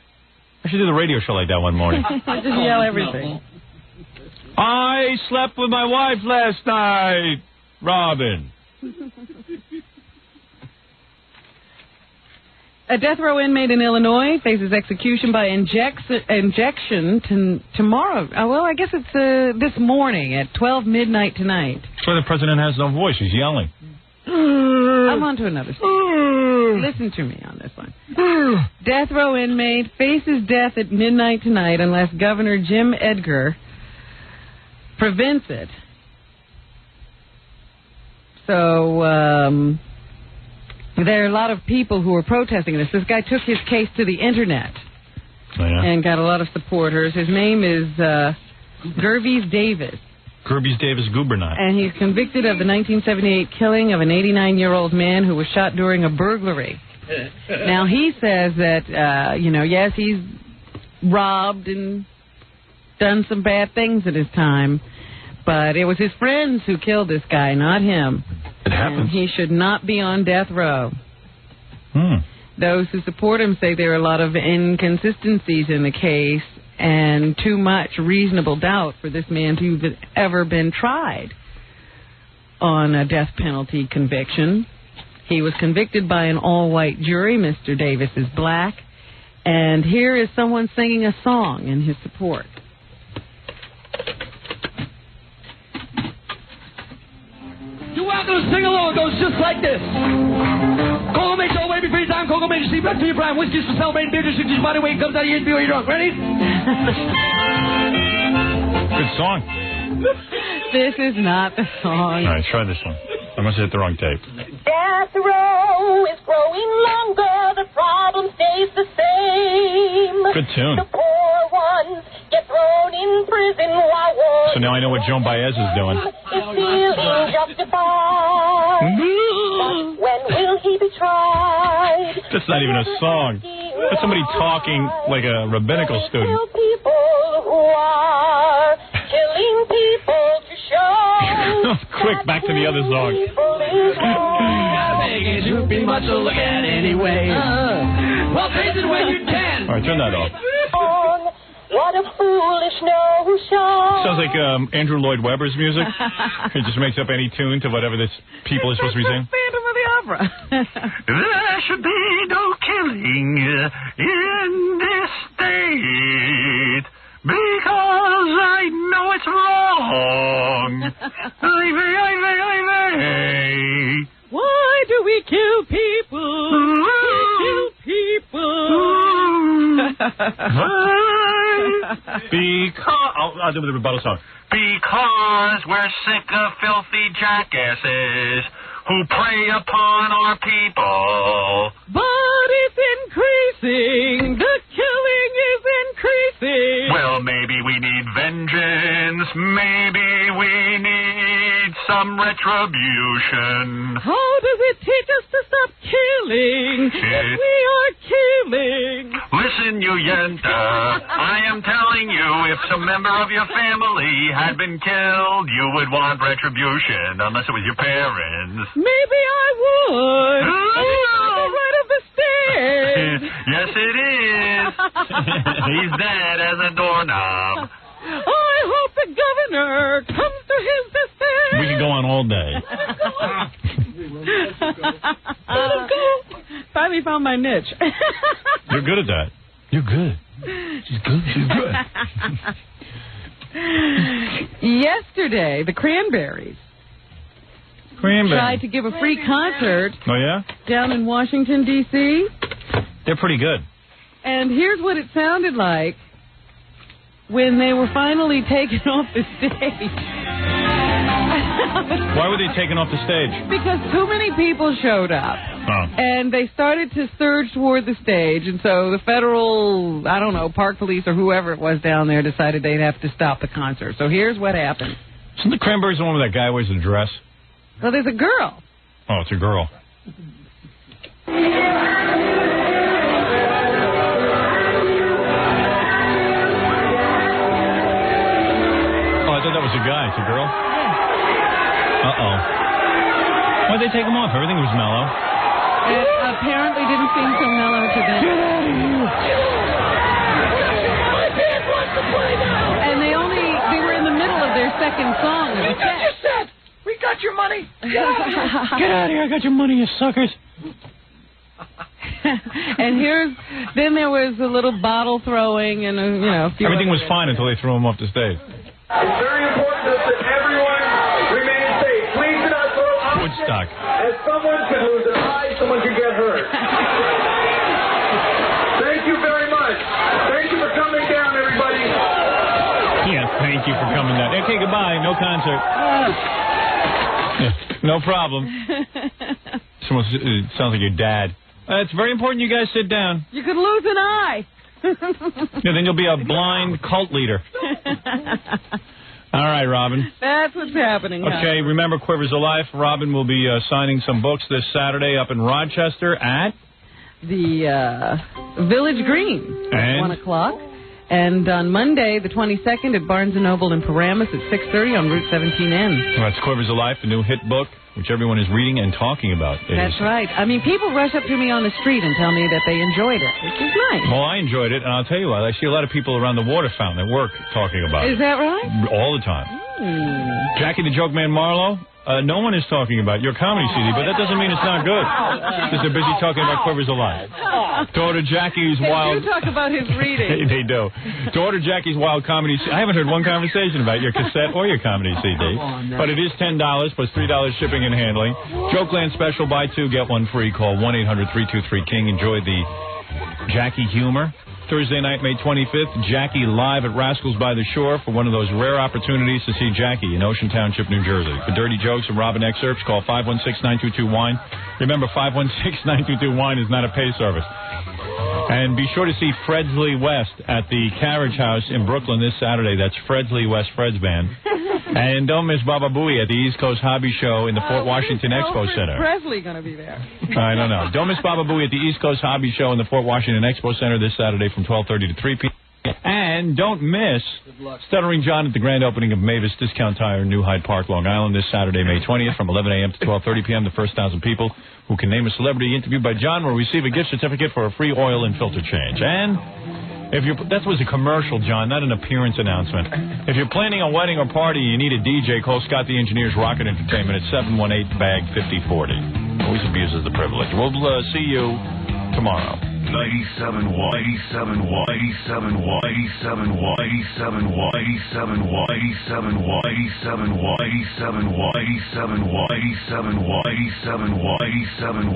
I should do the radio show like that one morning. Just yell everything. I slept with my wife last night, Robin. A death row inmate in Illinois faces execution by injection tomorrow. Well, I guess it's this morning at 12 midnight tonight. That's why the president has no voice. He's yelling. I'm on to another story. Listen to me on this one. Death row inmate faces death at midnight tonight unless Governor Jim Edgar prevents it. So, there are a lot of people who are protesting this. This guy took his case to the Internet and got a lot of supporters. His name is Gervais Davis. Gervais Davis Gubernat. And he's convicted of the 1978 killing of an 89-year-old man who was shot during a burglary. Now, he says that, yes, he's robbed and done some bad things in his time, but it was his friends who killed this guy, not him. It happens. And he should not be on death row. Those who support him say there are a lot of inconsistencies in the case and too much reasonable doubt for this man to have ever been tried on a death penalty conviction. He was convicted by an all-white jury. Mr. Davis is black. And here is someone singing a song in his support. You're welcome to sing along. It goes just like this. Cocoa makes all wavy free time. Cocoa makes you see back to your prime. Whiskey's for celebrating beer. Just your body weight comes out of you and feel you're drunk. Ready? Good song. This is not the song. All right, try this one. I must have hit the wrong tape. Death row is growing longer. The problem stays the same. Good tune. The poor ones get thrown in prison while war. So now I know what Joan Baez is doing. Is feeling justified. But when will he be tried? That's not even a song. That's somebody talking like a rabbinical student. People who are killing people to show. Quick, back to the other song. It should be much to look at anyway. Well, face it when you can. All right, turn that off. What a foolish notion. Sounds like Andrew Lloyd Webber's music. He just makes up any tune to whatever this people are supposed to be saying. Phantom of the Opera. There should be no killing in this state because I know it's wrong. Why do we kill people? We kill people. Because I'll do the rebuttal song. Because we're sick of filthy jackasses who prey upon our people. But it's increasing. The killing is increasing. Well, maybe we need vengeance. Maybe we need some retribution. How does it teach us to stop killing? If we are killing. Listen, you Yenta, I am telling you, if some member of your family had been killed, you would want retribution, unless it was your parents. Maybe I would. It's the right of the stairs. Yes, it is. He's dead as a doorknob. I hope the governor comes to his defense. We can go on all day. Finally found my niche. You're good at that. You're good. She's good. She's good. Yesterday, the Cranberries tried to give a free concert. Oh, yeah? Down in Washington, D.C. They're pretty good. And here's what it sounded like when they were finally taken off the stage. Why were they taken off the stage? Because too many people showed up. Oh. And they started to surge toward the stage, and so the federal, I don't know, park police or whoever it was down there decided they'd have to stop the concert. So here's what happened. Isn't the Cranberries the one where that guy wears a dress? Well, there's a girl. Oh, it's a girl. Oh, I thought that was a guy. It's a girl? Uh-oh. Why'd they take him off? Everything was mellow. It apparently didn't seem so mellow to them. And they were in the middle of their second song. You got your set. We got your money. Get out of here. I got your money, you suckers. And then there was a little bottle throwing and, a few Everything was other fine until they threw him off the stage. It's very important that everyone remain safe. Please do not throw objects. Woodstock. As someone could lose an eye, someone could get hurt. Thank you very much. Thank you for coming down, everybody. Yes, thank you for coming down. Okay, goodbye. No concert. No problem. It sounds like your dad. It's very important you guys sit down. You could lose an eye. Yeah, then you'll be a blind cult leader. All right, Robin. That's what's happening. Okay, remember Quivers of Life. Robin will be signing some books this Saturday up in Rochester at the Village Green at 1 o'clock. And on Monday, the 22nd, at Barnes & Noble in Paramus at 6:30 on Route 17N. Well, that's Quivers of Life, the new hit book, which everyone is reading and talking about. That's right. I mean, people rush up to me on the street and tell me that they enjoyed it, which is nice. Well, I enjoyed it, and I'll tell you what, I see a lot of people around the water fountain at work talking about it. Is that right? All the time. Jackie the Joke Man Marlowe, no one is talking about your comedy CD, but that doesn't mean it's not good. Because they're busy talking about Quivers of Life. Daughter Jackie's wild... They do talk about his reading. They do. Daughter Jackie's wild comedy... I haven't heard one conversation about your cassette or your comedy CD. But it is $10 plus $3 shipping and handling. Jokeland special, buy two, get one free. Call 1-800-323-KING. Enjoy the Jackie humor. Thursday night, May 25th, Jackie live at Rascals by the Shore for one of those rare opportunities to see Jackie in Ocean Township, New Jersey. For dirty jokes and Robin excerpts, call 516-922-WINE. Remember, 516-922-WINE is not a pay service. And be sure to see Fredsley West at the Carriage House in Brooklyn this Saturday. That's Fredsley West Fred's band. And don't miss Baba Booey at the East Coast Hobby Show in the Fort Washington Expo Center. Presley going to be there. I don't know. Don't miss Baba Booey at the East Coast Hobby Show in the Fort Washington Expo Center this Saturday from 12:30 to 3 p.m. And don't miss Stuttering John at the grand opening of Mavis Discount Tire in New Hyde Park, Long Island this Saturday, May 20th from 11 a.m. to 12:30 p.m. The first 1,000 people who can name a celebrity interviewed by John will receive a gift certificate for a free oil and filter change. And that was a commercial, John, not an appearance announcement. If you're planning a wedding or party and you need a DJ, call Scott the Engineer's Rocket Entertainment at 718-BAG-5040. Always abuses the privilege. We'll see you tomorrow. 97 87 87 87 87 87 87 87 87 87